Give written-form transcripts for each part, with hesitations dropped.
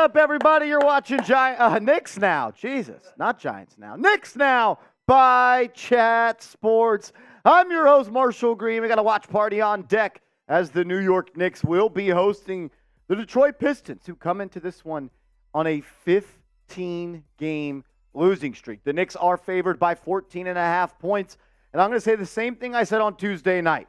up, everybody? You're watching Knicks Now. Jesus, not Giants Now. Knicks Now by Chat Sports. I'm your host, Marshall Green. We got a watch party on deck as the New York Knicks will be hosting the Detroit Pistons, who come into this one on a 15-game losing streak. The Knicks are favored by 14.5 points. And I'm going to say the same thing I said on Tuesday night.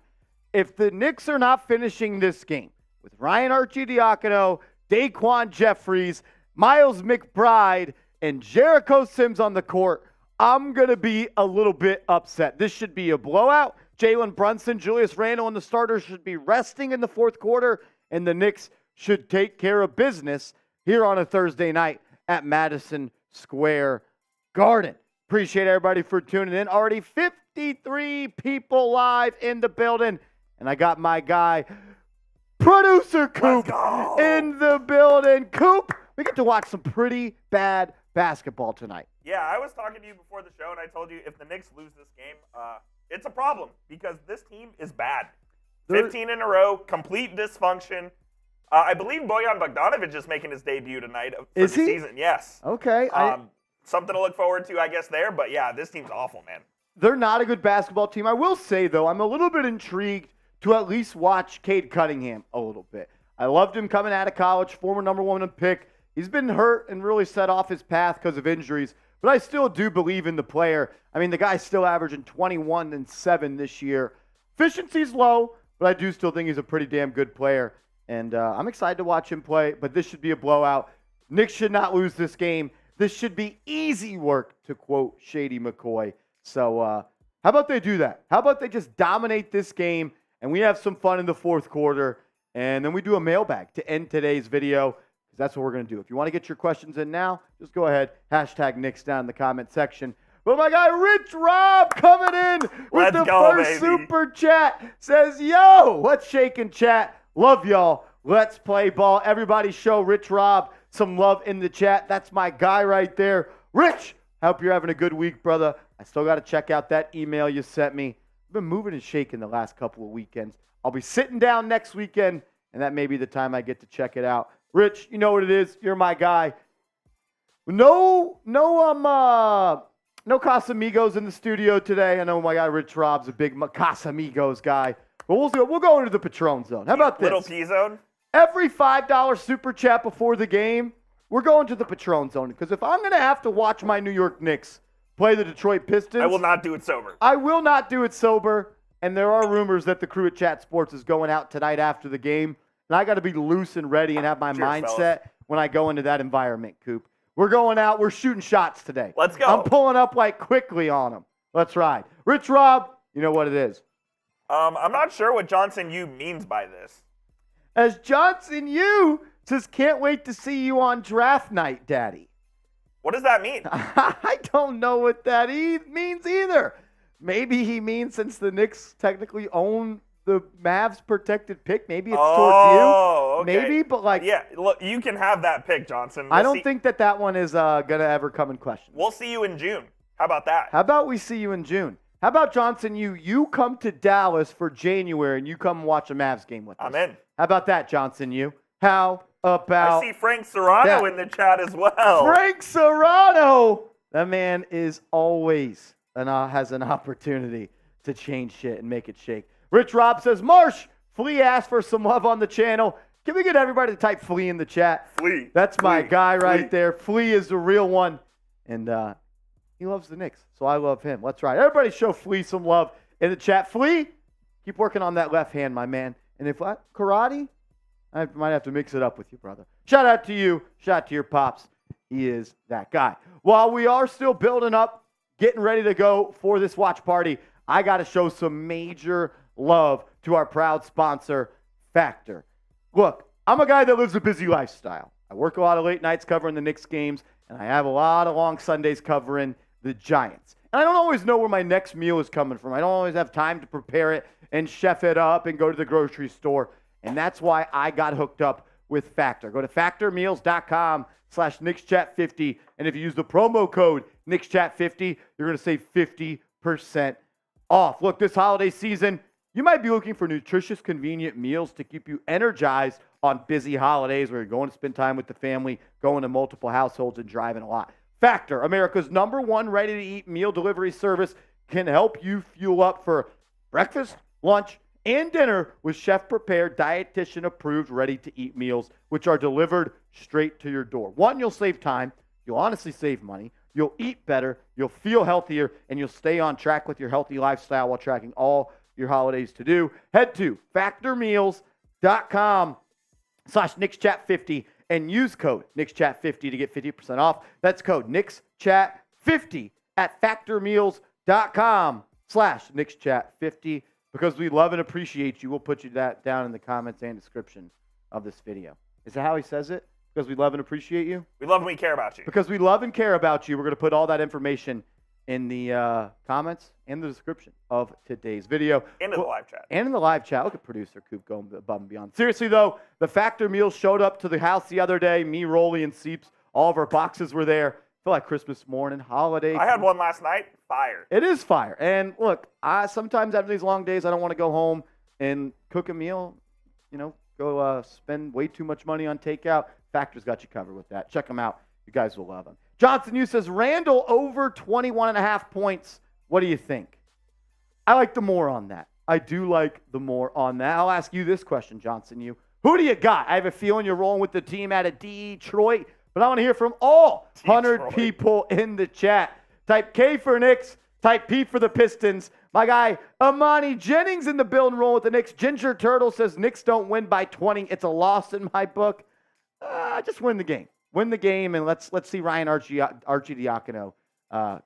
If the Knicks are not finishing this game with Ryan Arcidiacono, Daquan Jeffries, Miles McBride, and Jericho Sims on the court, I'm going to be a little bit upset. This should be a blowout. Jalen, Brunson, Julius, Randle, and the starters should be resting in the fourth quarter, and the Knicks should take care of business here on a Thursday night at Madison Square Garden. Appreciate everybody for tuning in. Already 53 people live in the building, and I got my guy, Producer Coop, in the building. Coop, we get to watch some pretty bad basketball tonight. Yeah, I was talking to you before the show, and I told you if the Knicks lose this game, it's a problem because this team is bad. 15 in a row, complete dysfunction. I believe Bojan Bogdanovic is making his debut tonight for the season. Yes. Okay. Something to look forward to, I guess, there. But, yeah, this team's awful, man. They're not a good basketball team. I will say, though, I'm a little bit intrigued to at least watch Cade Cunningham a little bit. I loved him coming out of college, former number one pick. He's been hurt and really set off his path because of injuries, but I still do believe in the player. I mean, the guy's still averaging 21 and 7 this year. Efficiency's low, but I do still think he's a pretty damn good player, and I'm excited to watch him play, but this should be a blowout. Knicks should not lose this game. This should be easy work, to quote Shady McCoy. So how about they do that? How about they just dominate this game, and we have some fun in the fourth quarter, and then we do a mailbag to end today's video, because that's what we're going to do. If you want to get your questions in now, just go ahead, hashtag Knicks down in the comment section. But my guy Rich Rob coming in with the first super chat says, yo, what's shaking, chat? Love y'all. Let's play ball. Everybody show Rich Rob some love in the chat. That's my guy right there. Rich, hope you're having a good week, brother. I still got to check out that email you sent me. Been moving and shaking the last couple of weekends. I'll be sitting down next weekend, and that may be the time I get to check it out. Rich, you know what it is. You're my guy. No Casamigos in the studio today. I know my guy Rich Rob's a big Casamigos guy. But we'll go into the Patron zone. How about this? Little P zone? Every $5 super chat before the game, we're going to the Patron zone. Because if I'm going to have to watch my New York Knicks play the Detroit Pistons, I will not do it sober. I will not do it sober. And there are rumors that the crew at Chat Sports is going out tonight after the game. And I got to be loose and ready and have my mindset fellas, when I go into that environment, Coop. We're going out. We're shooting shots today. Let's go. I'm pulling up like quickly on them. Let's ride. Rich Rob, you know what it is. I'm not sure what Johnson Yu means by this. As Johnson Yu says, can't wait to see you on draft night, Daddy. What does that mean? I don't know what that means either. Maybe he means since the Knicks technically own the Mavs protected pick, maybe it's towards you. Okay. Maybe, but like... Yeah, look, you can have that pick, Johnson. I don't think that one is going to ever come in question. We'll see you in June. How about that? How about we see you in June? How about Johnson, you come to Dallas for January and you come watch a Mavs game with us? I'm in. How about that, Johnson, How about I see Frank Serrano in the chat as well. Frank Serrano! That man is always has an opportunity to change shit and make it shake. Rich Rob says, Marsh, Flea asked for some love on the channel. Can we get everybody to type Flea in the chat? Flea. That's my guy right there. Flea is the real one. And he loves the Knicks, so I love him. Let's ride. Everybody show Flea some love in the chat. Flea, keep working on that left hand, my man. And if karate, I might have to mix it up with you, brother. Shout out to you. Shout out to your pops. He is that guy. While we are still building up, getting ready to go for this watch party, I got to show some major love to our proud sponsor, Factor. Look, I'm a guy that lives a busy lifestyle. I work a lot of late nights covering the Knicks games, and I have a lot of long Sundays covering the Giants. And I don't always know where my next meal is coming from. I don't always have time to prepare it and chef it up and go to the grocery store. And that's why I got hooked up with Factor. Go to factormeals.com/KnicksChat50. And if you use the promo code KnicksChat50, you're going to save 50% off. Look, this holiday season, you might be looking for nutritious, convenient meals to keep you energized on busy holidays where you're going to spend time with the family, going to multiple households, and driving a lot. Factor, America's #1 ready-to-eat meal delivery service, can help you fuel up for breakfast, lunch, and dinner with chef-prepared, dietitian-approved, ready-to-eat meals, which are delivered straight to your door. One, you'll save time. You'll honestly save money. You'll eat better. You'll feel healthier, and you'll stay on track with your healthy lifestyle while tracking all your holidays to do. Head to factormeals.com/KnicksChat50 and use code KnicksChat50 to get 50% off. That's code KnicksChat50 at factormeals.com/KnicksChat50. Because we love and appreciate you, we'll put you that down in the comments and description of this video. Is that how he says it? Because we love and appreciate you? We love and we care about you. Because we love and care about you, we're going to put all that information in the comments and the description of today's video. And in the live chat. And in the live chat. Look at producer Coop going above and beyond. Seriously, though, the Factor meals showed up to the house the other day. Me, Rolly, and Seeps. All of our boxes were there. Feel like Christmas morning, holiday. I had one last night. Fire. It is fire. And look, sometimes after these long days, I don't want to go home and cook a meal, go spend way too much money on takeout. Factor's got you covered with that. Check them out. You guys will love them. Johnson U says, Randle over 21.5 points. What do you think? I like the more on that. I do like the more on that. I'll ask you this question, Johnson U. Who do you got? I have a feeling you're rolling with the team out of Detroit, but I want to hear from all 100 people in the chat. Type K for Knicks. Type P for the Pistons. My guy, Amani Jennings in the building, rolling with the Knicks. Ginger Turtle says Knicks don't win by 20. It's a loss in my book. Just win the game. Win the game, and let's see Ryan Arcidiacono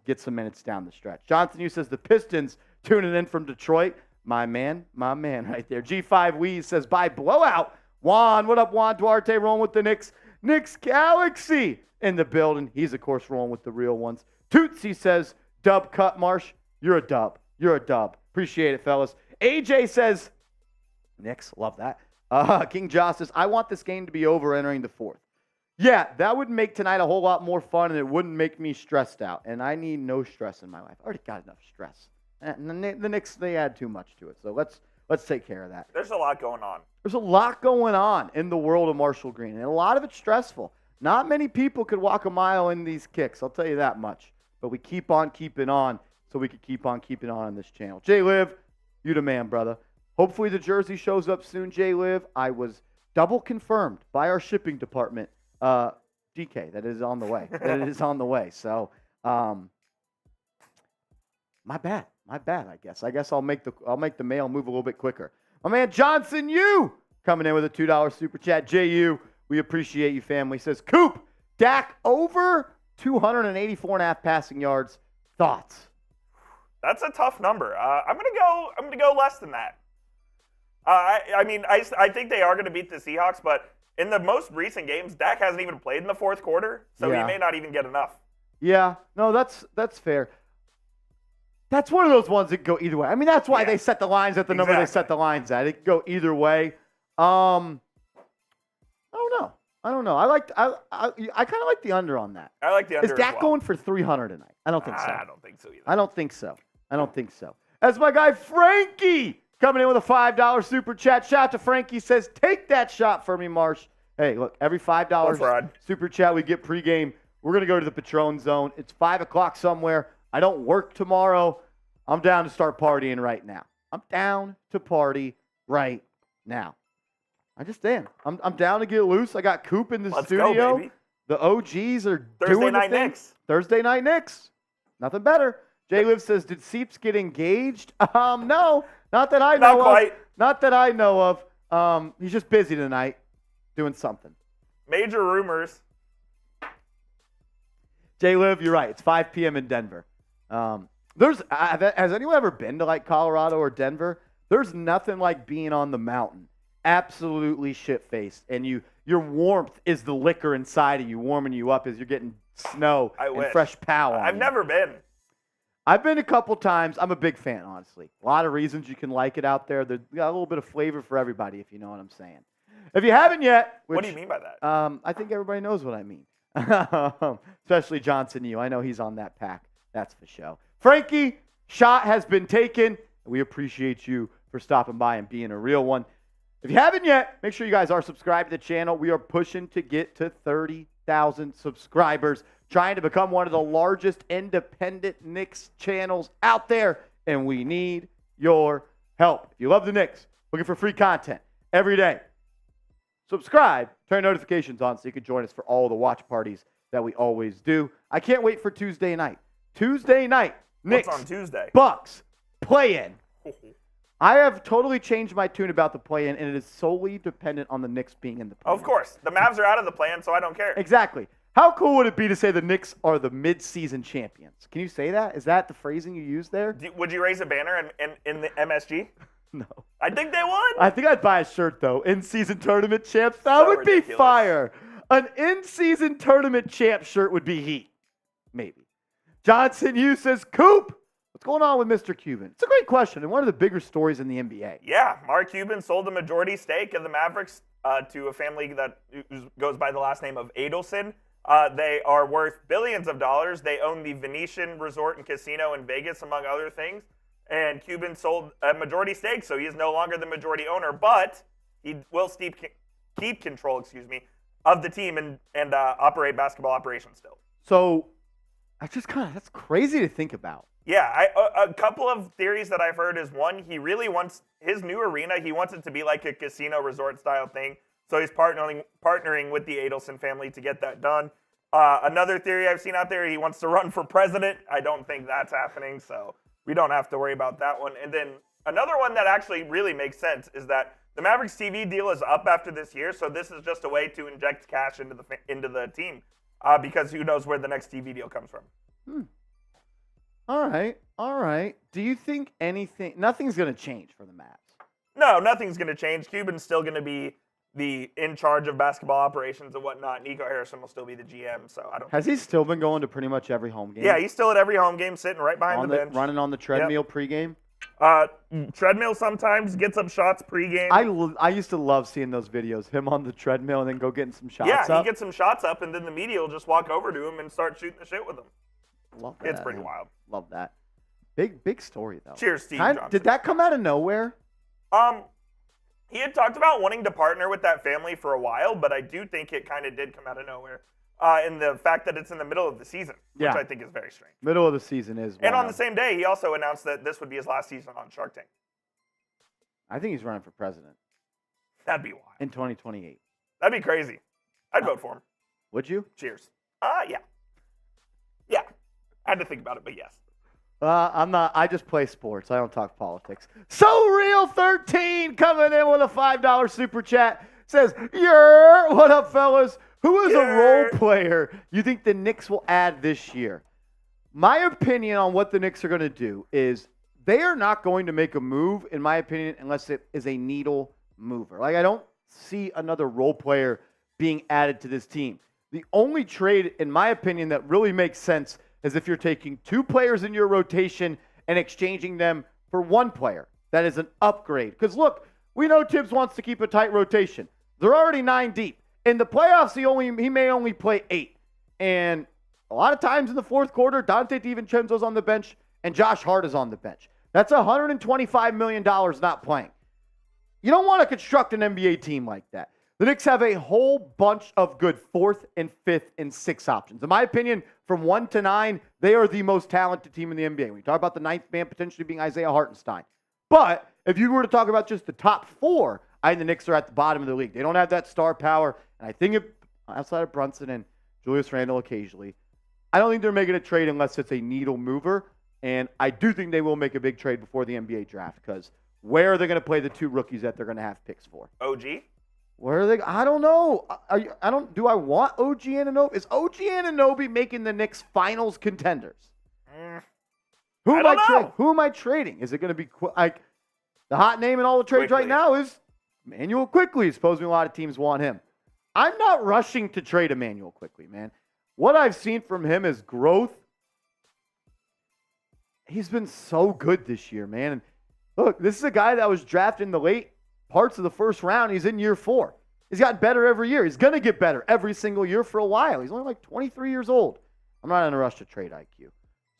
get some minutes down the stretch. Johnson U says the Pistons tuning in from Detroit. My man right there. G5 Wee says by blowout. Juan, what up, Juan Duarte, rolling with the Knicks. Knicks Galaxy in the building. He's, of course, rolling with the real ones. Tootsie says, dub cut, Marsh. You're a dub. You're a dub. Appreciate it, fellas. AJ says, Knicks, love that. King Josh says, I want this game to be over entering the fourth. Yeah, that would make tonight a whole lot more fun, and it wouldn't make me stressed out. And I need no stress in my life. I already got enough stress. And the Knicks, they add too much to it. So let's take care of that. There's a lot going on. There's a lot going on in the world of Marshall Green, and a lot of it's stressful. Not many people could walk a mile in these kicks, I'll tell you that much. But we keep on keeping on so we can keep on keeping on this channel. J-Liv, you the man, brother. Hopefully the jersey shows up soon, J-Liv. I was double confirmed by our shipping department. DK, that is on the way. That is on the way. So, my bad, I guess. I'll make the mail move a little bit quicker. My man Johnson, you coming in with a $2 super chat. JU, we appreciate you, family. Says Coop, Dak over 284.5 passing yards. Thoughts? That's a tough number. I'm gonna go less than that. I think they are gonna beat the Seahawks, but in the most recent games, Dak hasn't even played in the fourth quarter, so he may not even get enough. Yeah, no, that's fair. That's one of those ones that go either way. I mean, that's why they set the lines at the number they set the lines at. It could go either way. I don't know. I kind of like the under on that. I like the under. Is Dak going for 300 tonight? I don't think so. I don't think so either. I don't think so. As my guy Frankie coming in with a $5 super chat. Shout out to Frankie. Says, take that shot for me, Marsh. Hey, look, every $5 super chat we get pregame, we're going to go to the Patron Zone. It's 5 o'clock somewhere. I don't work tomorrow. I'm down to start partying right now. I'm down to party right now. I just am. I'm down to get loose. I got Coop in the studio. Go, baby. The OGs are Thursday doing night the thing. Knicks. Thursday night Knicks. Nothing better. Jay Liv says, did Seeps get engaged? No, not that I know Not quite. Not that I know of. He's just busy tonight doing something. Major rumors. Jay Liv, you're right. It's 5 p.m. in Denver. Has anyone ever been to like Colorado or Denver? There's nothing like being on the mountain. Absolutely shit-faced. And your warmth is the liquor inside of you, warming you up as you're getting snow and fresh pow on I've you. never been. I've been a couple times. I'm a big fan, honestly. A lot of reasons you can like it out there. There's got a little bit of flavor for everybody, if you know what I'm saying. If you haven't yet, what do you mean by that? I think everybody knows what I mean. Especially Johnson U. I know he's on that pack. That's for sure. Frankie, shot has been taken. We appreciate you for stopping by and being a real one. If you haven't yet, make sure you guys are subscribed to the channel. We are pushing to get to 30,000 subscribers, trying to become one of the largest independent Knicks channels out there, and we need your help. If you love the Knicks, looking for free content every day, subscribe, turn notifications on so you can join us for all the watch parties that we always do. I can't wait for Tuesday night. Tuesday night, Knicks. What's on Tuesday? Bucks play-in. I have totally changed my tune about the play-in, and it is solely dependent on the Knicks being in the play-in. Of course. The Mavs are out of the play-in, so I don't care. Exactly. How cool would it be to say the Knicks are the mid-season champions? Can you say that? Is that the phrasing you use there? Would you raise a banner in the MSG? No. I think they would. I think I'd buy a shirt, though. In-season tournament champs. That would be fire. An in-season tournament champ shirt would be heat. Maybe. Johnson Hugh says, Coop, what's going on with Mr. Cuban? It's a great question and one of the bigger stories in the NBA. Yeah, Mark Cuban sold a majority stake of the Mavericks to a family that goes by the last name of Adelson. They are worth billions of dollars. They own the Venetian Resort and Casino in Vegas, among other things. And Cuban sold a majority stake, so he is no longer the majority owner, but he will keep control, of the team and operate basketball operations still. So that's crazy to think about. Yeah, a couple of theories that I've heard is, one, he really wants his new arena, he wants it to be like a casino resort style thing. So he's partnering with the Adelson family to get that done. Another theory I've seen out there, he wants to run for president. I don't think that's happening, so we don't have to worry about that one. And then another one that actually really makes sense is that the Mavericks TV deal is up after this year, so this is just a way to inject cash into the team because who knows where the next TV deal comes from. All right. Do you think nothing's going to change for the Mavs? No, nothing's going to change. Cuban's still going to be in charge of basketball operations and whatnot. Nico Harrison will still be the GM, so I don't. Has he still been going to pretty much every home game? Yeah, he's still at every home game, sitting right behind the bench, running on the treadmill pregame. Treadmill sometimes gets up shots pregame. I used to love seeing those videos, him on the treadmill and then go getting some shots up. Yeah, he gets some shots up, and then the media will just walk over to him and start shooting the shit with him. Love that. It's pretty wild. Love that. Big story, though. Cheers, Steve Johnson. Did that come out of nowhere? He had talked about wanting to partner with that family for a while, but I do think it kind of did come out of nowhere. In the fact that it's in the middle of the season, which I think is very strange. Middle of the season is. And on the same day, he also announced that this would be his last season on Shark Tank. I think he's running for president. That'd be wild. In 2028. That'd be crazy. I'd vote for him. Would you? Cheers. Yeah. Yeah. I had to think about it, but yes. I'm not. I just play sports. I don't talk politics. So Real 13 coming in with a $5 super chat says, "Yeah, what up, fellas? Who is a role player you think the Knicks will add this year?" My opinion on what the Knicks are going to do is they are not going to make a move, in my opinion, unless it is a needle mover. Like, I don't see another role player being added to this team. The only trade, in my opinion, that really makes sense is if you're taking two players in your rotation and exchanging them for one player. That is an upgrade. Because, look, we know Tibbs wants to keep a tight rotation. They're already 9 deep. In the playoffs, he may only play 8. And a lot of times in the fourth quarter, Dante DiVincenzo's on the bench and Josh Hart is on the bench. That's $125 million not playing. You don't want to construct an NBA team like that. The Knicks have a whole bunch of good 4th and 5th and 6th options. In my opinion, from 1 to 9, they are the most talented team in the NBA. When you talk about the 9th man potentially being Isaiah Hartenstein. But if you were to talk about just the top 4, I think the Knicks are at the bottom of the league. They don't have that star power. And I think outside of Brunson and Julius Randle occasionally, I don't think they're making a trade unless it's a needle mover. And I do think they will make a big trade before the NBA draft because where are they going to play the 2 rookies that they're going to have picks for? OG? Where are they? I don't know. Do I want OG Anunoby? Is OG Anunoby making the Knicks finals contenders? Who am I trading? Is it going to be like the hot name in all the trades right now is Emmanuel Quickley. Supposedly a lot of teams want him. I'm not rushing to trade Emmanuel Quickley, man. What I've seen from him is growth. He's been so good this year, man. And look, this is a guy that was drafted in the late parts of the first round. He's in year 4. He's gotten better every year. He's going to get better every single year for a while. He's only like 23 years old. I'm not in a rush to trade IQ.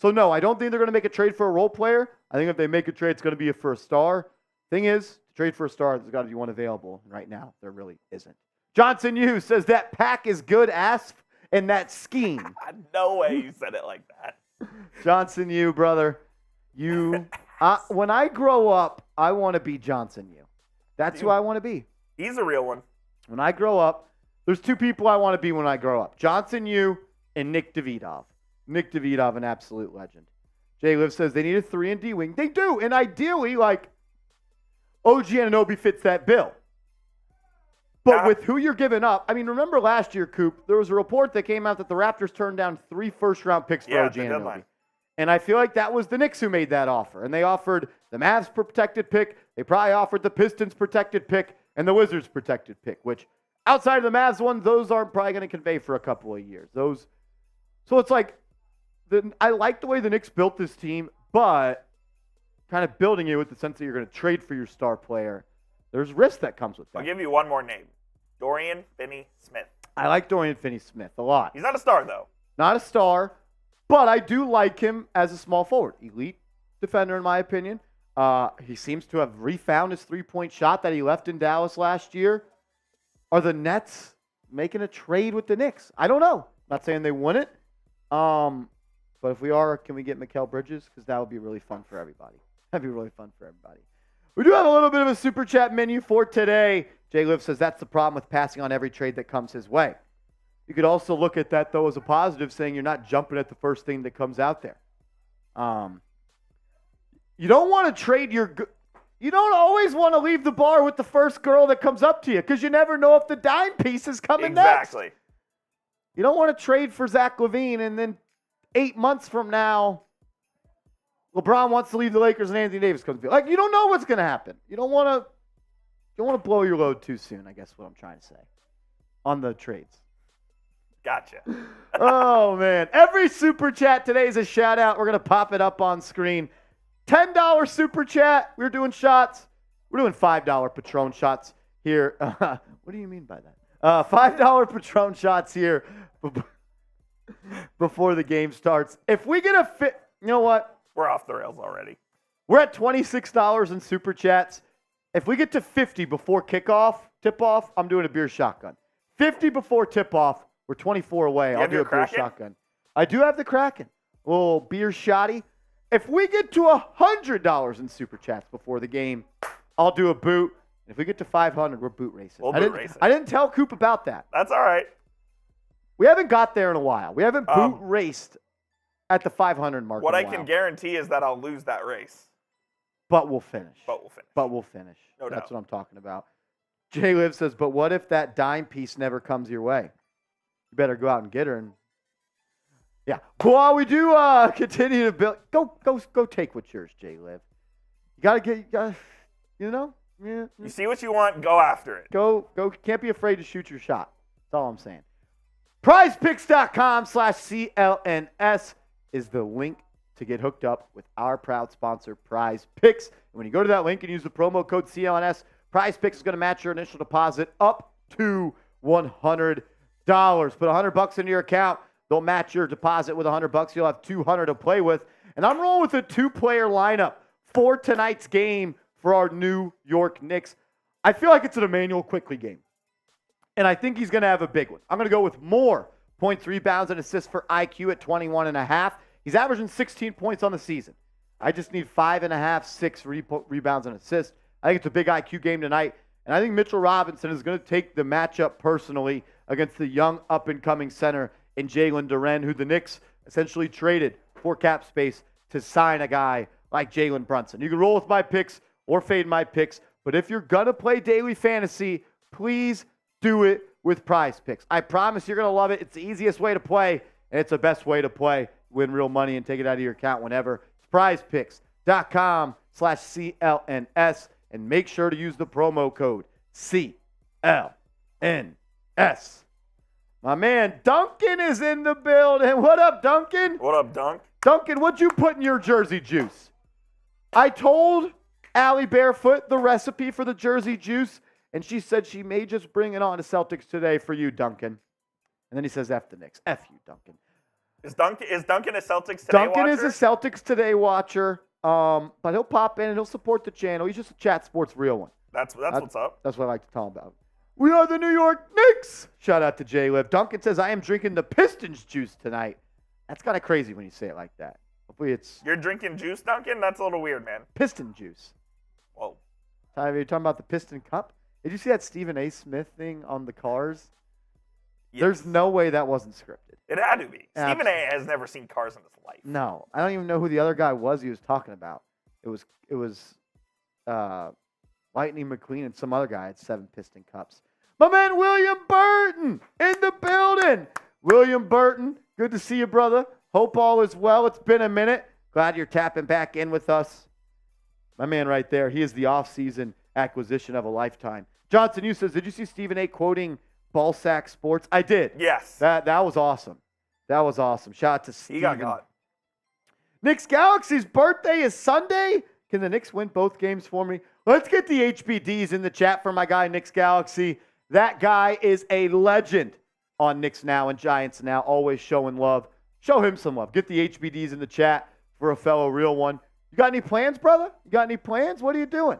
So, no, I don't think they're going to make a trade for a role player. I think if they make a trade, it's going to be for a star. Thing is, to Trade for a star, there's got to be one available. Right now, there really isn't. Johnson Yu says that pack is good asp and that scheme. No way you said it like that. Johnson Yu, brother. When I grow up, I want to be Johnson Yu. That's who I want to be. He's a real one. When I grow up, there's two people I want to be when I grow up. Johnson Yu and Nick Davidov. Nick Davidov, an absolute legend. Jay Liv says they need a 3-and-D wing. They do. And ideally, like, OG Anunoby fits that bill. But with who you're giving up, I mean, remember last year, Coop, there was a report that came out that the Raptors turned down 3 first-round picks for OG Anunoby. And I feel like that was the Knicks who made that offer. And they offered the Mavs protected pick. They probably offered the Pistons protected pick and the Wizards protected pick, which outside of the Mavs one, those aren't probably going to convey for a couple of years. So it's like, I like the way the Knicks built this team, but kind of building it with the sense that you're going to trade for your star player. There's risk that comes with that. I'll give you one more name. Dorian Finney-Smith. I like Dorian Finney-Smith a lot. He's not a star, though. Not a star, but I do like him as a small forward. Elite defender, in my opinion. He seems to have refound his three-point shot that he left in Dallas last year. Are the Nets making a trade with the Knicks? I don't know. Not saying they wouldn't. But if we are, can we get Mikal Bridges? Because that would be really fun for everybody. That'd be really fun for everybody. We do have a little bit of a super chat menu for today. Jay Liv says that's the problem with passing on every trade that comes his way. You could also look at that, though, as a positive, saying you're not jumping at the first thing that comes out there. You don't want to trade you don't always want to leave the bar with the first girl that comes up to you because you never know if the dime piece is coming next. Exactly. You don't want to trade for Zach LaVine and then 8 months from now, LeBron wants to leave the Lakers and Anthony Davis comes. Like, you don't know what's going to happen. You don't want to blow your load too soon, I guess what I'm trying to say on the trades. Gotcha. Oh, man. Every super chat today is a shout out. We're going to pop it up on screen. $10 super chat. We're doing shots. We're doing $5 Patron shots here. What do you mean by that? $5 Patron shots here before the game starts. If we get a fit, you know what? We're off the rails already. We're at $26 in super chats. If we get to 50 before tip-off, I'm doing a beer shotgun. 50 before tip-off, we're 24 away. I'll do a beer shotgun. I do have the Kraken. A little beer shotty. If we get to $100 in super chats before the game, I'll do a boot. And if we get to 500, we're boot racing. I didn't tell Coop about that. That's all right. We haven't got there in a while. We haven't boot raced at the 500 mark. What I can guarantee is that I'll lose that race. But we'll finish. No doubt. That's what I'm talking about. Jay Liv says, but what if that dime piece never comes your way? You better go out and get her. And yeah. While we do continue to build, go take what's yours, Jay Liv. You gotta, you know? Yeah. You see what you want, go after it. Go. Can't be afraid to shoot your shot. That's all I'm saying. PrizePicks.com/CLNS is the link to get hooked up with our proud sponsor, Prize Picks. And when you go to that link and use the promo code CLNS, Prize Picks is going to match your initial deposit up to $100. Put $100 into your account. They'll match your deposit with $100. You'll have $200 to play with. And I'm rolling with a 2-player lineup for tonight's game for our New York Knicks. I feel like it's an Emmanuel Quickley game. And I think he's going to have a big one. I'm going to go with more points, rebounds, and assists for IQ at 21.5. He's averaging 16 points on the season. I just need 5.5, 6 rebounds and assists. I think it's a big IQ game tonight. And I think Mitchell Robinson is going to take the matchup personally against the young up-and-coming center in Jalen Duren, who the Knicks essentially traded for cap space to sign a guy like Jalen Brunson. You can roll with my picks or fade my picks. But if you're going to play daily fantasy, please do it with Prize Picks. I promise you're going to love it. It's the easiest way to play, and it's the best way to play. Win real money and take it out of your account whenever. It's prizepicks.com/CLNS, and make sure to use the promo code CLNS. My man Duncan is in the building. What up, Duncan? What up, Dunk? Duncan, what'd you put in your jersey juice? I told Allie Barefoot the recipe for the jersey juice, and she said she may just bring it on to Celtics today for you, Duncan. And then he says, F the Knicks. F you, Duncan. Is Duncan a Celtics Today Duncan watcher? is a Celtics Today watcher, but he'll pop in and he'll support the channel. He's just a Chat Sports real one. That's what's up. That's what I like to talk about. We are the New York Knicks. Shout out to Jay Liv. Duncan says, I am drinking the Pistons juice tonight. That's kind of crazy when you say it like that. Hopefully it's You're drinking juice, Duncan? That's a little weird, man. Piston juice. Whoa. Ty, you're talking about the Piston Cup? Did you see that Stephen A. Smith thing on the cars? Yes. There's no way that wasn't scripted. It had to be. Absolutely. Stephen A. has never seen cars in his life. No, I don't even know who the other guy was he was talking about. It was Lightning McQueen and some other guy had 7 Piston Cups. My man William Burton in the building. William Burton, good to see you, brother. Hope all is well. It's been a minute. Glad you're tapping back in with us. My man right there, he is the off-season acquisition of a lifetime. Johnson, you says, did you see Stephen A. quoting Ballsack Sports? I did. Yes. That was awesome. That was awesome. Shout out to Stephen. He got. Knicks Galaxy's birthday is Sunday. Can the Knicks win both games for me? Let's get the HBDs in the chat for my guy, Knicks Galaxy. That guy is a legend on Knicks Now and Giants Now, always showing love. Show him some love. Get the HBDs in the chat for a fellow real one. You got any plans, brother? You got any plans? What are you doing?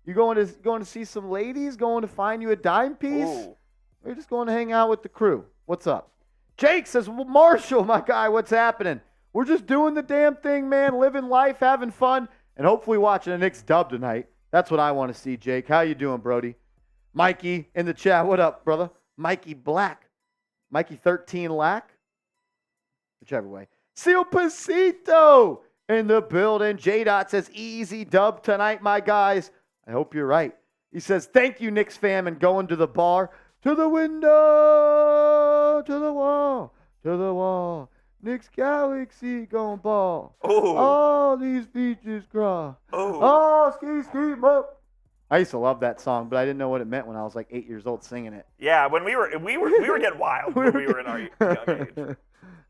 You going to see some ladies? Going to find you a dime piece? Ooh. Or you just going to hang out with the crew? What's up? Jake says, well, Marshall, my guy, what's happening? We're just doing the damn thing, man, living life, having fun, and hopefully watching a Knicks dub tonight. That's what I want to see, Jake. How you doing, Brody? Mikey in the chat. What up, brother? Mikey Black. Mikey 13 Lack. Whichever way. Seal Pasito in the building. J-Dot says, easy dub tonight, my guys. I hope you're right. He says, thank you, Knicks fam, and going to the bar, to the window, to the wall, to the wall. Knicks Galaxy gon' ball. Ooh. All these beaches cry. Ooh. Oh, ski up. I used to love that song, but I didn't know what it meant when I was like 8 years old singing it. Yeah, when we were getting wild when we were in our young age.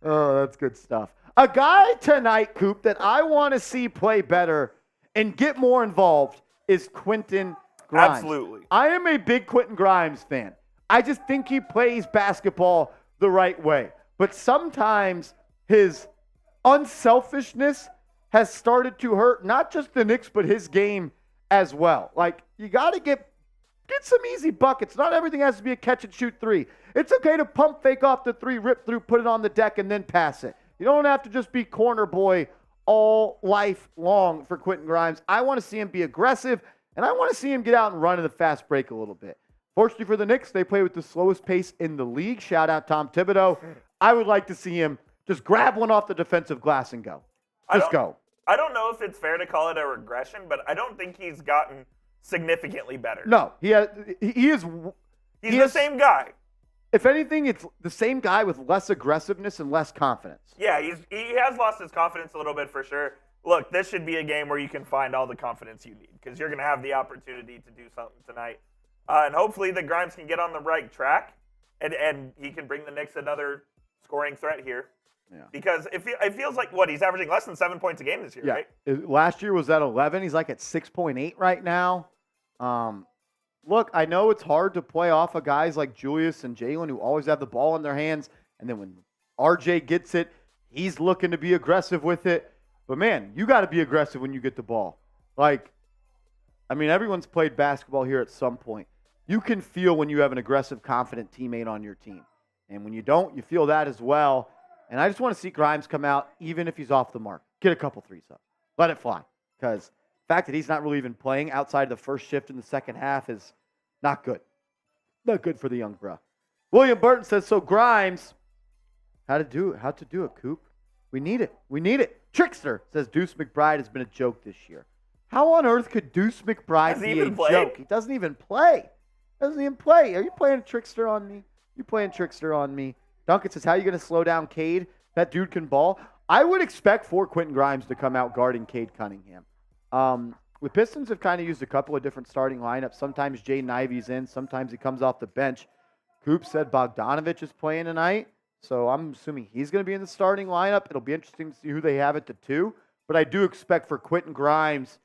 Oh, that's good stuff. A guy tonight, Coop, that I want to see play better and get more involved is Quentin Grimes. Absolutely. I am a big Quentin Grimes fan. I just think he plays basketball the right way. But sometimes his unselfishness has started to hurt not just the Knicks, but his game as well. Like, you got to get some easy buckets. Not everything has to be a catch-and-shoot three. It's okay to pump fake off the three, rip through, put it on the deck, and then pass it. You don't have to just be corner boy all life long for Quentin Grimes. I want to see him be aggressive, and I want to see him get out and run in the fast break a little bit. Fortunately for the Knicks, they play with the slowest pace in the league. Shout out Tom Thibodeau. I would like to see him just grab one off the defensive glass and go. Just go. I don't know if it's fair to call it a regression, but I don't think he's gotten significantly better. No, he is. He's the same guy. If anything, it's the same guy with less aggressiveness and less confidence. Yeah, he has lost his confidence a little bit for sure. Look, this should be a game where you can find all the confidence you need because you're going to have the opportunity to do something tonight. And hopefully the Grimes can get on the right track and he can bring the Knicks another scoring threat here. Yeah. Because it feels like, he's averaging less than 7 points a game this year, right? Last year was at 11. He's like at 6.8 right now. Look, I know it's hard to play off of guys like Julius and Jalen who always have the ball in their hands. And then when RJ gets it, he's looking to be aggressive with it. But, man, you got to be aggressive when you get the ball. Like, I mean, everyone's played basketball here at some point. You can feel when you have an aggressive, confident teammate on your team. And when you don't, you feel that as well. And I just want to see Grimes come out, even if he's off the mark. Get a couple threes up. Let it fly. Because the fact that he's not really even playing outside the first shift in the second half is not good. Not good for the young bro. William Burton says, so Grimes, how to do it, Coop. We need it. Trickster says Deuce McBride has been a joke this year. How on earth could Deuce McBride be a joke? He doesn't even play. Are you playing Trickster on me? You playing Trickster on me? Duncan says, how are you going to slow down Cade? That dude can ball. I would expect for Quentin Grimes to come out guarding Cade Cunningham. The Pistons have kind of used a couple of different starting lineups. Sometimes Jaden Ivey's in. Sometimes he comes off the bench. Coop said Bogdanovich is playing tonight. So I'm assuming he's going to be in the starting lineup. It'll be interesting to see who they have at the 2. But I do expect for Quentin Grimes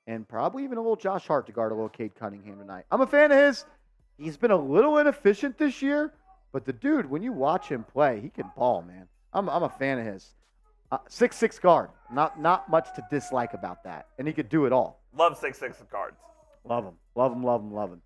and probably even a little Josh Hart to guard a little Cade Cunningham tonight. I'm a fan of his. He's been a little inefficient this year. But the dude, when you watch him play, he can ball, man. I'm a fan of his. 6'6" guard. Not much to dislike about that. And he could do it all. Love 6'6" guards. Love him. Love him, love him, love him.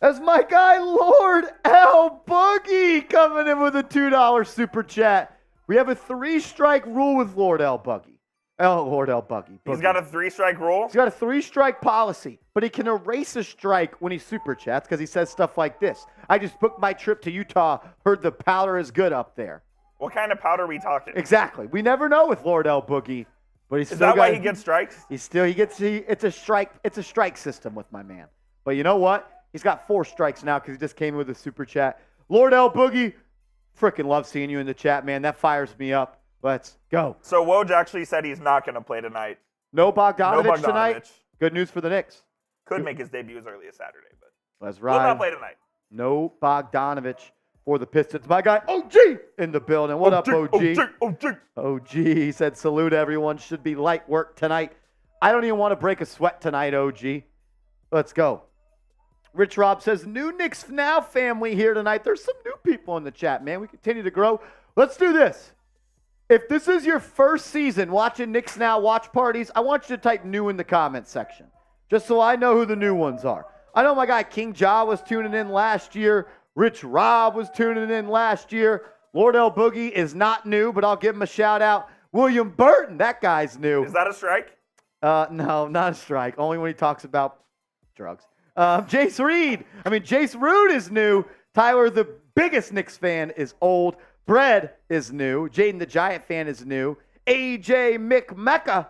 That's my guy, Lord L. Boogie, coming in with a $2 super chat. We have a 3-strike rule with Lord L. Boogie. Lord L. Boogie. He's got a 3-strike rule? He's got a 3-strike policy, but he can erase a strike when he super chats because he says stuff like this. I just booked my trip to Utah, heard the powder is good up there. What kind of powder are we talking? Exactly. We never know with Lord L. Boogie. But he's Is still that why he gets strikes? It's a strike system with my man. But you know what? He's got 4 strikes now because he just came in with a super chat. Lord L. Boogie, freaking love seeing you in the chat, man. That fires me up. Let's go. So Woj actually said he's not going to play tonight. No Bogdanovich tonight. Good news for the Knicks. Could make his debut as early as Saturday, but let's ride. Will not play tonight. No Bogdanovich for the Pistons. My guy OG in the building. What up, OG? OG. He said salute everyone. Should be light work tonight. I don't even want to break a sweat tonight, OG. Let's go. Rich Rob says, new Knicks Now family here tonight. There's some new people in the chat, man. We continue to grow. Let's do this. If this is your first season watching Knicks Now watch parties, I want you to type new in the comments section, just so I know who the new ones are. I know my guy King Ja was tuning in last year. Rich Rob was tuning in last year. Lord L. Boogie is not new, but I'll give him a shout out. William Burton, that guy's new. Is that a strike? No, not a strike. Only when he talks about drugs. Jace Rood is new. Tyler, the biggest Knicks fan, is old. Bread is new. Jaden, the Giant fan, is new. AJ McMecca.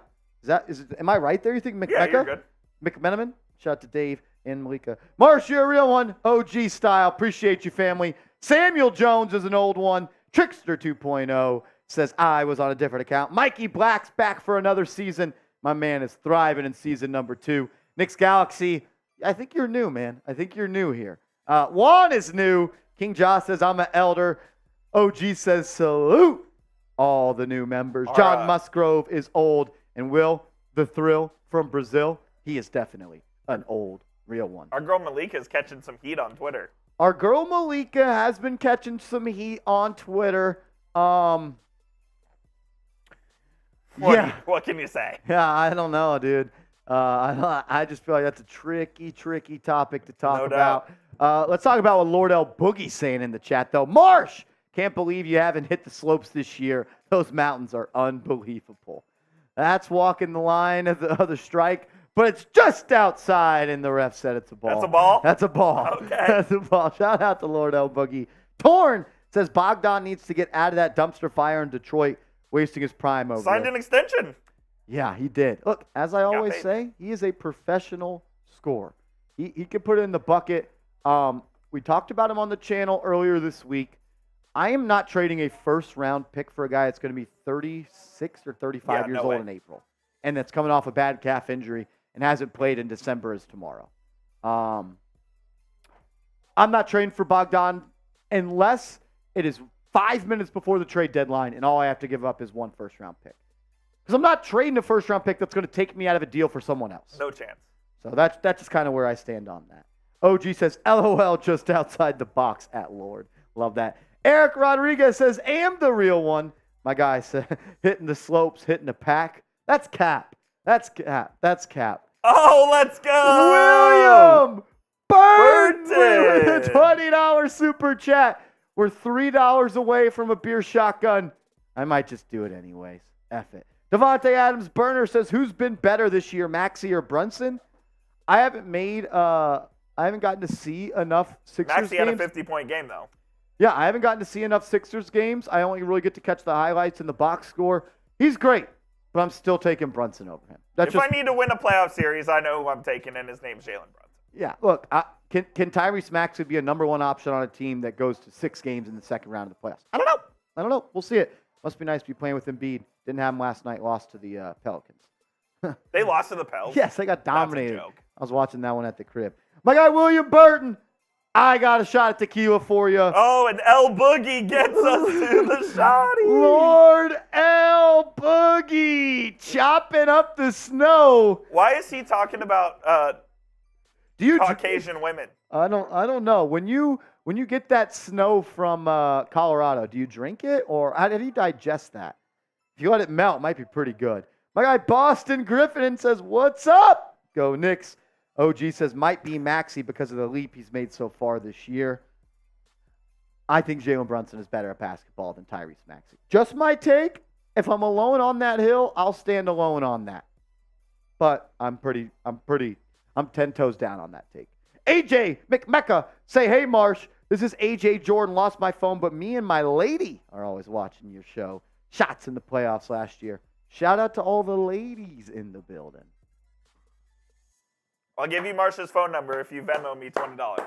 Am I right there? You think McMecca? Yeah, you're good. McMenamin? Shout out to Dave and Malika. Marsh, you're a real one. OG style. Appreciate you, family. Samuel Jones is an old one. Trickster 2.0 says, I was on a different account. Mikey Black's back for another season. My man is thriving in season number 2. Knicks Galaxy, I think you're new, man. I think you're new here. Juan is new. King Josh says, I'm an elder. OG says, salute all the new members. John Musgrove is old. And Will, the Thrill from Brazil, he is definitely an old, real one. Our girl Malika is catching some heat on Twitter. Our girl Malika has been catching some heat on Twitter. What can you say? Yeah, I don't know, dude. I just feel like that's a tricky topic to talk about. Let's talk about what Lord L. Boogie's saying in the chat, though. Marsh, can't believe you haven't hit the slopes this year. Those mountains are unbelievable. That's walking the line of the strike, but it's just outside, and the ref said it's a ball. That's a ball? That's a ball. Okay. That's a ball. Shout out to Lord L. Boogie. Torn says Bogdan needs to get out of that dumpster fire in Detroit, wasting his prime over Signed there. an extension. Yeah, he did. Look, as I always say, he is a professional scorer. He can put it in the bucket. We talked about him on the channel earlier this week. I am not trading a first-round pick for a guy that's going to be 36 or 35 years old in April, and that's coming off a bad calf injury and hasn't played in December as tomorrow. I'm not trading for Bogdan unless it is 5 minutes before the trade deadline and all I have to give up is one first-round pick. Because I'm not trading a first-round pick that's going to take me out of a deal for someone else. No chance. So that's just kind of where I stand on that. OG says, LOL, just outside the box at Lord. Love that. Eric Rodriguez says, am the real one. My guy said, hitting the slopes, hitting the pack. That's cap. That's cap. That's cap. Oh, let's William go. Burton with a $20 super chat. We're $3 away from a beer shotgun. I might just do it anyways. F it. Devontae Adams Burner says, who's been better this year, Maxey or Brunson? I haven't gotten to see enough Sixers Maxey games. had a 50-point game, though. Yeah, I haven't gotten to see enough Sixers games. I only really get to catch the highlights and the box score. He's great, but I'm still taking Brunson over him. If I need to win a playoff series, I know who I'm taking, and his name's Jalen Brunson. Yeah, look, can Tyrese Maxey be a number one option on a team that goes to 6 games in the second round of the playoffs? I don't know. We'll see it. Must be nice to be playing with Embiid. Didn't have him last night. Lost to the Pelicans. They lost to the Pels? Yes, they got dominated. That's a joke. I was watching that one at the crib. My guy, William Burton. I got a shot at tequila for you. Oh, and L Boogie gets us to the shotty. Lord L Boogie chopping up the snow. Why is he talking about Caucasian women? I don't know. When you get that snow from Colorado, do you drink it or how do you digest that? If you let it melt, it might be pretty good. My guy Boston Griffin says, "What's up? Go Knicks." OG says might be Maxey because of the leap he's made so far this year. I think Jalen Brunson is better at basketball than Tyrese Maxey. Just my take. If I'm alone on that hill, I'll stand alone on that. But I'm 10 toes down on that take. AJ McMecca, say, hey, Marsh. This is AJ Jordan. Lost my phone, but me and my lady are always watching your show. Shots in the playoffs last year. Shout out to all the ladies in the building. I'll give you Marsh's phone number if you Venmo me $20.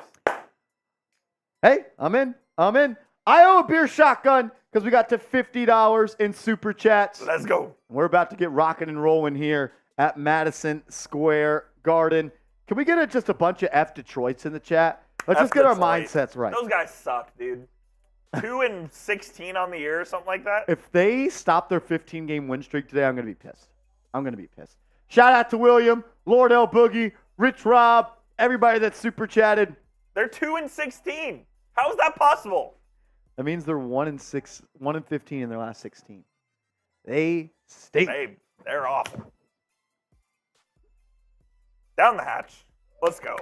Hey, I'm in. I owe a beer shotgun because we got to $50 in super chats. Let's go. We're about to get rocking and rolling here at Madison Square Garden. Can we get just a bunch of F Detroits in the chat? Let's just get our mindsets right. Those guys suck, dude. 2-16 on the year or something like that. If they stop their 15-game win streak today, I'm going to be pissed. Shout out to William, Lord L. Boogie, Rich Rob, everybody that super chatted. They're 2-16. How is that possible? That means they're 1-15 in their last 16. They stink. They're awful. Down the hatch. Let's go.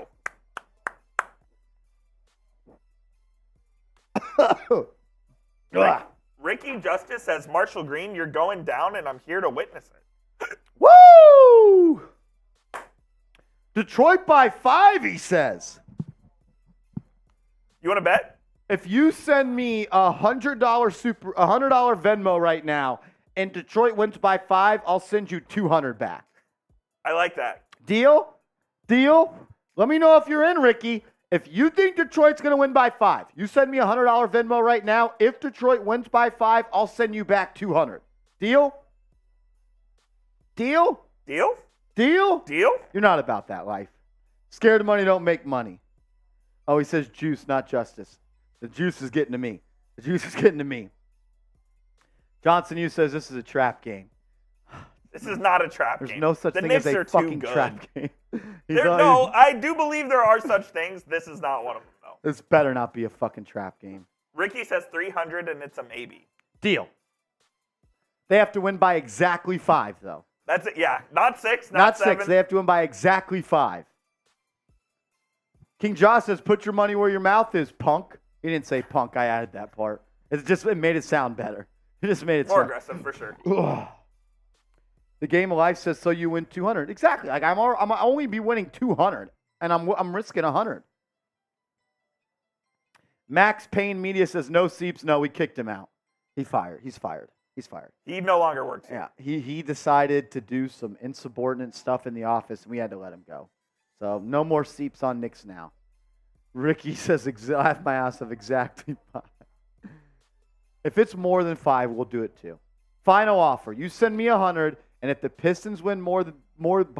Ricky Justice says, Marshall Green, you're going down, and I'm here to witness it. Woo! Detroit by 5, he says. You want to bet? If you send me $100 Venmo right now, and Detroit wins by 5, I'll send you $200 back. I like that. Deal? Let me know if you're in, Ricky. If you think Detroit's going to win by 5, you send me $100 Venmo right now. If Detroit wins by 5, I'll send you back $200. Deal? Deal? You're not about that life. Scared of money don't make money. Oh, he says juice, not justice. The juice is getting to me. Johnson Yu says this is a trap game. This is not a trap game. There's no such thing as a fucking trap game. No, I do believe there are such things. This is not one of them, though. This better not be a fucking trap game. Ricky says 300, and it's a maybe. Deal. They have to win by exactly 5, though. That's it, yeah. Not 6, not 7. 6. They have to win by exactly 5. King Josh says, put your money where your mouth is, punk. He didn't say punk. I added that part. It made it sound better. It just made it more sound aggressive, for sure. Ugh. The game of life says, so you win 200. Exactly. Like I'm only be winning 200, and I'm risking 100. Max Payne Media says, no Seeps. No, we kicked him out. He's fired. He no longer works here. Yeah, he decided to do some insubordinate stuff in the office, and we had to let him go. So no more Seeps on Knicks Now. Ricky says, I have my ass of exactly 5. If it's more than 5, we'll do it too. Final offer. You send me 100, and if the Pistons win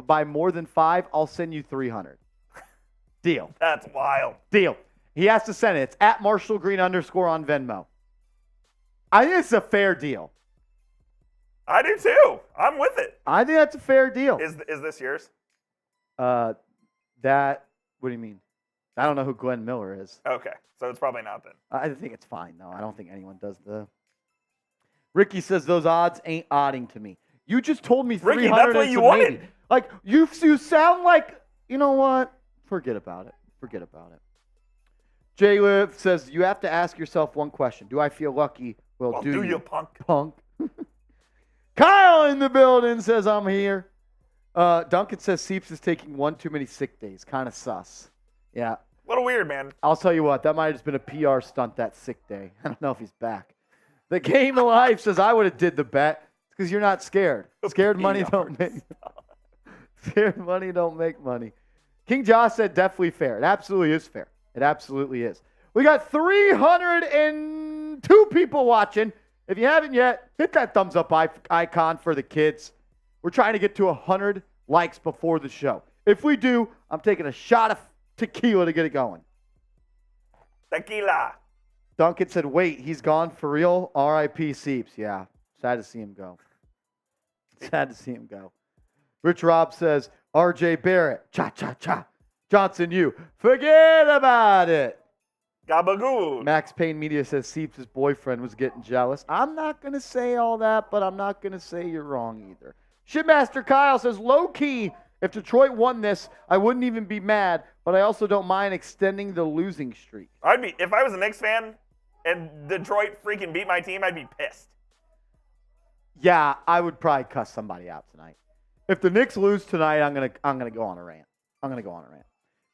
by more than 5, I'll send you 300. Deal. That's wild. Deal. He has to send it. It's at Marshall Green _ on Venmo. I think it's a fair deal. I do too. I'm with it. I think that's a fair deal. Is this yours? What do you mean? I don't know who Glenn Miller is. Okay, so it's probably not then. I think it's fine, though. I don't think anyone does the... Ricky says those odds ain't odding to me. You just told me 300. Ricky, that's what you wanted. Maybe. Like, you sound like, you know what? Forget about it. Jay Liv says, you have to ask yourself one question. Do I feel lucky? Well, do you, punk? Kyle in the building says I'm here. Duncan says Seeps is taking one too many sick days. Kind of sus. Yeah. A little weird, man. I'll tell you what. That might have just been a PR stunt, that sick day. I don't know if he's back. The Game of Life says I would have did the bet because you're not scared. Scared money don't make money. King Josh said definitely fair. It absolutely is fair. It absolutely is. We got 302 people watching. If you haven't yet, hit that thumbs up icon for the kids. We're trying to get to 100 likes before the show. If we do, I'm taking a shot of tequila to get it going. Tequila. Duncan said, wait, he's gone for real? R.I.P. Seeps. Yeah, sad to see him go. Rich Rob says, R.J. Barrett. Cha-cha-cha. Johnson, you. Forget about it. Gabagool. Max Payne Media says Seeps' boyfriend was getting jealous. I'm not going to say all that, but I'm not going to say you're wrong either. Shipmaster Kyle says, low-key, If Detroit won this, I wouldn't even be mad, but I also don't mind extending the losing streak. If I was a Knicks fan and Detroit freaking beat my team, I'd be pissed. Yeah, I would probably cuss somebody out tonight. If the Knicks lose tonight, I'm gonna go on a rant.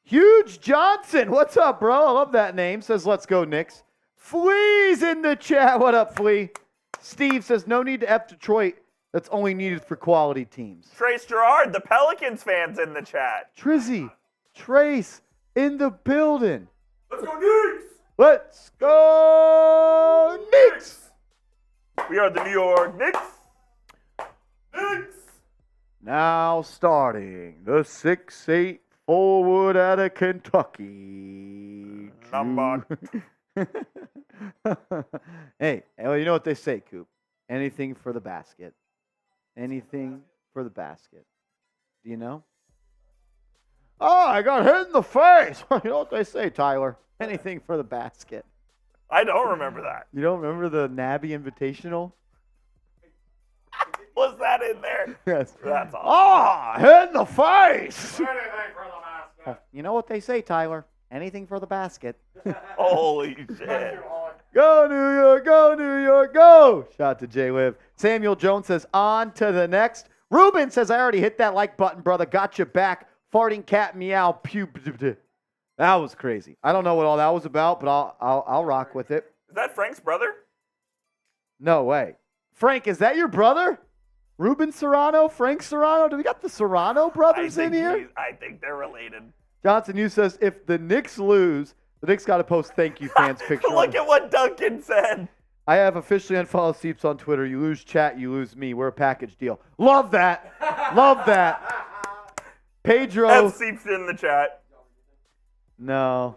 Huge Johnson, what's up, bro? I love that name. Says, let's go, Knicks. Flea's in the chat. What up, Flea? Steve says, no need to F Detroit. That's only needed for quality teams. Trace Gerard, the Pelicans fans in the chat. Trizzy, Trace, in the building. Let's go, Knicks! Let's go, Knicks! We are the New York Knicks. Knicks! Now starting the 6'8" forward out of Kentucky. Number. Hey, well, you know what they say, Coop. Anything for the basket. Anything for the basket. Do you know? Oh, I got hit in the face. You know what they say, Tyler. Anything for the basket. I don't remember that. You don't remember the Nabby Invitational? Was that in there? Yes. That's awesome. Oh, hit in the face. Anything for the basket. You know what they say, Tyler. Anything for the basket. Holy shit. Go, New York, go, New York, go. Shout out to J Liv. Samuel Jones says, on to the next. Ruben says, I already hit that like button, brother. Got you back. Farting cat meow. Pew. That was crazy. I don't know what all that was about, but I'll rock with it. Is that Frank's brother? No way. Frank, is that your brother? Ruben Serrano? Frank Serrano? Do we got the Serrano brothers in here? I think they're related. Johnson Hughes says, if the Knicks lose, the Knicks got to post thank you fans picture. Look at what Duncan said. I have officially unfollowed Seeps on Twitter. You lose chat, you lose me. We're a package deal. Love that. Love that. Pedro. F Seeps in the chat. No.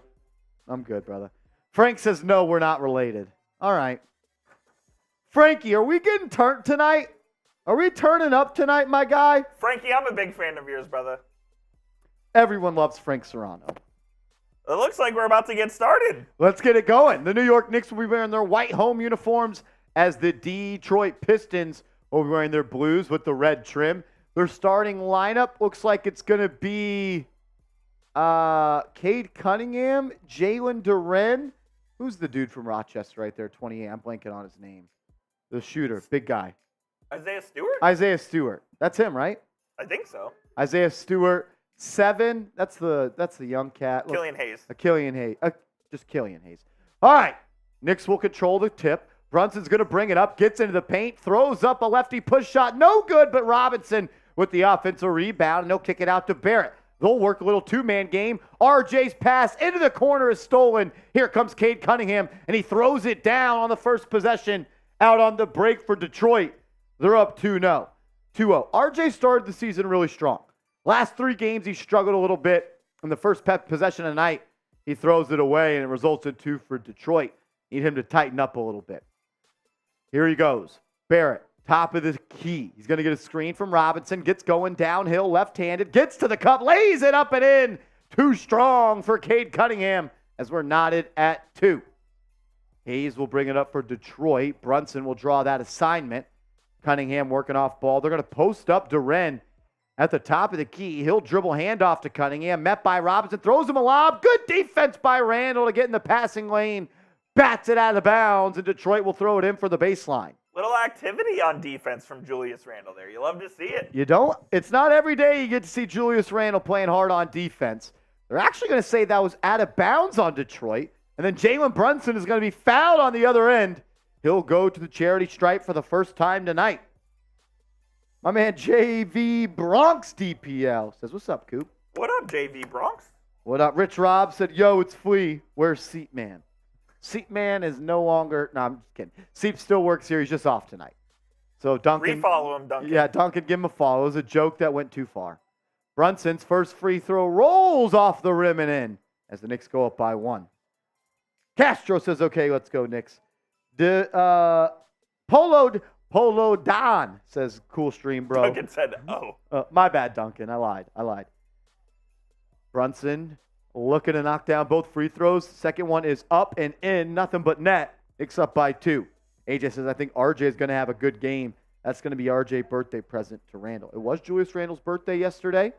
I'm good, brother. Frank says, no, we're not related. All right. Frankie, are we getting turned tonight? Are we turning up tonight, my guy? Frankie, I'm a big fan of yours, brother. Everyone loves Frank Serrano. It looks like we're about to get started. Let's get it going. The New York Knicks will be wearing their white home uniforms as the Detroit Pistons will be wearing their blues with the red trim. Their starting lineup looks like it's going to be Cade Cunningham, Jalen Duren. Who's the dude from Rochester right there, 28? I'm blanking on his name. The shooter, big guy. Isaiah Stewart. That's him, right? I think so. Isaiah Stewart. 7. That's the young cat. Look, Killian Hayes. Killian Hayes. Just Killian Hayes. All right. Knicks will control the tip. Brunson's going to bring it up. Gets into the paint. Throws up a lefty push shot. No good, but Robinson with the offensive rebound. And they'll kick it out to Barrett. They'll work a little two-man game. RJ's pass into the corner is stolen. Here comes Cade Cunningham, and he throws it down on the first possession out on the break for Detroit. They're up 2-0. RJ started the season really strong. Last 3 games, he struggled a little bit. In the first possession of the night, he throws it away, and it results in 2 for Detroit. Need him to tighten up a little bit. Here he goes. Barrett, top of the key. He's going to get a screen from Robinson. Gets going downhill, left-handed. Gets to the cup, lays it up and in. Too strong for Cade Cunningham as we're knotted at 2. Hayes will bring it up for Detroit. Brunson will draw that assignment. Cunningham working off ball. They're going to post up Duren. At the top of the key, he'll dribble handoff to Cunningham. Met by Robinson. Throws him a lob. Good defense by Randle to get in the passing lane. Bats it out of bounds, and Detroit will throw it in for the baseline. Little activity on defense from Julius Randle there. You love to see it. You don't? It's not every day you get to see Julius Randle playing hard on defense. They're actually going to say that was out of bounds on Detroit. And then Jalen Brunson is going to be fouled on the other end. He'll go to the charity stripe for the first time tonight. My man JV Bronx DPL says, what's up, Coop? What up, JV Bronx? What up? Rich Rob said, yo, it's Flea. Where's Seat Man? Seat Man is no longer, no, I'm just kidding. Seat still works here. He's just off tonight. So Duncan. Refollow him, Duncan. Yeah, Duncan, give him a follow. It was a joke that went too far. Brunson's first free throw rolls off the rim and in as the Knicks go up by 1. Castro says, okay, let's go, Knicks. Polo Don says, cool stream, bro. Duncan said, oh. My bad, Duncan. I lied. Brunson looking to knock down both free throws. Second one is up and in. Nothing but net. Knicks up by 2. AJ says, I think RJ is going to have a good game. That's going to be RJ birthday present to Randle. It was Julius Randle's birthday yesterday.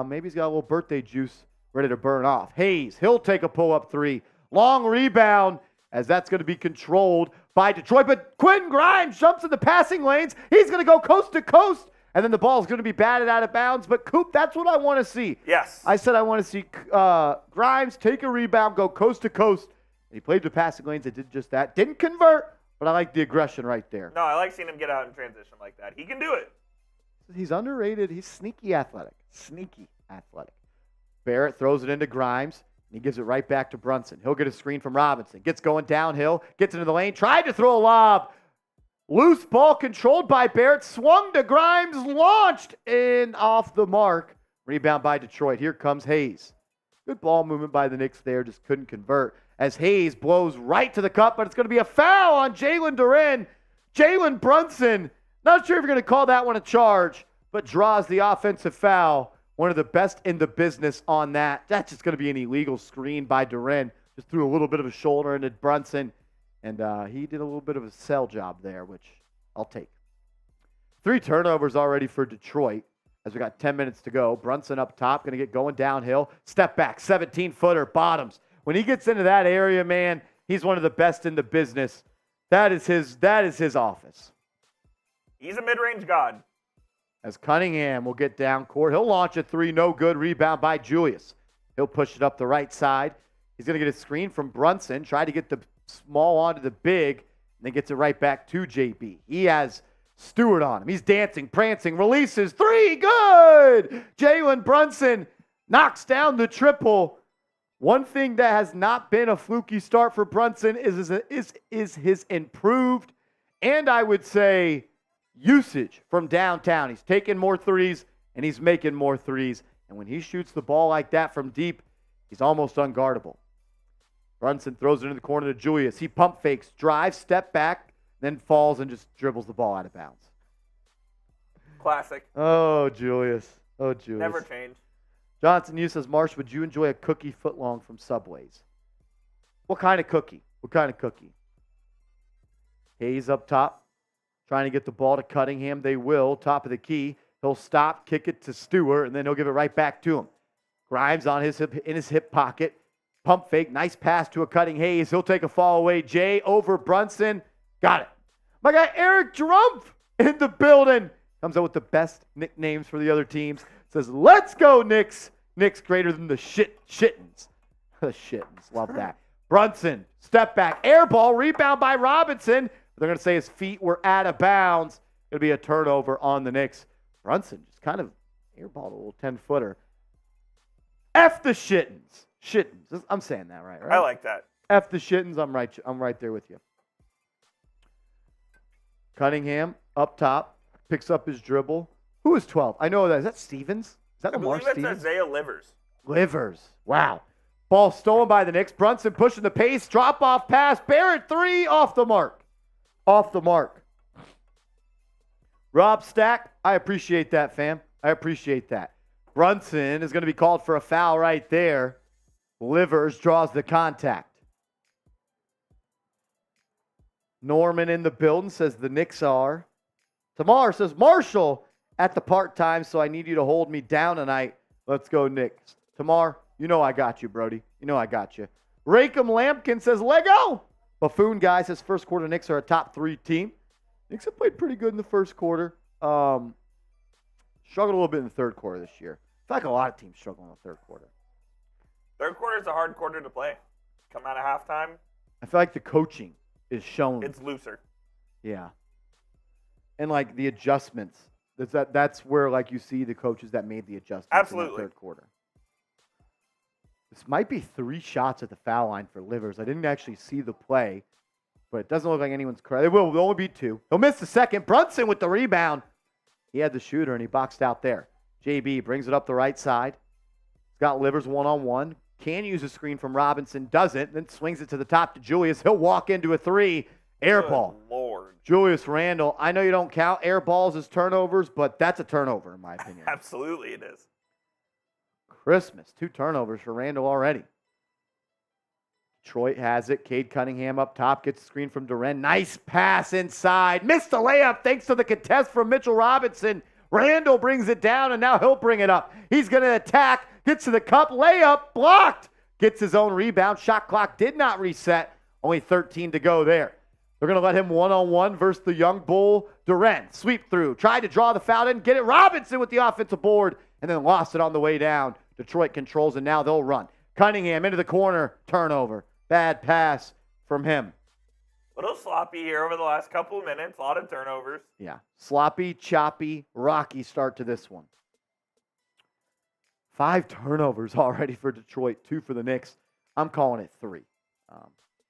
Maybe he's got a little birthday juice ready to burn off. Hayes, he'll take a pull-up three. Long rebound, as that's going to be controlled by Detroit. But Quentin Grimes jumps in the passing lanes. He's going to go coast to coast. And then the ball is going to be batted out of bounds. But, Coop, that's what I want to see. Yes. I said I want to see Grimes take a rebound, go coast to coast. And he played the passing lanes and did just that. Didn't convert, but I like the aggression right there. No, I like seeing him get out in transition like that. He can do it. He's underrated. He's sneaky athletic. Sneaky athletic. Barrett throws it into Grimes, and he gives it right back to Brunson. He'll get a screen from Robinson. Gets going downhill, gets into the lane, tried to throw a lob. Loose ball controlled by Barrett, swung to Grimes, launched in off the mark. Rebound by Detroit. Here comes Hayes. Good ball movement by the Knicks there, just couldn't convert. As Hayes blows right to the cup, but it's going to be a foul on Jalen Duren. Jalen Brunson, not sure if you're going to call that one a charge, but draws the offensive foul. One of the best in the business on that. That's just going to be an illegal screen by Duren. Just threw a little bit of a shoulder into Brunson. And he did a little bit of a sell job there, which I'll take. 3 turnovers already for Detroit as we got 10 minutes to go. Brunson up top, going to get going downhill. Step back, 17-footer, bottoms. When he gets into that area, man, he's one of the best in the business. That is his office. He's a mid-range god. As Cunningham will get down court. He'll launch a 3, no good. Rebound by Julius. He'll push it up the right side. He's going to get a screen from Brunson. Try to get the small onto the big, and then gets it right back to JB. He has Stewart on him. He's dancing, prancing, releases, 3, good! Jalen Brunson knocks down the triple. One thing that has not been a fluky start for Brunson is his improved, and I would say, usage from downtown. He's taking more threes, and he's making more threes. And when he shoots the ball like that from deep, he's almost unguardable. Brunson throws it into the corner to Julius. He pump fakes, drives, step back, then falls and just dribbles the ball out of bounds. Classic. Oh, Julius. Oh, Julius. Never change. Johnson, you says, Marsh, would you enjoy a cookie footlong from Subway's? What kind of cookie? What kind of cookie? Hayes up top, trying to get the ball to Cunningham. They will. Top of the key. He'll stop, kick it to Stewart, and then he'll give it right back to him. Grimes on his hip pocket. Pump fake, nice pass to a cutting Hayes. He'll take a fall away. Jay over Brunson. Got it. My guy Eric Drumpf in the building. Comes up with the best nicknames for the other teams. Says, let's go, Knicks. Knicks greater than the shittins. The shittins. Love that. Brunson, step back. Air ball, rebound by Robinson. They're going to say his feet were out of bounds. It'll be a turnover on the Knicks. Brunson just kind of airballed a little 10-footer. F the shittins. Shittins. I'm saying that right? I like that. F the shittins. I'm right there with you. Cunningham up top picks up his dribble. Who is 12? I know that. Is that Stevens? Is that Lamar Stevens? That's Isaiah Livers. Wow. Ball stolen by the Knicks. Brunson pushing the pace. Drop off pass. Barrett 3 off the mark. Off the mark. Rob Stack, I appreciate that, fam. I appreciate that. Brunson is going to be called for a foul right there. Livers draws the contact. Norman in the building says the Knicks are. Tamar says, Marshall at the part-time, so I need you to hold me down tonight. Let's go, Knicks. Tamar, you know I got you, Brody. You know I got you. Rakem Lampkin says, Lego. Buffoon guy says first quarter Knicks are a top 3 team. Knicks have played pretty good in the first quarter. Struggled a little bit in the third quarter this year. I feel like a lot of teams struggle in the third quarter. Third quarter is a hard quarter to play. Come out of halftime. I feel like the coaching is shown. It's looser. Yeah. And like the adjustments. That's where like you see the coaches that made the adjustments in the third quarter. This might be 3 shots at the foul line for Livers. I didn't actually see the play, but it doesn't look like anyone's credit. They'll only be 2. He'll miss the second. Brunson with the rebound. He had the shooter, and he boxed out there. JB brings it up the right side. He's got Livers one-on-one. Can use a screen from Robinson. Doesn't. Then swings it to the top to Julius. He'll walk into a 3. Air ball. Lord. Julius Randle. I know you don't count air balls as turnovers, but that's a turnover in my opinion. Absolutely it is. Christmas. 2 turnovers for Randle already. Detroit has it. Cade Cunningham up top. Gets the screen from Duren. Nice pass inside. Missed the layup thanks to the contest from Mitchell Robinson. Randle brings it down, and now he'll bring it up. He's going to attack, gets to the cup, layup, blocked. Gets his own rebound. Shot clock did not reset. Only 13 to go there. They're going to let him one-on-one versus the young bull, Durant. Sweep through. Tried to draw the foul, didn't get it. Robinson with the offensive board, and then lost it on the way down. Detroit controls, and now they'll run. Cunningham into the corner. Turnover. Bad pass from him. A little sloppy here over the last couple of minutes. A lot of turnovers. Yeah. Sloppy, choppy, rocky start to this one. 5 turnovers already for Detroit, 2 for the Knicks. I'm calling it 3.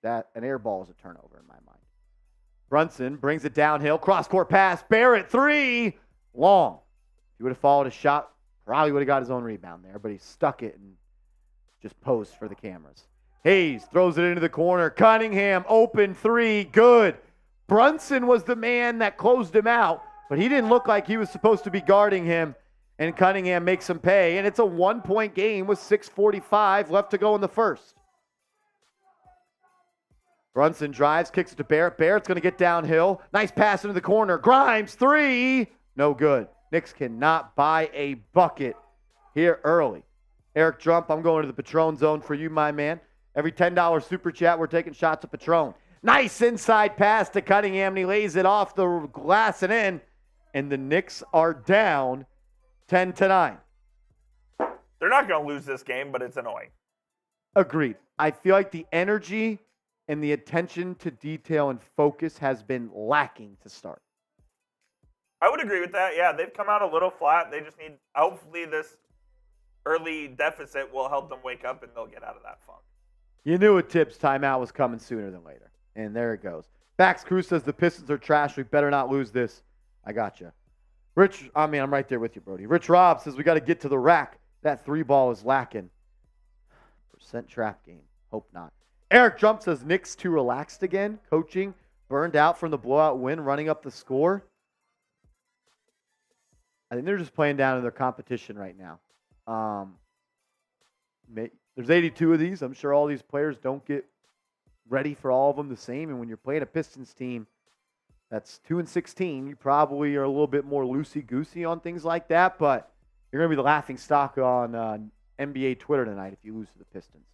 That an air ball is a turnover in my mind. Brunson brings it downhill. Cross-court pass. Barrett, 3. Long. If he would have followed his shot, probably would have got his own rebound there, but he stuck it and just posed for the cameras. Hayes throws it into the corner. Cunningham, open 3. Good. Brunson was the man that closed him out, but he didn't look like he was supposed to be guarding him. And Cunningham makes him pay. And it's a 1-point game with 6:45 left to go in the first. Brunson drives, kicks it to Barrett. Barrett's going to get downhill. Nice pass into the corner. Grimes, 3. No good. Knicks cannot buy a bucket here early. Eric Trump, I'm going to the Patron zone for you, my man. Every $10 super chat, we're taking shots of Patron. Nice inside pass to Cunningham, and he lays it off the glass and in. And the Knicks are down 10-9. They're not going to lose this game, but it's annoying. Agreed. I feel like the energy and the attention to detail and focus has been lacking to start. I would agree with that. Yeah, they've come out a little flat. They just need, hopefully this early deficit will help them wake up and they'll get out of that funk. You knew a Tibbs timeout was coming sooner than later. And there it goes. Bax Cruz says the Pistons are trash. We better not lose this. I got you. I'm right there with you, Brody. Rich Robb says we got to get to the rack. That 3 ball is lacking. Percent trap game. Hope not. Eric Trump says Knicks too relaxed again. Coaching. Burned out from the blowout win. Running up the score. I think they're just playing down to their competition right now. There's 82 of these. I'm sure all these players don't get ready for all of them the same. And when you're playing a Pistons team that's 2-16, you probably are a little bit more loosey-goosey on things like that. But you're going to be the laughing stock on NBA Twitter tonight if you lose to the Pistons.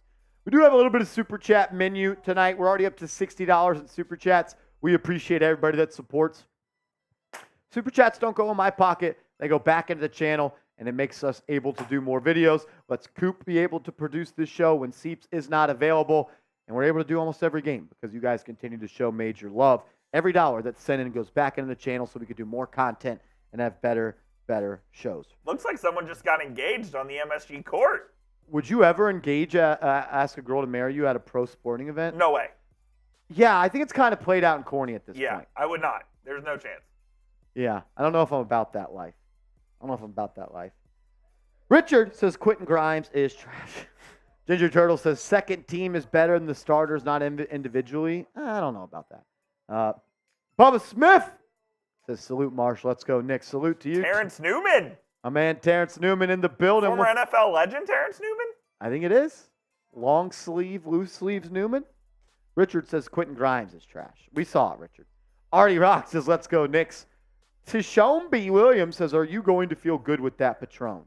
We do have a little bit of Super Chat menu tonight. We're already up to $60 in Super Chats. We appreciate everybody that supports. Super Chats don't go in my pocket. They go back into the channel, and it makes us able to do more videos. Let's Coop be able to produce this show when Seeps is not available. And we're able to do almost every game because you guys continue to show major love. Every dollar that's sent in goes back into the channel so we can do more content and have better shows. Looks like someone just got engaged on the MSG court. Would you ever ask a girl to marry you at a pro sporting event? No way. Yeah, I think it's kind of played out and corny at this point. Yeah, I would not. There's no chance. Yeah, I don't know if I'm about that life. Richard says Quentin Grimes is trash. Ginger Turtle says second team is better than the starters, not individually. I don't know about that. Bubba Smith says salute Marshall. Let's go, Nick. Salute to you. Terrence Newman. My man Terrence Newman in the building. Former NFL legend Terrence Newman? I think it is. Long sleeve, loose sleeves Newman. Richard says Quentin Grimes is trash. We saw it, Richard. Artie Rock says let's go, Knicks. Tishone B. Williams says, are you going to feel good with that Patron?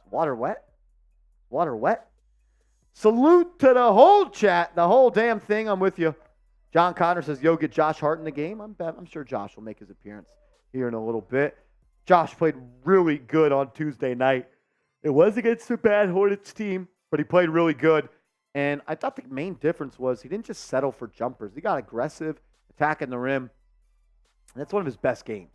Water wet? Water wet? Salute to the whole chat, the whole damn thing. I'm with you. John Connor says, yo, get Josh Hart in the game. I'm sure Josh will make his appearance here in a little bit. Josh played really good on Tuesday night. It was against a bad Hornets team, but he played really good. And I thought the main difference was he didn't just settle for jumpers. He got aggressive, attacking the rim. And that's one of his best games.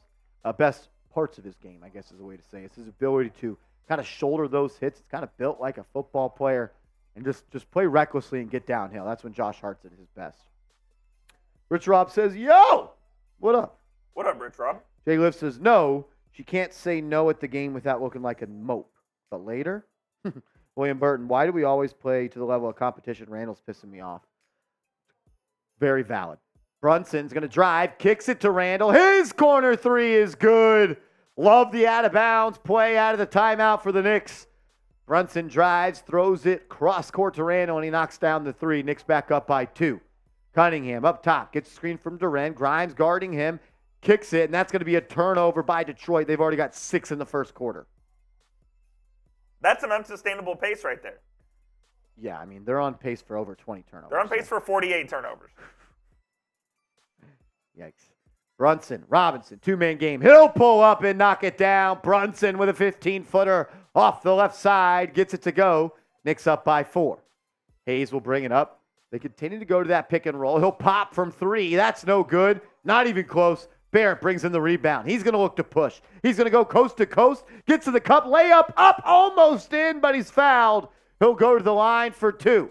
Best parts of his game, I guess is the way to say it. It's his ability to kind of shoulder those hits. It's kind of built like a football player and just play recklessly and get downhill. That's when Josh Hart's at his best. Rich Rob says, yo, what up? What up, Rich Rob? Jay Liv says, no, she can't say no at the game without looking like a mope. But later, William Burton, why do we always play to the level of competition? Randle's pissing me off. Very valid. Brunson's going to drive, kicks it to Randle. His corner 3 is good. Love the out-of-bounds play out of the timeout for the Knicks. Brunson drives, throws it cross-court to Randle, and he knocks down the 3. Knicks back up by 2. Cunningham up top, gets screened from Durant. Grimes guarding him. kicks it, and that's going to be a turnover by Detroit. They've already got 6 in the first quarter. That's an unsustainable pace right there. Yeah, I mean, they're on pace for over 20 turnovers. They're on pace for 48 turnovers. Yikes. Brunson, Robinson, two-man game. He'll pull up and knock it down. Brunson with a 15-footer off the left side. Gets it to go. Knicks up by 4. Hayes will bring it up. They continue to go to that pick and roll. He'll pop from 3. That's no good. Not even close. Barrett brings in the rebound. He's going to look to push. He's going to go coast to coast. Gets to the cup. Layup up. Almost in, but he's fouled. He'll go to the line for 2.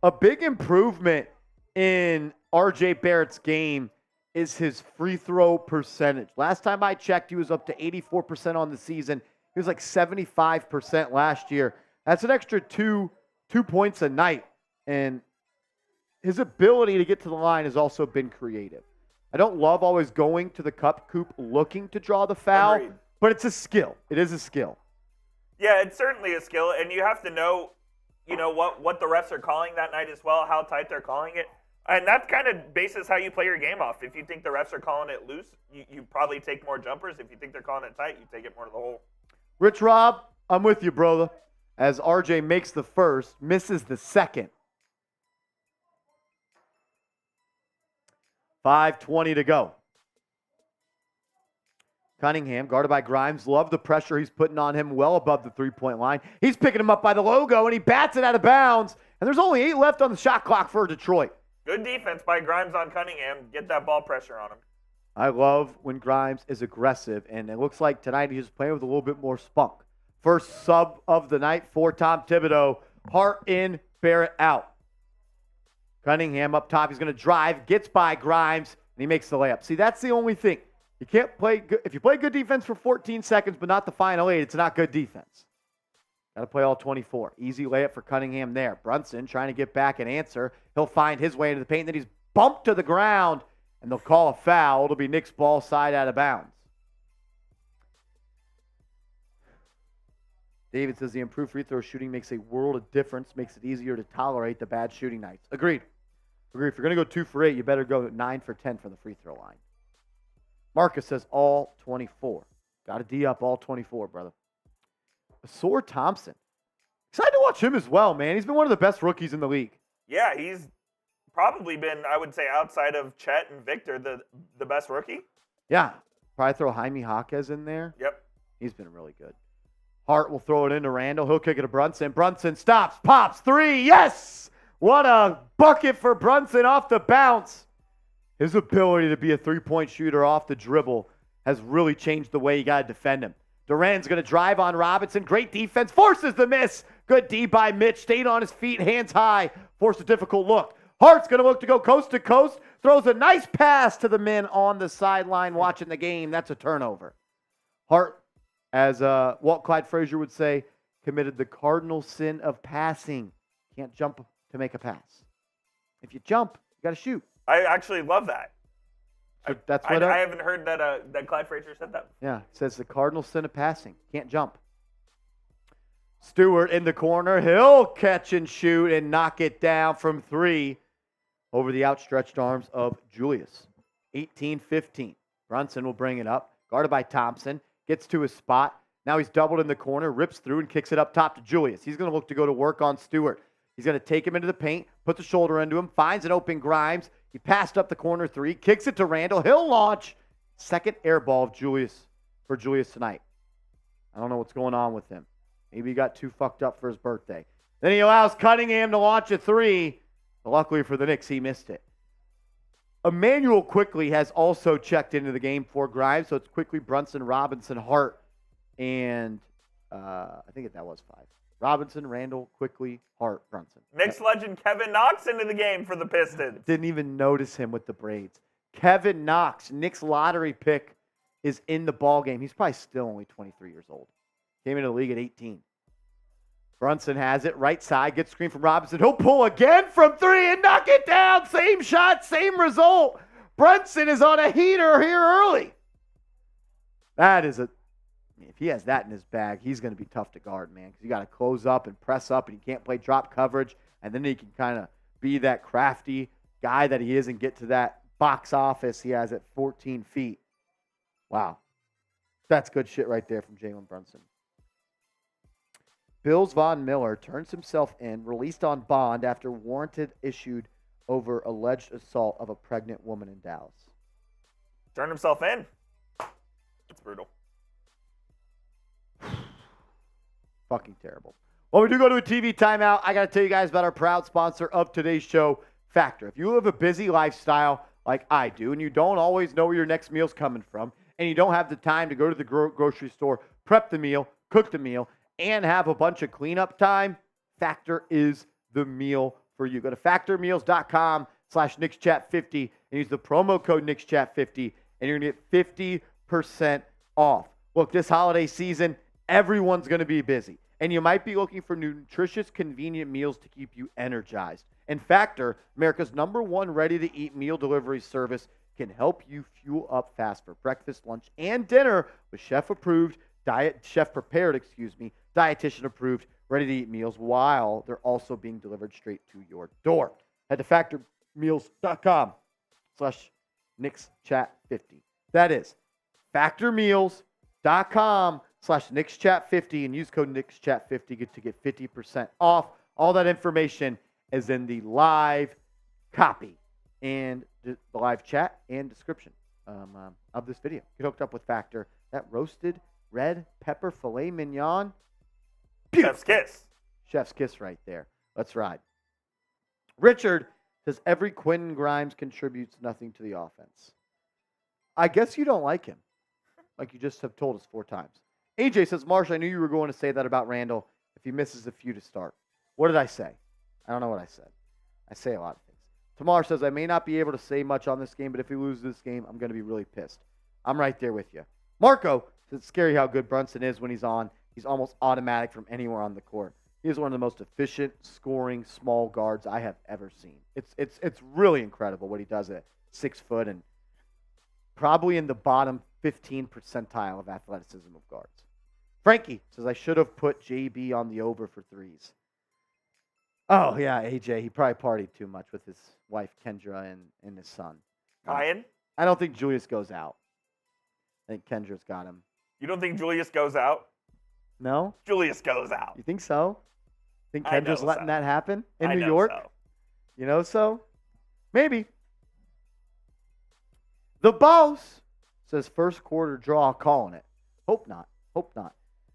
A big improvement in R.J. Barrett's game is his free throw percentage. Last time I checked, he was up to 84% on the season. He was like 75% last year. That's an extra 2 points a night. And his ability to get to the line has also been creative. I don't love always going to the cup coop looking to draw the foul, Agreed. but it's a skill. It is a skill. Yeah, it's certainly a skill, and you have to know, what the refs are calling that night as well, how tight they're calling it. And that kind of bases how you play your game off. If you think the refs are calling it loose, you probably take more jumpers. If you think they're calling it tight, you take it more to the hole. Rich Rob, I'm with you, brother. As RJ makes the first, misses the second. 5:20 to go. Cunningham, guarded by Grimes. Love the pressure he's putting on him well above the three-point line. He's picking him up by the logo, and he bats it out of bounds. And there's only 8 left on the shot clock for Detroit. Good defense by Grimes on Cunningham. Get that ball pressure on him. I love when Grimes is aggressive, and it looks like tonight he's playing with a little bit more spunk. First sub of the night for Tom Thibodeau. Hart in, Barrett out. Cunningham up top. He's going to drive, gets by Grimes, and he makes the layup. See, that's the only thing. You can't play good. If you play good defense for 14 seconds, but not the final 8, it's not good defense. Got to play all 24. Easy layup for Cunningham there. Brunson trying to get back and answer. He'll find his way into the paint. Then he's bumped to the ground, and they'll call a foul. It'll be Knicks ball side out of bounds. David says the improved free throw shooting makes a world of difference, makes it easier to tolerate the bad shooting nights. Agreed. If you're going to go 2 for 8, you better go 9 for 10 from the free throw line. Marcus says all 24. Got to D up all 24, brother. Asor Thompson. Excited to watch him as well, man. He's been one of the best rookies in the league. Yeah, he's probably been, I would say, outside of Chet and Victor, the best rookie. Yeah. Probably throw Jaime Jaquez in there. Yep. He's been really good. Hart will throw it into Randle. He'll kick it to Brunson. Brunson stops, pops, 3. Yes! What a bucket for Brunson off the bounce. His ability to be a three-point shooter off the dribble has really changed the way you got to defend him. Duran's going to drive on Robinson. Great defense. Forces the miss. Good D by Mitch. Stayed on his feet, hands high. Forced a difficult look. Hart's going to look to go coast to coast. Throws a nice pass to the men on the sideline watching the game. That's a turnover. Hart, as Walt Clyde Frazier would say, committed the cardinal sin of passing. Can't jump to make a pass. If you jump, you got to shoot. I actually love that. So that's what I haven't heard that Clyde Frazier said that. Yeah, it says the cardinal sin of passing. Can't jump. Stewart in the corner. He'll catch and shoot and knock it down from 3 over the outstretched arms of Julius. 18-15. Brunson will bring it up. Guarded by Thompson. Gets to his spot. Now he's doubled in the corner. Rips through and kicks it up top to Julius. He's going to look to go to work on Stewart. He's going to take him into the paint. Puts a shoulder into him. Finds an open Grimes. He passed up the corner 3. Kicks it to Randle. He'll launch. Second air ball of Julius for Julius tonight. I don't know what's going on with him. Maybe he got too fucked up for his birthday. Then he allows Cunningham to launch a 3. But luckily for the Knicks, he missed it. Emmanuel quickly has also checked into the game for Grimes. So it's quickly Brunson, Robinson, Hart, and I think that was 5. Robinson, Randle, quickly, Hart, Brunson. Knicks legend Kevin Knox into the game for the Pistons. Didn't even notice him with the braids. Kevin Knox, Knicks lottery pick, is in the ball game. He's probably still only 23 years old. Came into the league at 18. Brunson has it, right side, gets screen from Robinson. He'll pull again from 3 and knock it down. Same shot, same result. Brunson is on a heater here early. That is if he has that in his bag, he's going to be tough to guard, man, because you got to close up and press up, and he can't play drop coverage, and then he can kind of be that crafty guy that he is and get to that box office he has at 14 feet. Wow. That's good shit right there from Jalen Brunson. Bills Von Miller turns himself in, released on bond after warranted issued over alleged assault of a pregnant woman in Dallas. Turned himself in. It's brutal. Fucking terrible. Well, we do go to a TV timeout. I got to tell you guys about our proud sponsor of today's show, Factor. If you live a busy lifestyle like I do, and you don't always know where your next meal's coming from, and you don't have the time to go to the grocery store, prep the meal, cook the meal, and have a bunch of cleanup time, Factor is the meal for you. Go to factormeals.com/NicksChat50 and use the promo code NicksChat50, and you're going to get 50% off. Look, this holiday season, everyone's going to be busy, and you might be looking for nutritious, convenient meals to keep you energized. And Factor, America's #1 ready-to-eat meal delivery service, can help you fuel up fast for breakfast, lunch, and dinner with chef-prepared, dietitian-approved, ready-to-eat meals while they're also being delivered straight to your door. Head to factormeals.com/NicksChat50. That is factormeals.com/NicksChat50 and use code NicksChat50 to get 50% off. All that information is in the live copy and the live chat and description of this video. Get hooked up with Factor. That roasted red pepper filet mignon. Chef's kiss. Chef's kiss right there. Let's ride. Richard says every Quentin Grimes contributes nothing to the offense. I guess you don't like him, like you just have told us 4 times. AJ says, Marsh, I knew you were going to say that about Randle if he misses a few to start. What did I say? I don't know what I said. I say a lot of things. Tamar says, I may not be able to say much on this game, but if he loses this game, I'm going to be really pissed. I'm right there with you. Marco says, it's scary how good Brunson is when he's on. He's almost automatic from anywhere on the court. He is one of the most efficient scoring small guards I have ever seen. It's really incredible what he does at 6 foot and probably in the bottom 15 percentile of athleticism of guards. Frankie says, I should have put JB on the over for threes. Oh, yeah, AJ. He probably partied too much with his wife, Kendra, and his son. Ryan? I don't think Julius goes out. I think Kendra's got him. You don't think Julius goes out? No? Julius goes out. You think so? Think Kendra's letting that happen in New know York? So. You know so? Maybe. The boss says first quarter draw, calling it. Hope not. Hope not.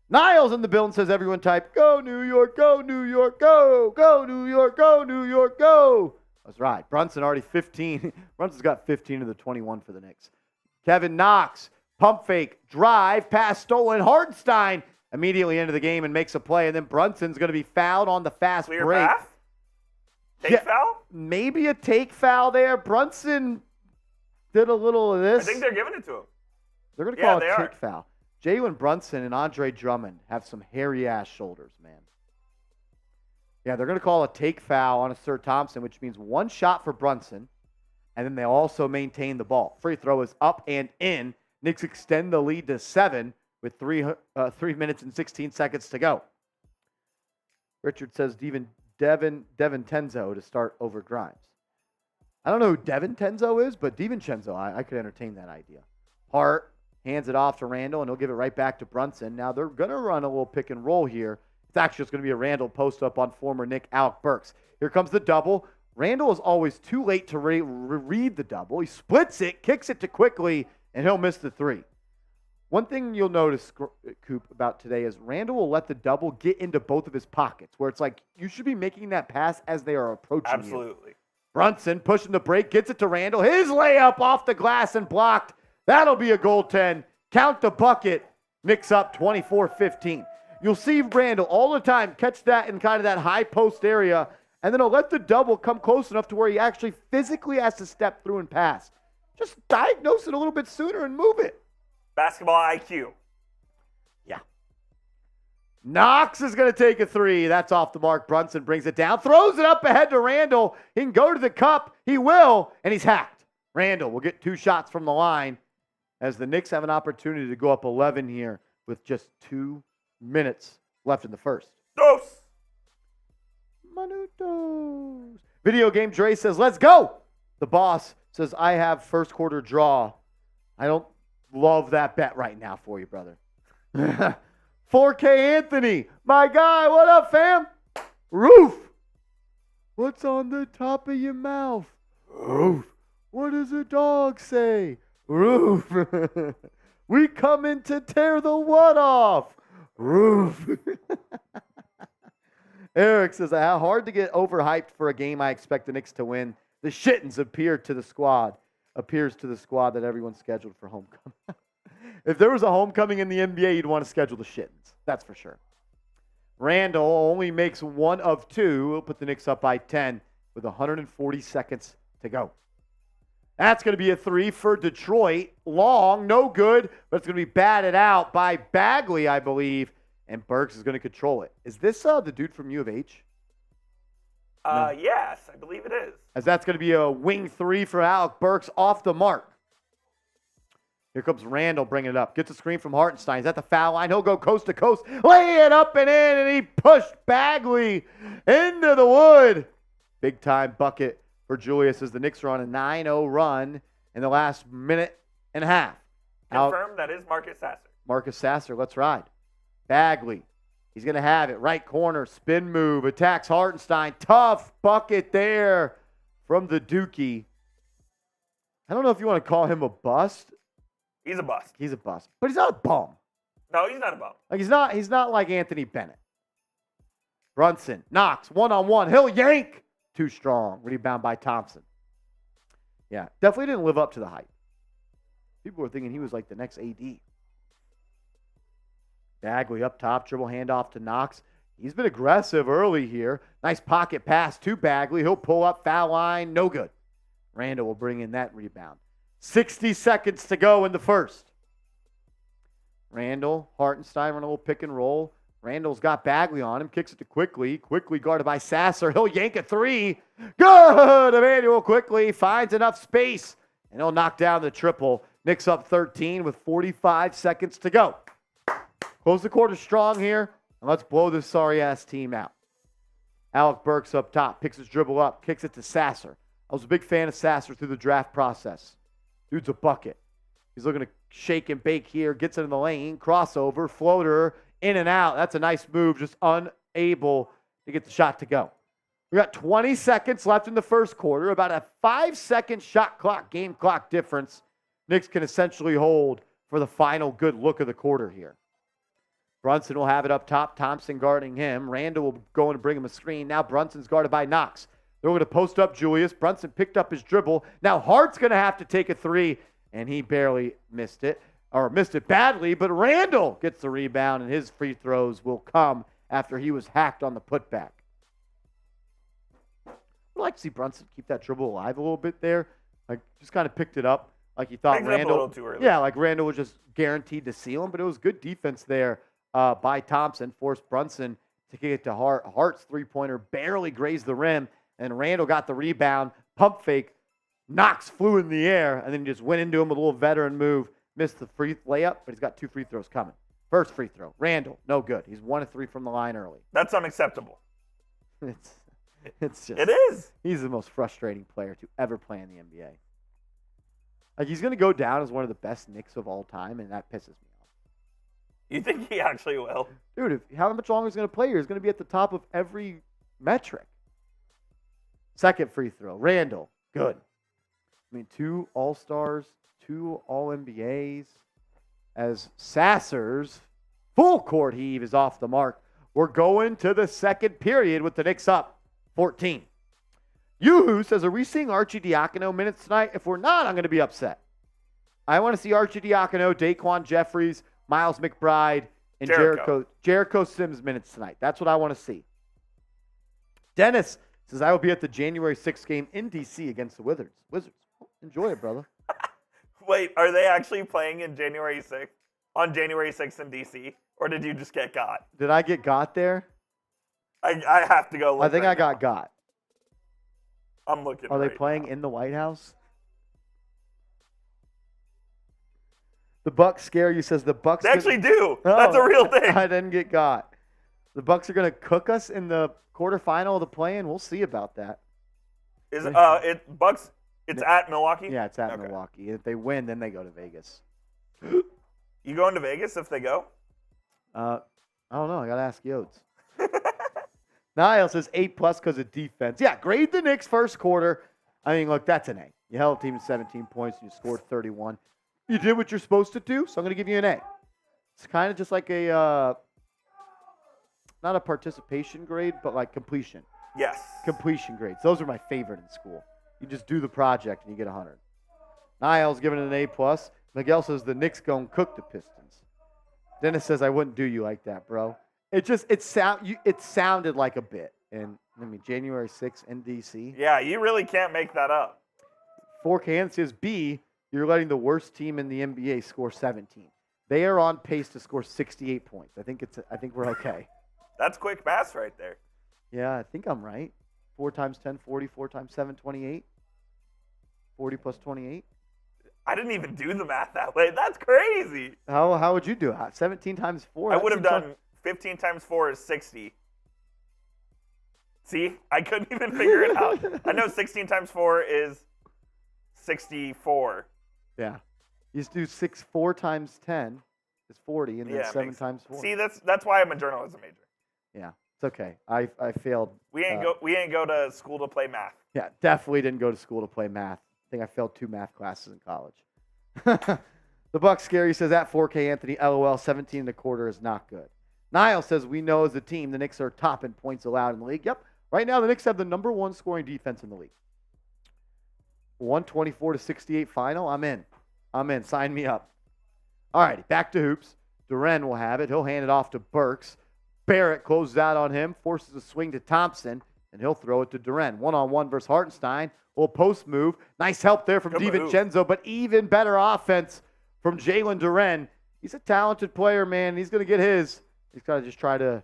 Niles in the building says everyone type, go New York, go New York, go. Go New York, go New York, go. That's right. Brunson already 15. Brunson's got 15 of the 21 for the Knicks. Kevin Knox, pump fake, drive, pass stolen. Hardenstein immediately into the game and makes a play. And then Brunson's going to be fouled on the fast Clear break. path? Take foul? Maybe a take foul there. Brunson did a little of this. I think they're giving it to him. They're going to call it a take foul. Jalen Brunson and Andre Drummond have some hairy-ass shoulders, man. Yeah, they're going to call a take foul on a Sir Thompson, which means 1 shot for Brunson, and then they also maintain the ball. Free throw is up and in. Knicks extend the lead to 7 with 3 minutes and 16 seconds to go. Richard says Devin Tenzo to start over Grimes. I don't know who Devin Tenzo is, but DiVincenzo, I could entertain that idea. Hart hands it off to Randle, and he'll give it right back to Brunson. Now they're going to run a little pick and roll here. It's actually just going to be a Randle post-up on former Knick Alec Burks. Here comes the double. Randle is always too late to read the double. He splits it, kicks it too quickly, and he'll miss the 3. One thing you'll notice, Coop, about today is Randle will let the double get into both of his pockets, where it's like you should be making that pass as they are approaching Absolutely. you. Brunson pushing the break, gets it to Randle. His layup off the glass and blocked. That'll be a goaltend. Count the bucket. Knicks up 24-15. You'll see Randle all the time catch that in kind of that high post area, and then he'll let the double come close enough to where he actually physically has to step through and pass. Just diagnose it a little bit sooner and move it. Basketball IQ. Yeah. Knox is going to take a 3. That's off the mark. Brunson brings it down, throws it up ahead to Randle. He can go to the cup. He will, and he's hacked. Randle will get 2 shots from the line as the Knicks have an opportunity to go up 11 here with just 2 minutes left in the first. Dos. Manutos. Video Game Dre says, let's go. The boss says, I have first quarter draw. I don't love that bet right now for you, brother. 4K Anthony, my guy, what up, fam? Roof. What's on the top of your mouth? Roof. What does a dog say? Roof. We coming to tear the what off? Roof. Eric says, how hard to get overhyped for a game I expect the Knicks to win. The shittins appears to the squad that everyone's scheduled for homecoming. If there was a homecoming in the NBA, you'd want to schedule the shittins. That's for sure. Randle only makes one of two. We'll put the Knicks up by 10 with 140 seconds to go. That's going to be a three for Detroit. Long, no good, but it's going to be batted out by Bagley, I believe, and Burks is going to control it. Is this the dude from U of H? No. Yes, I believe it is. As that's going to be a wing three for Alec Burks off the mark. Here comes Randle bringing it up. Gets a screen from Hartenstein. He's at the foul line. He'll go coast to coast. Lay it up and in, and he pushed Bagley into the wood. Big time bucket for Julius as the Knicks are on a 9-0 run in the last minute and a half. Confirmed that is Marcus Sasser. Marcus Sasser, let's ride. Bagley, he's going to have it. Right corner, spin move, attacks Hartenstein. Tough bucket there from the Dookie. I don't know if you want to call him a bust. He's a bust. He's a bust, but he's not a bum. No, he's not a bum. Like he's not like Anthony Bennett. Brunson, Knox, one-on-one. He'll yank. Too strong. Rebound by Thompson. Yeah, definitely didn't live up to the hype. People were thinking he was like the next AD. Bagley up top, dribble handoff to Knox. He's been aggressive early here. Nice pocket pass to Bagley. He'll pull up, foul line, no good. Randle will bring in that rebound. 60 seconds to go in the first. Randle, Hartenstein run a little pick and roll. Randle's got Bagley on him, kicks it to Quickly. Quickly guarded by Sasser. He'll yank a three. Good! Emmanuel Quickly finds enough space, and he'll knock down the triple. Knicks up 13 with 45 seconds to go. Close the quarter strong here, and let's blow this sorry-ass team out. Alec Burks up top, picks his dribble up, kicks it to Sasser. I was a big fan of Sasser through the draft process. Dude's a bucket. He's looking to shake and bake here, gets it in the lane, crossover, floater, in and out. That's a nice move, just unable to get the shot to go. We got 20 seconds left in the first quarter, about a 5-second shot clock, game clock difference. Knicks can essentially hold for the final good look of the quarter here. Brunson will have it up top, Thompson guarding him. Randle will go in to bring him a screen. Now Brunson's guarded by Knox. They're going to post up Julius. Brunson picked up his dribble. Now Hart's going to have to take a three, and he barely missed it, or missed it badly, but Randle gets the rebound, and his free throws will come after he was hacked on the putback. I'd like to see Brunson keep that dribble alive a little bit there. Like, just kind of picked it up like he thought Randle. A little too early. Yeah, like Randle was just guaranteed to seal him, but it was good defense there by Thompson. Forced Brunson to kick it to Hart. Hart's three-pointer barely grazed the rim, and Randle got the rebound. Pump fake. Knox flew in the air, and then just went into him with a little veteran move. Missed the free layup, but he's got 2 free throws coming. First free throw, Randle, no good. He's 1 of 3 from the line early. That's unacceptable. It's just. It is. He's the most frustrating player to ever play in the NBA. Like, he's going to go down as one of the best Knicks of all time, and that pisses me off. You think he actually will? Dude, how much longer is he going to play here? He's going to be at the top of every metric. Second free throw, Randle, good. I mean, 2 All-Stars, 2 All-NBAs. As Sasser's full court heave is off the mark. We're going to the second period with the Knicks up 14. Yoo-hoo says, are we seeing Archie Diacono minutes tonight? If we're not, I'm going to be upset. I want to see Archie Diacono, Daquan Jeffries, Miles McBride, and Jericho Sims minutes tonight. That's what I want to see. Dennis says, I will be at the January 6th game in D.C. against the Wizards. Enjoy it, brother. Wait, are they actually playing in January 6th? On January 6th in D.C.? Or did you just get got? Did I get got there? I have to go look. I think right I got got. I'm looking. Are they right playing now. in the White House? The Bucks scare you says the Bucks. They actually do. That's a real thing. I didn't get got. The Bucks are going to cook us in the quarterfinal of the play-in. We'll see about that. Bucks It's at Milwaukee? Yeah, it's at Okay. Milwaukee. If they win, then they go to Vegas. You going to Vegas if they go? I don't know. I got to ask Yodes. Niall says 8+ because of defense. Yeah, grade the Knicks first quarter. I mean, look, that's an A. You held a team to 17 points and you scored 31. You did what you're supposed to do, so I'm going to give you an A. It's kind of just like a, not a participation grade, but like completion. Yes. Completion grades. Those are my favorite in school. You just do the project and you get 100. Niall's giving it an A+. Miguel says the Knicks go and cook the Pistons. Dennis says I wouldn't do you like that, bro. It sounded like a bit. And I mean, January 6th in DC. Yeah, you really can't make that up. 4K says B, you're letting the worst team in the NBA score 17. They are on pace to score 68 points. I think we're okay. That's quick pass right there. Yeah, I think I'm right. 4 times 10, 40. 4 times 7, 28. 40 plus 28. I didn't even do the math that way. That's crazy. How would you do it? 17 times 4? I would have done 15 times 4 is 60. See? I couldn't even figure it out. I know 16 times 4 is 64. Yeah. You just do 4 times 10 is 40, and then Yeah, 7 times 4. See, that's why I'm a journalism major. Yeah, it's okay. I failed. We ain't go to school to play math. Yeah, definitely didn't go to school to play math. I think I failed 2 math classes in college. The Buck Scary says at 4K Anthony, LOL, 17 and a quarter is not good. Niall says we know as a team the Knicks are top in points allowed in the league. Yep. Right now the Knicks have the number 1 scoring defense in the league. 124-68 final. I'm in. Sign me up. All righty, back to hoops. Duren will have it. He'll hand it off to Burks. Barrett closes out on him, forces a swing to Thompson, and he'll throw it to Duren. 1-on-1 versus Hartenstein. Little post move. Nice help there from DiVincenzo, but even better offense from Jalen Duren. He's a talented player, man. He's going to get his. He's got to just try to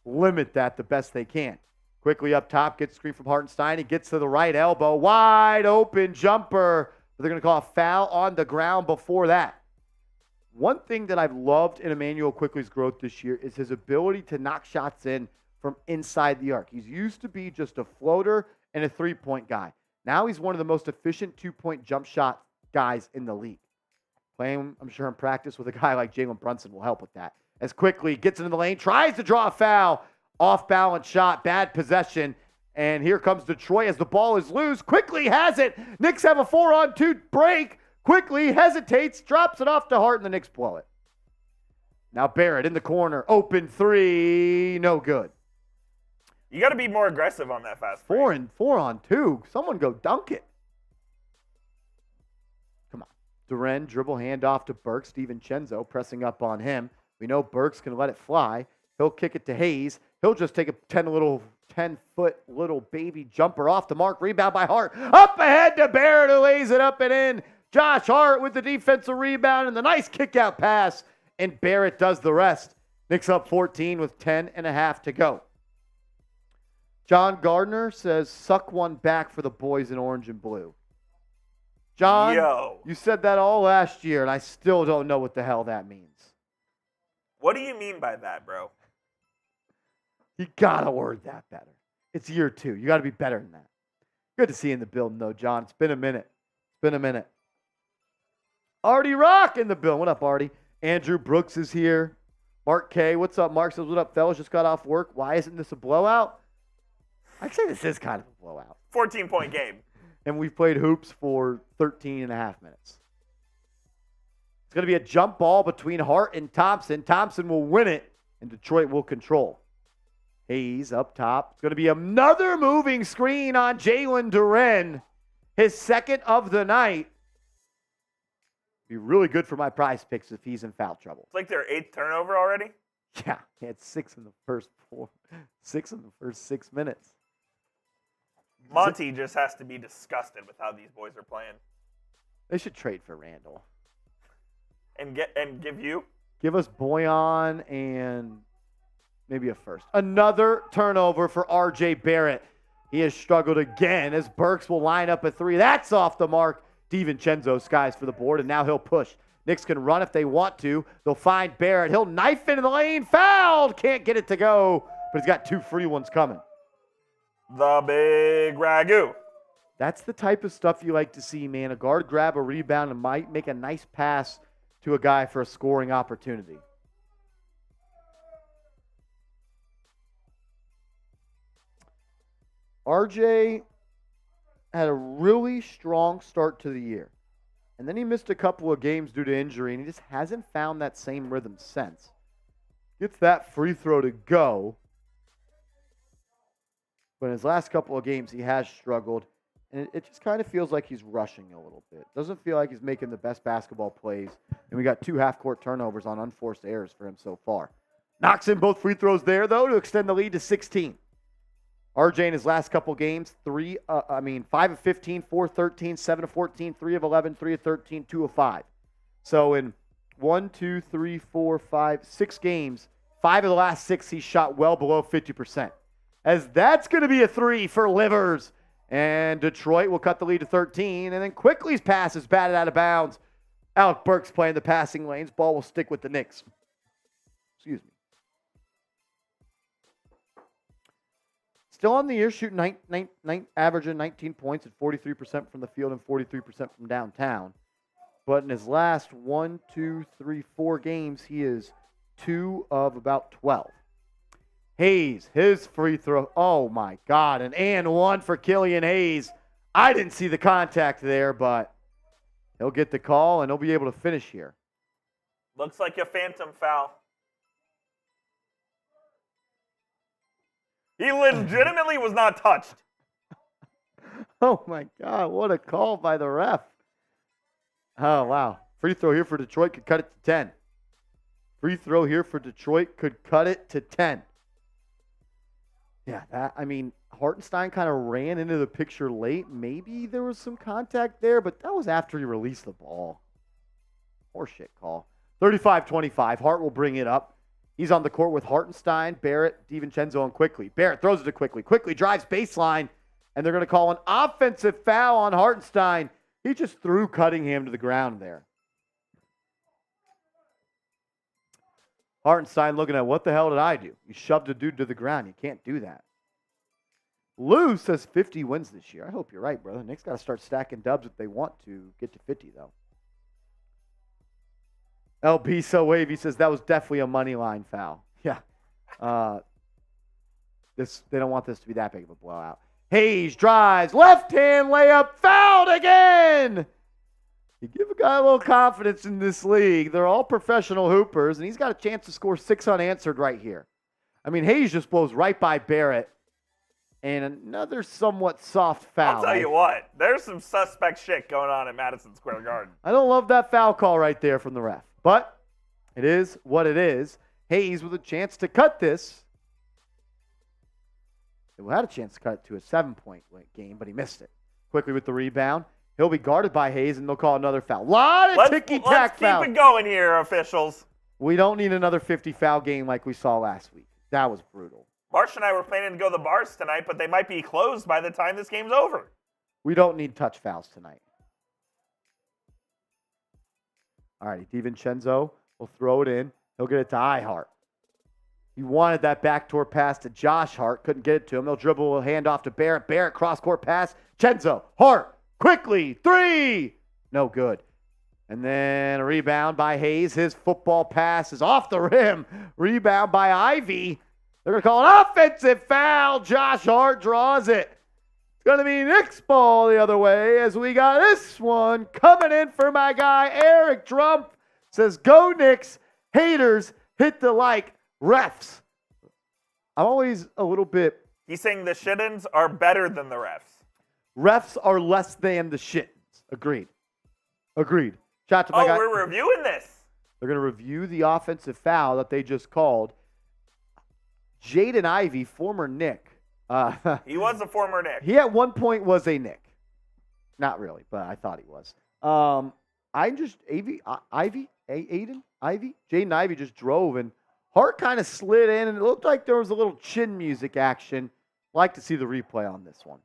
limit that the best they can. Quickly up top, gets screen from Hartenstein. He gets to the right elbow. Wide open jumper. But they're going to call a foul on the ground before that. One thing that I've loved in Emmanuel Quickley's growth this year is his ability to knock shots in from inside the arc. He's used to be just a floater and a three-point guy. Now he's one of the most efficient two-point jump shot guys in the league. Playing, I'm sure, in practice with a guy like Jalen Brunson will help with that. As Quickley gets into the lane, tries to draw a foul, off-balance shot, bad possession, and here comes Detroit as the ball is loose. Quickley has it. Knicks have a 4-on-2 break. Quickley hesitates, drops it off to Hart, and the Knicks blow it. Now Barrett in the corner, open 3, no good. You got to be more aggressive on that fast break. 4-on-2. Someone go dunk it. Come on. Duren dribble handoff to Burks. DiVincenzo pressing up on him. We know Burks can let it fly. He'll kick it to Hayes. He'll just take a 10-foot little baby jumper off the mark. Rebound by Hart. Up ahead to Barrett, who lays it up and in. Josh Hart with the defensive rebound and the nice kick-out pass. And Barrett does the rest. Knicks up 14 with 10.5 to go. John Gardner says, suck one back for the boys in orange and blue. John, you said that all last year, and I still don't know what the hell that means. What do you mean by that, bro? You got to word that better. It's year 2. You got to be better than that. Good to see you in the building, though, John. It's been a minute. Artie Rock in the building. What up, Artie? Andrew Brooks is here. Mark K. What's up? Mark says, what up, fellas? Just got off work. Why isn't this a blowout? I'd say this is kind of a blowout. 14-point game. And we've played hoops for 13 and a half minutes. It's going to be a jump ball between Hart and Thompson. Thompson will win it, and Detroit will control. Hayes up top. It's going to be another moving screen on Jalen Duren. His second of the night. Be really good for my prize picks if he's in foul trouble. It's like their 8th turnover already? Yeah, he had 6 in the first 6 minutes. Monty just has to be disgusted with how these boys are playing. They should trade for Randle. And give you? Give us Boyan and maybe a first. Another turnover for R.J. Barrett. He has struggled again as Burks will line up a 3. That's off the mark. DiVincenzo skies for the board, and now he'll push. Knicks can run if they want to. They'll find Barrett. He'll knife into the lane. Fouled. Can't get it to go, but he's got 2 free ones coming. The big ragu. That's the type of stuff you like to see, man. A guard grab a rebound and might make a nice pass to a guy for a scoring opportunity. RJ had a really strong start to the year. And then he missed a couple of games due to injury, and he just hasn't found that same rhythm since. Gets that free throw to go. But in his last couple of games, he has struggled. And it just kind of feels like he's rushing a little bit. Doesn't feel like he's making the best basketball plays. And we got 2 half-court turnovers on unforced errors for him so far. Knocks in both free throws there, though, to extend the lead to 16. RJ in his last couple games, 5 of 15, 4 of 13, 7 of 14, 3 of 11, 3 of 13, 2 of 5. So in 6 games, 5 of the last 6 he shot well below 50%. As that's going to be a 3 for Livers. And Detroit will cut the lead to 13. And then Quickly's pass is batted out of bounds. Alec Burks playing the passing lanes. Ball will stick with the Knicks. Excuse me. Still on the year, shooting averaging 19 points at 43% from the field and 43% from downtown. But in his last 4 games, he is 2 of about 12. Hayes, his free throw. Oh, my God. An and 1 for Killian Hayes. I didn't see the contact there, but he'll get the call, and he'll be able to finish here. Looks like a phantom foul. He legitimately was not touched. Oh, my God. What a call by the ref. Oh, wow. Free throw here for Detroit could cut it to 10. Free throw here for Detroit could cut it to 10. Yeah, Hartenstein kind of ran into the picture late. Maybe there was some contact there, but that was after he released the ball. Horseshit call. 35-25. Hart will bring it up. He's on the court with Hartenstein, Barrett, DiVincenzo, and Quickly. Barrett throws it to Quickly. Quickly drives baseline, and they're going to call an offensive foul on Hartenstein. He just threw Cunningham to the ground there. Hartenstein looking at, what the hell did I do? You shoved a dude to the ground. You can't do that. Lou says 50 wins this year. I hope you're right, brother. Knicks got to start stacking dubs if they want to get to 50, though. LB So Wavy says that was definitely a money line foul. Yeah. They don't want this to be that big of a blowout. Hayes drives, left hand layup, fouled again. You give a guy a little confidence in this league. They're all professional hoopers, and he's got a chance to score 6 unanswered right here. Hayes just blows right by Barrett. And another somewhat soft foul. I'll tell you what, there's some suspect shit going on at Madison Square Garden. I don't love that foul call right there from the ref. But it is what it is. Hayes with a chance to cut this. He had a chance to cut it to a 7-point game, but he missed it. Quickly with the rebound. He'll be guarded by Hayes, and they'll call another foul. Lot of ticky-tack fouls. Let's keep it going here, officials. We don't need another 50-foul game like we saw last week. That was brutal. Marsh and I were planning to go to the bars tonight, but they might be closed by the time this game's over. We don't need touch fouls tonight. All right, DiVincenzo will throw it in. He'll get it to Hart. He wanted that backdoor pass to Josh Hart. Couldn't get it to him. They'll dribble a hand off to Barrett. Barrett cross-court pass. Chenzo. Hart. Quickly. 3. No good. And then a rebound by Hayes. His football pass is off the rim. Rebound by Ivey. They're going to call an offensive foul. Josh Hart draws it. It's going to be Knicks ball the other way as we got this one coming in for my guy Eric Trump. Says, go Knicks. Haters hit the like. Refs. I'm always a little bit. He's saying the shit-ins are better than the refs. Refs are less than the shit. Agreed. Shout out to my guy. We're reviewing this. They're going to review the offensive foul that they just called. Jaden Ivey, former Knick. He was a former Knick. He at one point was a Knick. Not really, but I thought he was. Jaden Ivey just drove, and Hart kind of slid in, and it looked like there was a little chin music action. Like to see the replay on this one.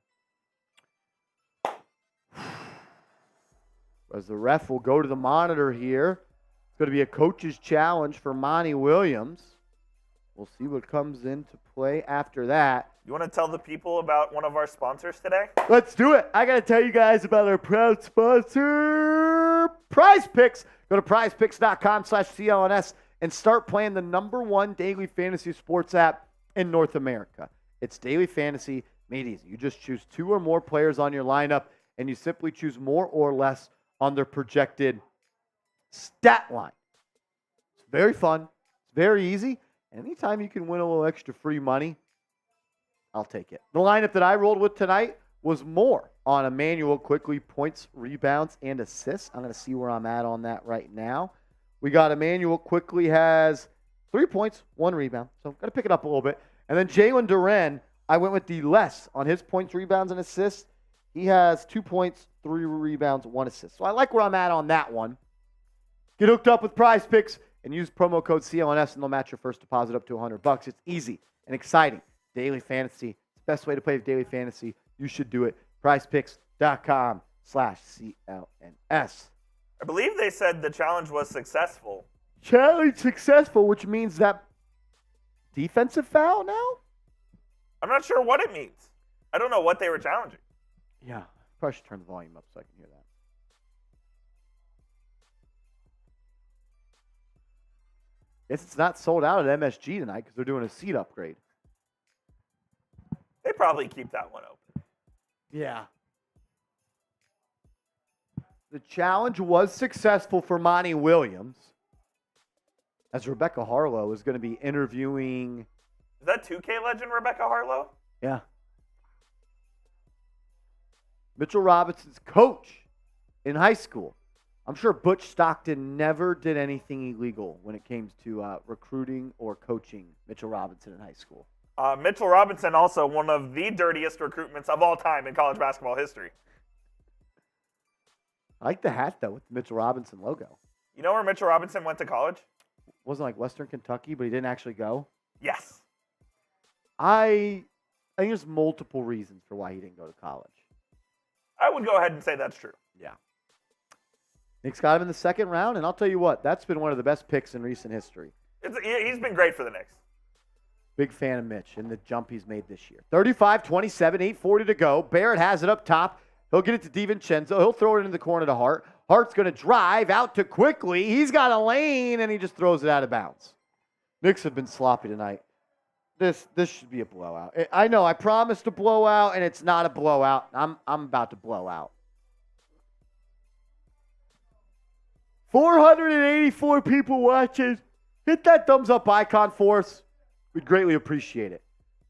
As the ref will go to the monitor here. It's going to be a coach's challenge for Monty Williams. We'll see what comes into play after that. You want to tell the people about one of our sponsors today? Let's do it. I got to tell you guys about our proud sponsor, Prize Picks. Go to prizepicks.com/CLNS and start playing the #1 daily fantasy sports app in North America. It's daily fantasy made easy. You just choose 2 or more players on your lineup, and you simply choose more or less on their projected stat line. It's very fun. It's very easy. Anytime you can win a little extra free money, I'll take it. The lineup that I rolled with tonight was more on Emmanuel quickly, points, rebounds, and assists. I'm going to see where I'm at on that right now. We got Emmanuel quickly has 3 points, 1 rebound. So got to pick it up a little bit. And then Jalen Duren, I went with the less on his points, rebounds, and assists. He has 2 points, 3 rebounds, 1 assist. So I like where I'm at on that one. Get hooked up with Prize Picks and use promo code CLNS, and they'll match your first deposit up to $100. It's easy and exciting. Daily fantasy. It's the best way to play daily fantasy. You should do it. PrizePicks.com/CLNS. I believe they said the challenge was successful. Challenge successful, which means that defensive foul now? I'm not sure what it means. I don't know what they were challenging. Yeah, probably should turn the volume up so I can hear that. Guess it's not sold out at MSG tonight because they're doing a seat upgrade. They probably keep that one open. Yeah. The challenge was successful for Monty Williams, as Rebecca Harlow is going to be interviewing. Is that 2K legend Rebecca Harlow? Yeah. Mitchell Robinson's coach in high school. I'm sure Butch Stockton never did anything illegal when it came to recruiting or coaching Mitchell Robinson in high school. Mitchell Robinson, also one of the dirtiest recruitments of all time in college basketball history. I like the hat, though, with the Mitchell Robinson logo. You know where Mitchell Robinson went to college? Wasn't like Western Kentucky, but he didn't actually go? Yes. I think there's multiple reasons for why he didn't go to college. I would go ahead and say that's true. Yeah. Knicks got him in the second round, and I'll tell you what, that's been one of the best picks in recent history. He's been great for the Knicks. Big fan of Mitch and the jump he's made this year. 35-27, 8:40 to go. Barrett has it up top. He'll get it to DiVincenzo. He'll throw it into the corner to Hart. Hart's going to drive out to quickly. He's got a lane, and he just throws it out of bounds. Knicks have been sloppy tonight. This should be a blowout. I know I promised a blowout, and it's not a blowout. I'm about to blow out. 484 people watching. Hit that thumbs up icon for us. We'd greatly appreciate it.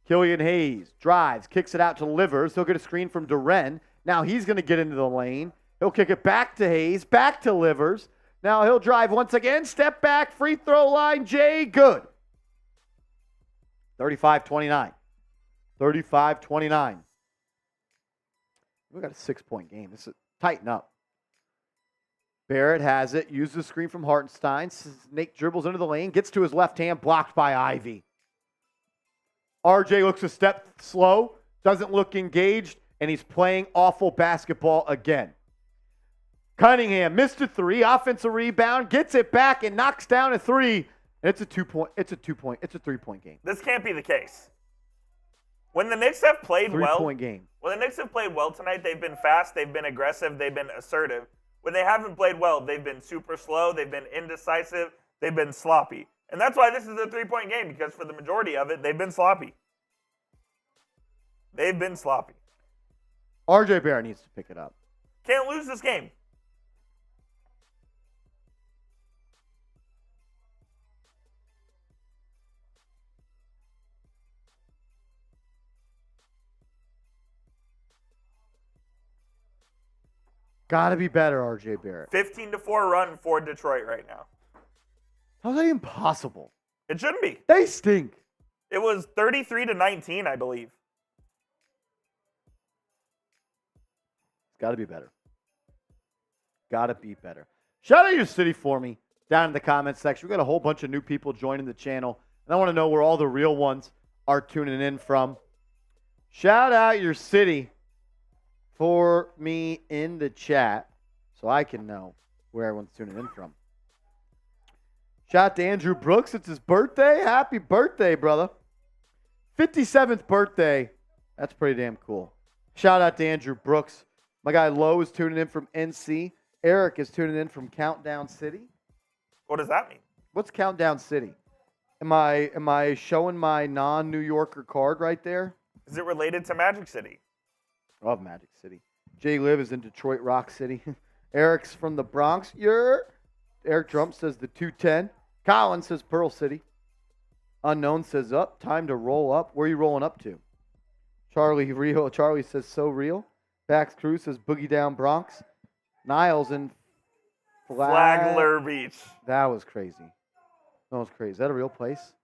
Killian Hayes drives, kicks it out to Livers. He'll get a screen from Duren. Now he's going to get into the lane. He'll kick it back to Hayes, back to Livers. Now he'll drive once again. Step back, free throw line, Jay, good. 35-29. 35-29. We've got a 6-point game. This is tighten up. Barrett has it. Uses the screen from Hartenstein. Snake dribbles into the lane. Gets to his left hand. Blocked by Ivey. RJ looks a step slow. Doesn't look engaged. And he's playing awful basketball again. Cunningham missed a 3. Offensive rebound. Gets it back and knocks down a 3. And it's a 3-point game. This can't be the case. When the Knicks have played well, 3-point game. When the Knicks have played well tonight, they've been fast, they've been aggressive, they've been assertive. When they haven't played well, they've been super slow, they've been indecisive, they've been sloppy. And that's why this is a 3-point game, because for the majority of it, they've been sloppy. They've been sloppy. RJ Barrett needs to pick it up. Can't lose this game. Got to be better, RJ Barrett. 15-4 run for Detroit right now. How's that impossible? It shouldn't be. They stink. It was 33-19, I believe. Got to be better. Got to be better. Shout out your city for me down in the comments section. We got a whole bunch of new people joining the channel, and I want to know where all the real ones are tuning in from. Shout out your city for me in the chat so I can know where everyone's tuning in from. Shout out to Andrew Brooks. It's his birthday. Happy birthday, brother. 57th birthday. That's pretty damn cool. Shout out to Andrew Brooks. My guy Lowe is tuning in from NC. Eric is tuning in from Countdown City. What does that mean? What's Countdown City? Am I showing my non-New Yorker card right there? Is it related to Magic City? I love Magic City. Jay Liv is in Detroit Rock City. Eric's from the Bronx. Eric Trump says the 210. Colin says Pearl City. Unknown says up. Time to roll up. Where are you rolling up to? Charlie says so real. Bax Cruz says boogie down Bronx. Niles in Flagler Beach. That was crazy. Is that a real place?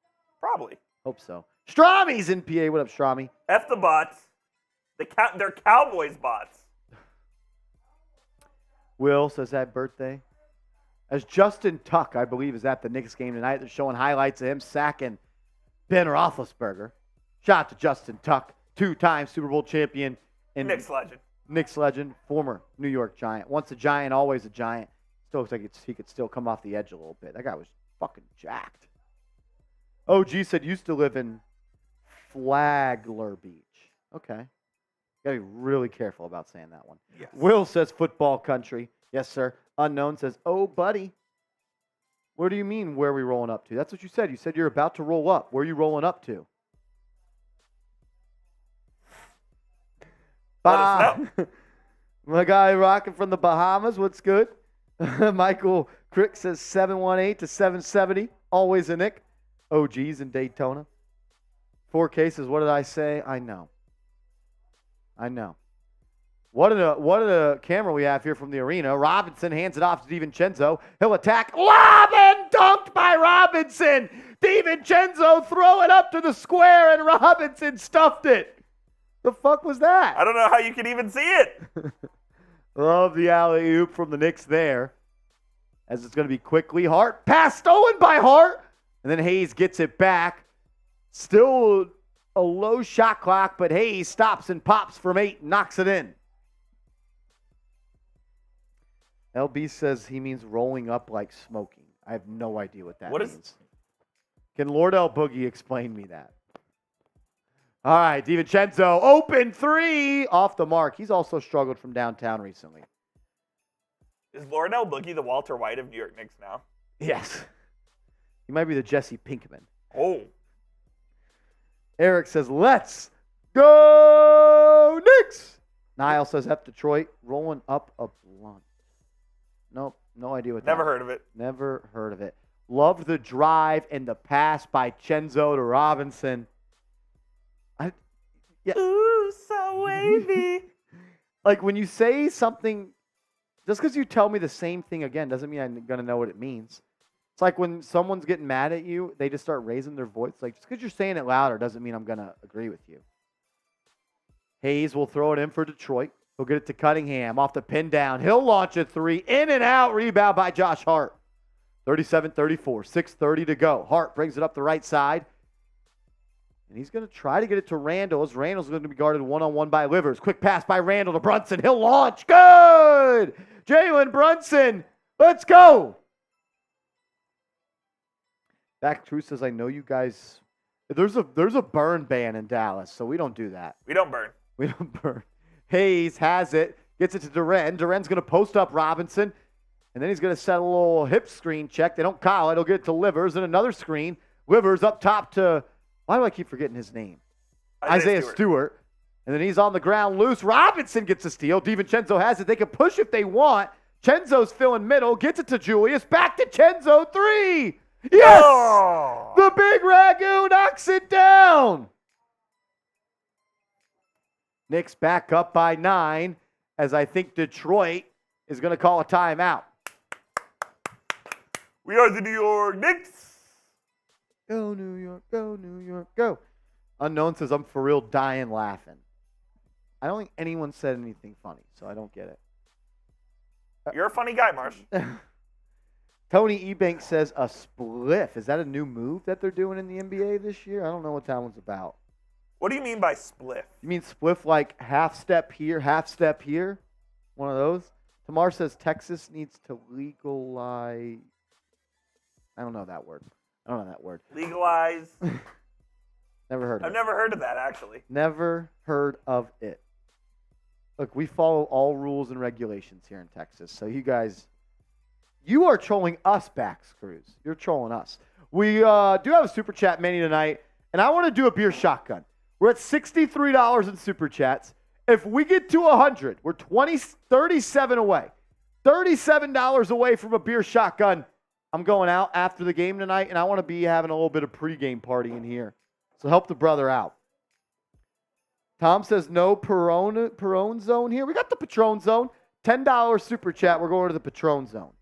Probably. Hope so. Strami's in PA. What up, Strami? F the bots. They're Cowboys bots. Will says happy birthday. As Justin Tuck, I believe, is at the Knicks game tonight. They're showing highlights of him sacking Ben Roethlisberger. Shout out to Justin Tuck, 2-time Super Bowl champion. And Knicks legend, former New York Giant. Once a Giant, always a Giant. Still looks like he could still come off the edge a little bit. That guy was fucking jacked. OG said used to live in Flagler Beach. Okay. Gotta be really careful about saying that one. Yes. Will says football country. Yes, sir. Unknown says, oh, buddy. What do you mean, where are we rolling up to? That's what you said. You said you're about to roll up. Where are you rolling up to? My guy rocking from the Bahamas. What's good? Michael Crick says 718 to 770. Always a Nick. OG's in Daytona. 4 cases. What did I say? I know. What a camera we have here from the arena. Robinson hands it off to DiVincenzo. He'll attack. Lob and dunked by Robinson. DiVincenzo throw it up to the square, and Robinson stuffed it. The fuck was that? I don't know how you can even see it. Love the alley-oop from the Knicks there. As it's going to be quickly. Hart. Pass stolen by Hart. And then Hayes gets it back. Still a low shot clock, but Hayes stops and pops from 8 and knocks it in. LB says he means rolling up like smoking. I have no idea what that means. Can Lord L. Boogie explain me that? All right, DiVincenzo, open 3, off the mark. He's also struggled from downtown recently. Is Lord L. Boogie the Walter White of New York Knicks now? Yes. He might be the Jesse Pinkman. Oh. Eric says, let's go Knicks. Niall says, F Detroit, rolling up a blunt. Nope, no idea what that is. Never heard of it. Never heard of it. Loved the drive and the pass by Chenzo to Robinson. Ooh, so wavy. Like when you say something, just because you tell me the same thing again doesn't mean I'm going to know what it means. It's like when someone's getting mad at you, they just start raising their voice. Like just because you're saying it louder doesn't mean I'm going to agree with you. Hayes will throw it in for Detroit. He'll get it to Cunningham off the pin down. He'll launch a 3. In and out. Rebound by Josh Hart. 37-34. 6:30 to go. Hart brings it up the right side. And he's going to try to get it to Randle as Randle's going to be guarded one-on-one by Livers. Quick pass by Randle to Brunson. He'll launch. Good! Jalen Brunson. Let's go. Back True says, I know you guys. There's a burn ban in Dallas, so we don't do that. We don't burn. We don't burn. Hayes has it. Gets it to Duren. Duren's going to post up Robinson. And then he's going to set a little hip screen check. They don't call it. He'll get it to Livers and another screen. Livers up top to, why do I keep forgetting his name? Isaiah Stewart. And then he's on the ground loose. Robinson gets a steal. DiVincenzo has it. They can push if they want. Chenzo's filling middle. Gets it to Julius. Back to Chenzo. 3. Yes! Oh! The big Ragu knocks it down. Knicks back up by 9 as I think Detroit is going to call a timeout. We are the New York Knicks. Go, New York. Go, New York. Go. Unknown says, I'm for real dying laughing. I don't think anyone said anything funny, so I don't get it. You're a funny guy, Marsh. Tony Ebanks says a spliff. Is that a new move that they're doing in the NBA this year? I don't know what that one's about. What do you mean by spliff? You mean spliff like half step here, half step here? One of those? Tamar says Texas needs to legalize. I don't know that word. Legalize. Never heard of I've it. never heard of that, actually. Never heard of it. Look, we follow all rules and regulations here in Texas. So you guys, you are trolling us back, Screws. You're trolling us. We do have a Super Chat menu tonight, and I want to do a beer shotgun. We're at $63 in Super Chats. If we get to 100, we're 37 away. $37 away from a beer shotgun. I'm going out after the game tonight, and I want to be having a little bit of pregame party in here. So help the brother out. Tom says no Perone zone here. We got the Patron zone. $10 Super Chat. We're going to the Patron zone.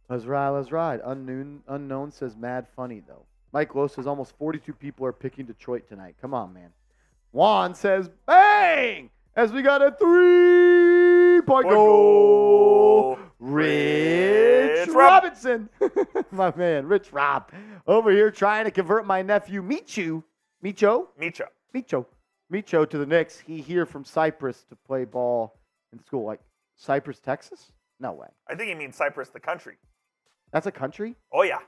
Let's ride. Unknown says mad funny, though. Mike Lowe says almost 42 people are picking Detroit tonight. Come on, man. Juan says bang! As we got a 3-point goal. Rich Robinson. My man, Rich Rob. Over here trying to convert my nephew Micho to the Knicks. He here from Cyprus to play ball in school. Like Cyprus, Texas? No way. I think he means Cyprus, the country. That's a country? Oh, yeah.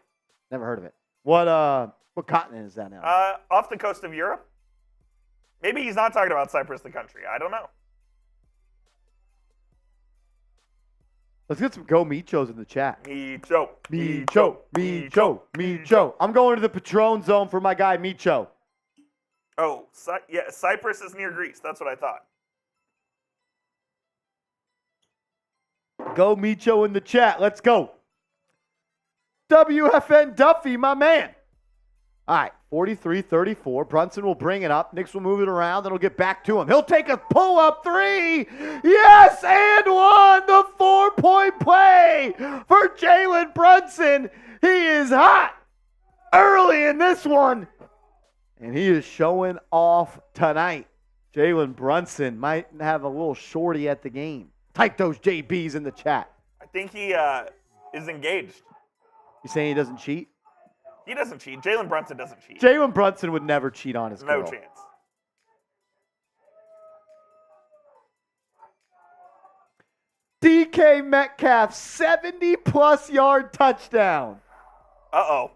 Never heard of it. What continent is that now? Off the coast of Europe. Maybe he's not talking about Cyprus, the country. I don't know. Let's get some Go Michos in the chat. Micho. I'm going to the Patron zone for my guy Micho. Oh, yeah, Cyprus is near Greece. That's what I thought. Go Micho in the chat. Let's go. WFN Duffy, my man. All right, 43-34. Brunson will bring it up. Knicks will move it around. Then it'll get back to him. He'll take a pull-up three. Yes, and one. The 4-point play for Jalen Brunson. He is hot early in this one. And he is showing off tonight. Jalen Brunson might have a little shorty at the game. Type those JBs in the chat. I think he is engaged. You saying he doesn't cheat? He doesn't cheat. Jalen Brunson doesn't cheat. Jalen Brunson would never cheat on his girl. No chance. DK Metcalf, 70-plus yard touchdown. Uh-oh.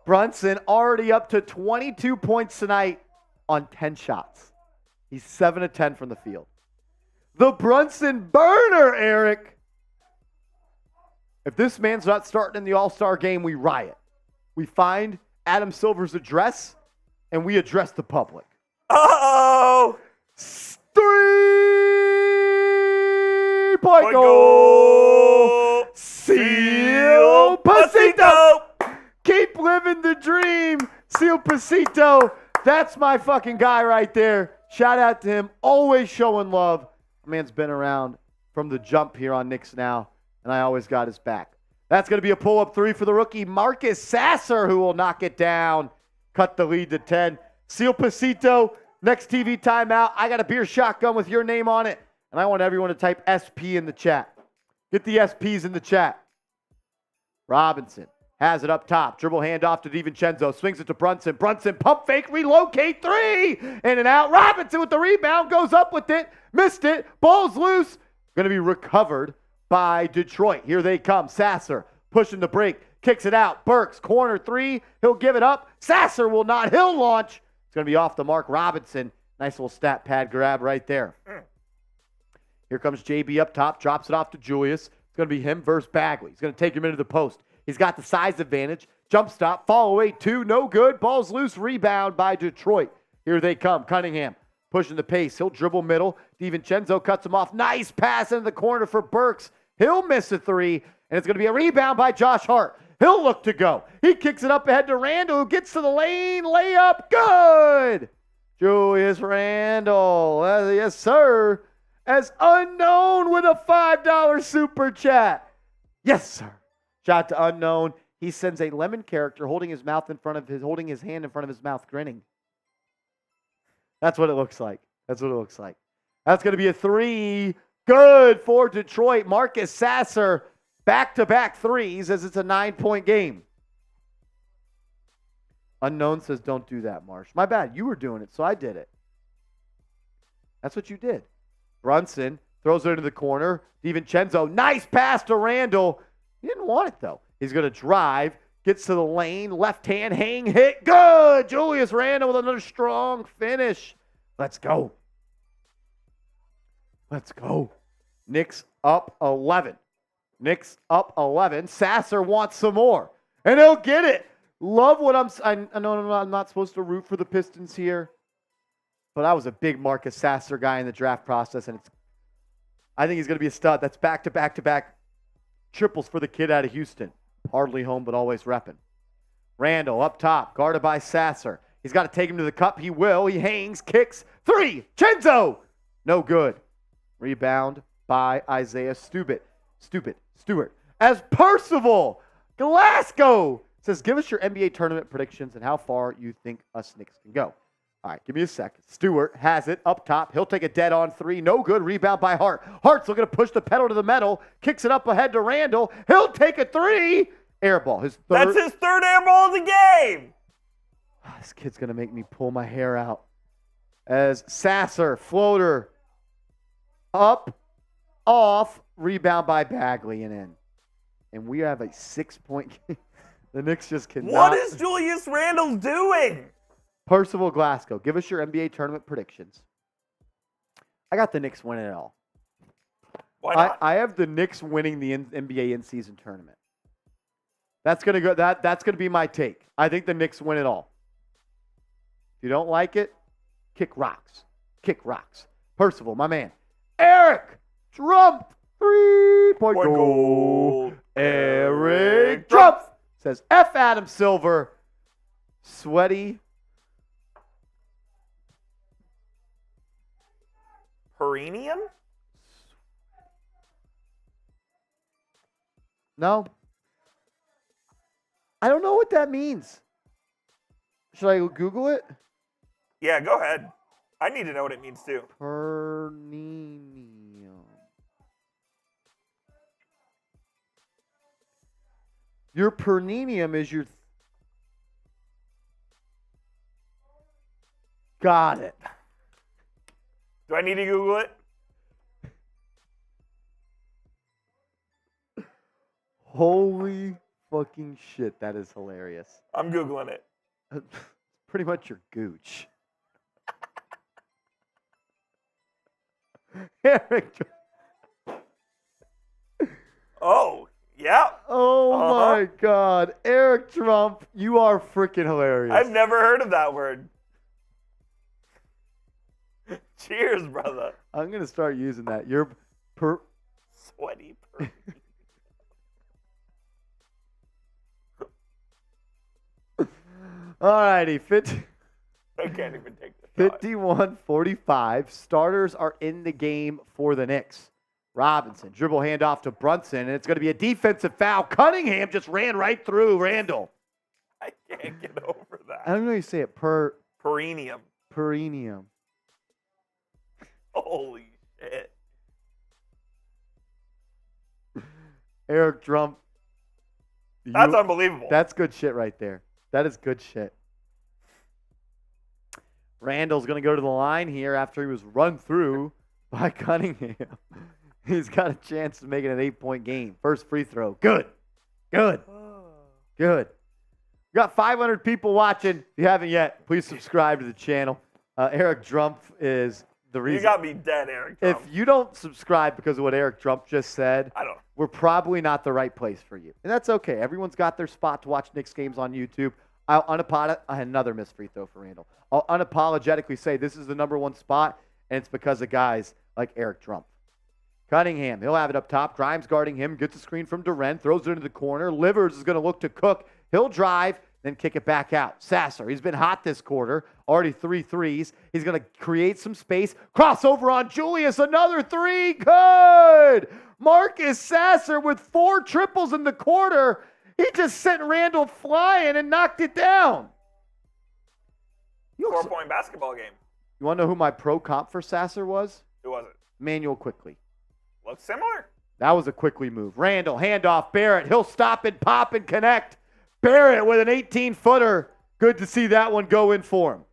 Brunson already up to 22 points tonight on 10 shots. He's 7 of 10 from the field. The Brunson burner, Eric. If this man's not starting in the All-Star game, we riot. We find Adam Silver's address, and we address the public. Uh-oh! 3-point goal! Seal Pasito! Keep living the dream, Seal Pasito. That's my fucking guy right there. Shout out to him. Always showing love. The man's been around from the jump here on Knicks Now, and I always got his back. That's going to be a pull-up three for the rookie, Marcus Sasser, who will knock it down. Cut the lead to 10. Seal Pasito, next TV timeout. I got a beer shotgun with your name on it, and I want everyone to type SP in the chat. Get the SPs in the chat. Robinson has it up top. Dribble handoff to DiVincenzo. Swings it to Brunson. Brunson, pump fake, relocate, three. In and out. Robinson with the rebound. Goes up with it. Missed it. Ball's loose. Going to be recovered by Detroit. Here they come. Sasser pushing the break. Kicks it out. Burks, corner three. He'll give it up. Sasser will not. He'll launch. It's going to be off the mark. Robinson. Nice little stat pad grab right there. Here comes JB up top. Drops it off to Julius. It's going to be him versus Bagley. He's going to take him into the post. He's got the size advantage. Jump stop. Fall away. Two. No good. Ball's loose. Rebound by Detroit. Here they come. Cunningham pushing the pace. He'll dribble middle. DiVincenzo cuts him off. Nice pass into the corner for Burks. He'll miss a three. And it's going to be a rebound by Josh Hart. He'll look to go. He kicks it up ahead to Randle, who gets to the lane. Layup. Good. Julius Randle. Yes, sir. As Unknown with a $5 super chat. Yes, sir. Shout out to Unknown. He sends a lemon character holding his hand in front of his mouth, grinning. That's what it looks like. That's going to be a three. Good for Detroit. Marcus Sasser, back-to-back threes as it's a 9-point game. Unknown says, don't do that, Marsh. My bad. You were doing it, so I did it. That's what you did. Brunson throws it into the corner. DiVincenzo, nice pass to Randle. He didn't want it, though. He's going to drive, gets to the lane, left hand hang hit. Good. Julius Randle with another strong finish. Let's go. Let's go. Knicks up 11. Knicks up 11. Sasser wants some more, and he'll get it. Love what I know I'm not supposed to root for the Pistons here, but I was a big Marcus Sasser guy in the draft process, and I think he's going to be a stud. That's back-to-back-to-back triples for the kid out of Houston. Hardly home, but always repping. Randle up top, guarded by Sasser. He's got to take him to the cup. He will. He hangs, kicks. 3. Chenzo. No good. Rebound by Isaiah Stewart. As Percival Glasgow says, give us your NBA tournament predictions and how far you think us Knicks can go. All right, give me a second. Stewart has it up top. He'll take a dead-on 3. No good. Rebound by Hart. Hart's looking to push the pedal to the metal. Kicks it up ahead to Randle. He'll take a 3. Air ball. That's his third air ball of the game. This kid's going to make me pull my hair out. As Sasser, floater, up, off, rebound by Bagley and in. And we have a 6-point game. The Knicks just cannot. What is Julius Randle doing? Percival Glasgow, give us your NBA tournament predictions. I got the Knicks winning it all. Why not? I have the Knicks winning the NBA in-season tournament. That's gonna go. That's gonna be my take. I think the Knicks win it all. If you don't like it, kick rocks. Kick rocks. Percival, my man. Eric Trump, 3-point goal. Eric Trump says F. Adam Silver. Sweaty. Perineum? No. I don't know what that means. Should I Google it? Yeah, go ahead. I need to know what it means too. Perineum. Your perineum is your... Got it. Do I need to Google it? Holy fucking shit, that is hilarious. I'm Googling it. Pretty much your gooch. Eric. Oh, yeah. Oh my God. Eric Trump, you are freaking hilarious. I've never heard of that word. Cheers, brother. I'm going to start using that. You're Sweaty per. All righty. I can't even take this. 51-45. Starters are in the game for the Knicks. Robinson, dribble handoff to Brunson, and it's going to be a defensive foul. Cunningham just ran right through Randle. I can't get over that. I don't know how you say it. Perineum. Perineum. Holy shit. Eric Trump. That's unbelievable. That's good shit right there. That is good shit. Randall's going to go to the line here after he was run through by Cunningham. He's got a chance to make it an 8-point game. First free throw. Good. Good. Good. We got 500 people watching. If you haven't yet, please subscribe to the channel. Eric Trump is the reason. You got me dead, Eric Trump. If you don't subscribe because of what Eric Trump just said, I don't. We're probably not the right place for you. And that's okay. Everyone's got their spot to watch Knicks games on YouTube. I had another missed free throw for Randle. I'll unapologetically say this is the number one spot, and it's because of guys like Eric Trump. Cunningham, he'll have it up top. Grimes guarding him, gets a screen from Durant, throws it into the corner. Livers is going to look to Cook. He'll drive, then kick it back out. Sasser, he's been hot this quarter. Already 3 threes. He's going to create some space. Crossover on Julius, another 3. Good! Marcus Sasser with 4 triples in the quarter. He just sent Randle flying and knocked it down. 4-point basketball game. You want to know who my pro comp for Sasser was? Who was it? Manuel Quickly. Looks similar. That was a Quickly move. Randle, handoff, Barrett. He'll stop and pop and connect. Barrett with an 18-footer. Good to see that one go in for him.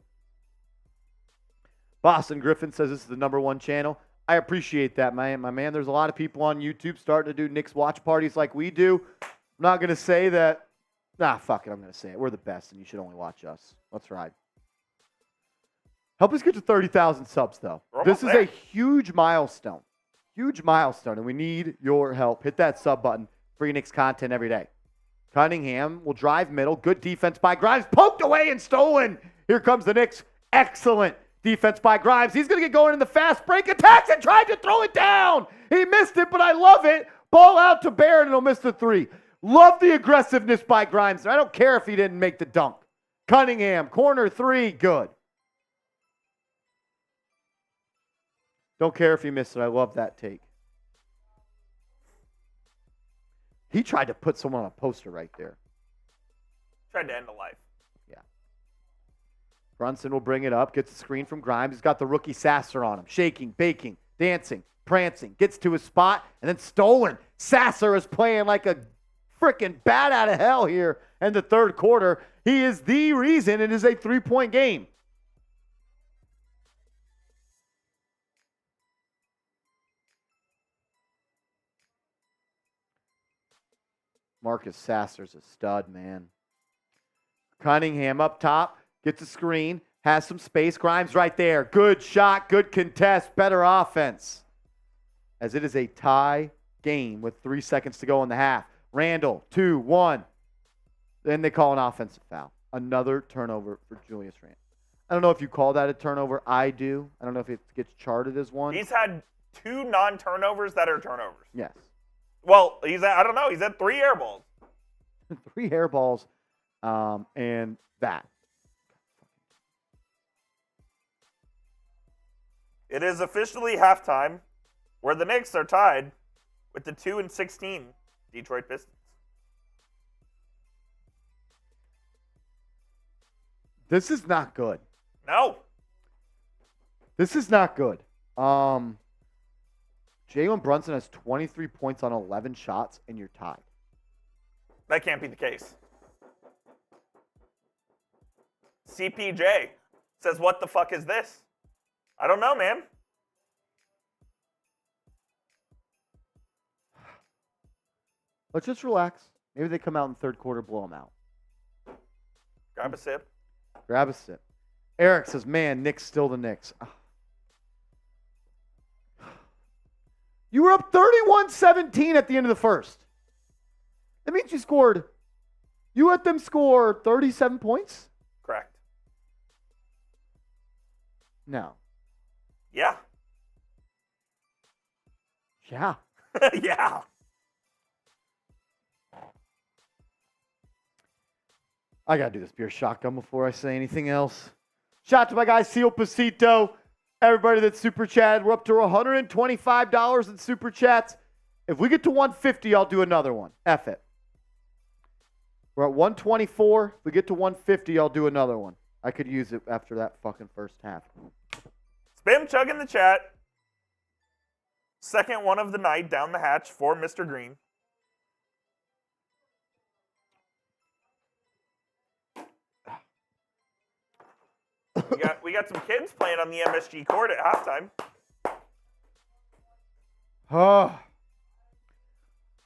Boston Griffin says this is the number one channel. I appreciate that, my man. There's a lot of people on YouTube starting to do Knicks watch parties like we do. I'm not going to say that. Nah, fuck it. I'm going to say it. We're the best, and you should only watch us. Let's ride. Help us get to 30,000 subs, though. This is a huge milestone. Huge milestone, and we need your help. Hit that sub button. Free Knicks content every day. Cunningham will drive middle. Good defense by Grimes. Poked away and stolen. Here comes the Knicks. Excellent defense by Grimes. He's going to get going in the fast break. Attacks and tried to throw it down. He missed it, but I love it. Ball out to Barrett, and he'll miss the three. Love the aggressiveness by Grimes. I don't care if he didn't make the dunk. Cunningham, corner three, good. Don't care if he missed it. I love that take. He tried to put someone on a poster right there. Tried to end a life. Yeah. Brunson will bring it up, gets the screen from Grimes. He's got the rookie Sasser on him. Shaking, baking, dancing, prancing. Gets to his spot, and then stolen. Sasser is playing like a freaking bat out of hell here in the third quarter. He is the reason it is a three-point game. Marcus Sasser's a stud, man. Cunningham up top, gets a screen, has some space. Grimes right there. Good shot, good contest, better offense. As it is a tie game with 3 seconds to go in the half. Randle, 2-1. Then they call an offensive foul. Another turnover for Julius Randle. I don't know if you call that a turnover. I do. I don't know if it gets charted as one. He's had 2 non-turnovers that are turnovers. Yes. Well, I don't know. He's had 3 air balls. 3 air balls and that. It is officially halftime where the Knicks are tied with the 2-16 Detroit Pistons. This is not good. No. This is not good. Jalen Brunson has 23 points on 11 shots, and you're tied. That can't be the case. CPJ says, what the fuck is this? I don't know, man. Let's just relax. Maybe they come out in the third quarter, blow them out. Grab a sip. Grab a sip. Eric says, man, Knicks still the Knicks. You were up 31-17 at the end of the first. That means you let them score 37 points? Correct. No. Yeah. Yeah. Yeah. I got to do this beer shotgun before I say anything else. Shout out to my guy, Seal Pasito. Everybody that's super chatted, we're up to $125 in super chats. If we get to 150, I'll do another one. F it. We're at 124. If we get to 150, I'll do another one. I could use it after that fucking first half. Spam Chug in the chat. Second one of the night down the hatch for Mr. Green. We got some kids playing on the MSG court at halftime. Oh,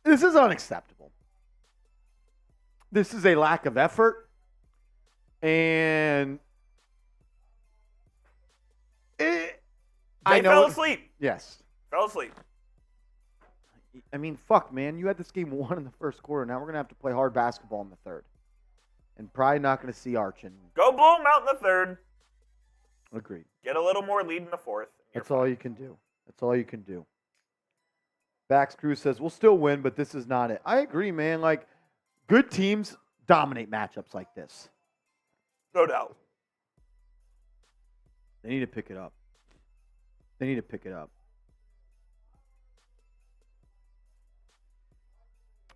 this is unacceptable. This is a lack of effort. And They fell asleep. Yes. Fell asleep. I mean, fuck, man. You had this game won in the first quarter. Now we're going to have to play hard basketball in the third. And probably not going to see Archon. Go blow them out in the third. Agreed. Get a little more lead in the fourth. That's all you can do. That's all you can do. Bax Cruz says, we'll still win, but this is not it. I agree, man. Like, good teams dominate matchups like this. No doubt. They need to pick it up. They need to pick it up.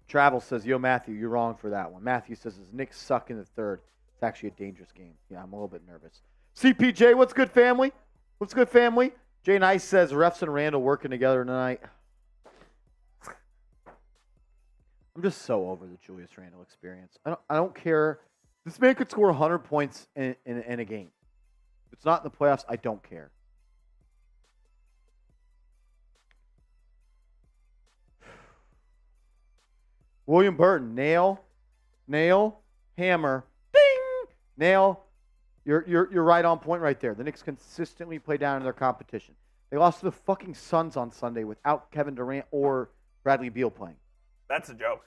Travel says, yo, Matthew, you're wrong for that one. Matthew says, his Knicks suck in the third. It's actually a dangerous game. Yeah, I'm a little bit nervous. CPJ, what's good, family? What's good, family? Jay Nice says, refs and Randle working together tonight. I'm just so over the Julius Randle experience. I don't care. This man could score 100 points in a game. If it's not in the playoffs, I don't care. William Burton, nail, hammer, ding, nail. You're right on point right there. The Knicks consistently play down in their competition. They lost to the fucking Suns on Sunday without Kevin Durant or Bradley Beal playing. That's a joke.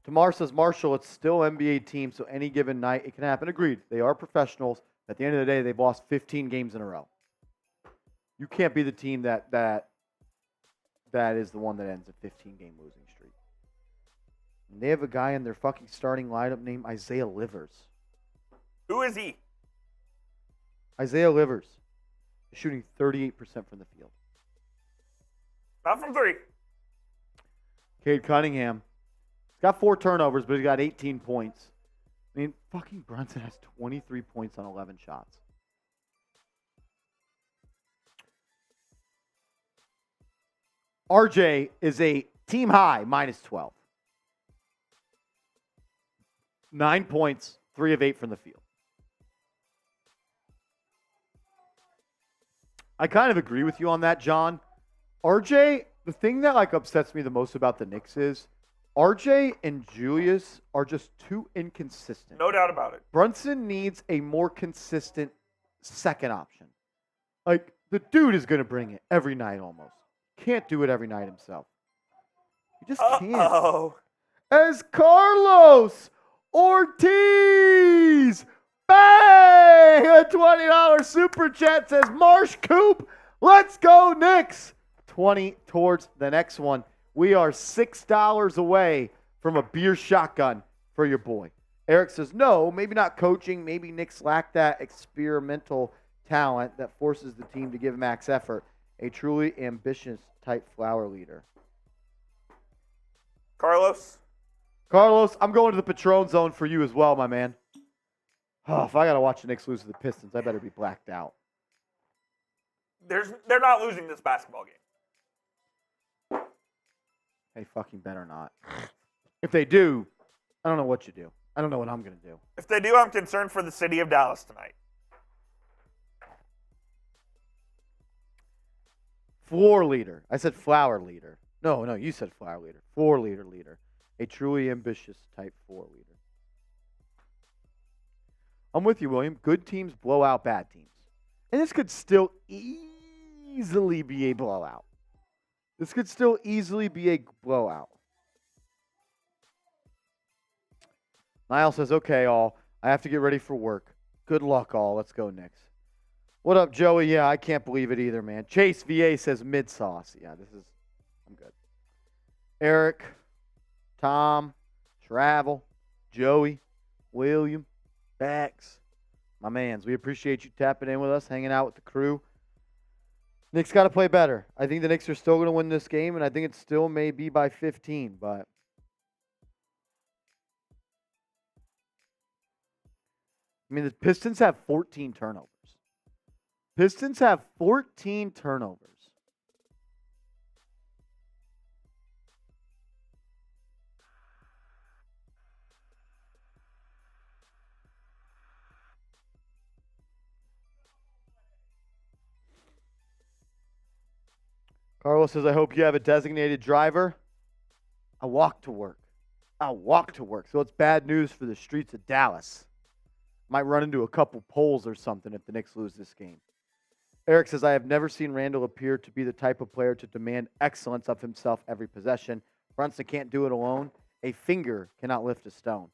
Tamar says, Marshall, it's still NBA team, so any given night it can happen. Agreed. They are professionals. At the end of the day, they've lost 15 games in a row. You can't be the team that is the one that ends a 15-game losing streak. And they have a guy in their fucking starting lineup named Isaiah Livers. Who is he? Isaiah Livers is shooting 38% from the field. Not from 3. Cade Cunningham. He's got 4 turnovers, but he's got 18 points. I mean, fucking Brunson has 23 points on 11 shots. RJ is a team high, minus 12. 9 points, 3 of 8 from the field. I kind of agree with you on that, John. RJ, the thing that upsets me the most about the Knicks is RJ and Julius are just too inconsistent. No doubt about it. Brunson needs a more consistent second option. The dude is going to bring it every night almost. Can't do it every night himself. He just can't. Uh-oh. As Carlos Ortiz, bang! A $20 super chat says, Marsh Coop, let's go Knicks. 20 towards the next one. We are $6 away from a beer shotgun for your boy. Eric says, no, maybe not coaching. Maybe Knicks lack that experimental talent that forces the team to give max effort. A truly ambitious type flower leader. Carlos, I'm going to the Patron zone for you as well, my man. Oh, if I got to watch the Knicks lose to the Pistons, I better be blacked out. they're not losing this basketball game. They fucking better not. If they do, I don't know what you do. I don't know what I'm going to do. If they do, I'm concerned for the city of Dallas tonight. Floor leader. I said flower leader. No, you said flower leader. Floor leader. A truly ambitious type 4 leader. I'm with you, William. Good teams blow out bad teams. And this could still easily be a blowout. Niall says, okay, all. I have to get ready for work. Good luck, all. Let's go, Knicks. What up, Joey? Yeah, I can't believe it either, man. Chase VA says mid-sauce. Yeah, I'm good. Eric, Tom, Travel, Joey, William, Bax, my mans. We appreciate you tapping in with us, hanging out with the crew. Knicks got to play better. I think the Knicks are still going to win this game, and I think it still may be by 15, but I mean, the Pistons have 14 turnovers. Carlos says, I hope you have a designated driver. I walk to work. So it's bad news for the streets of Dallas. Might run into a couple poles or something if the Knicks lose this game. Eric says, I have never seen Randle appear to be the type of player to demand excellence of himself every possession. Brunson can't do it alone. A finger cannot lift a stone.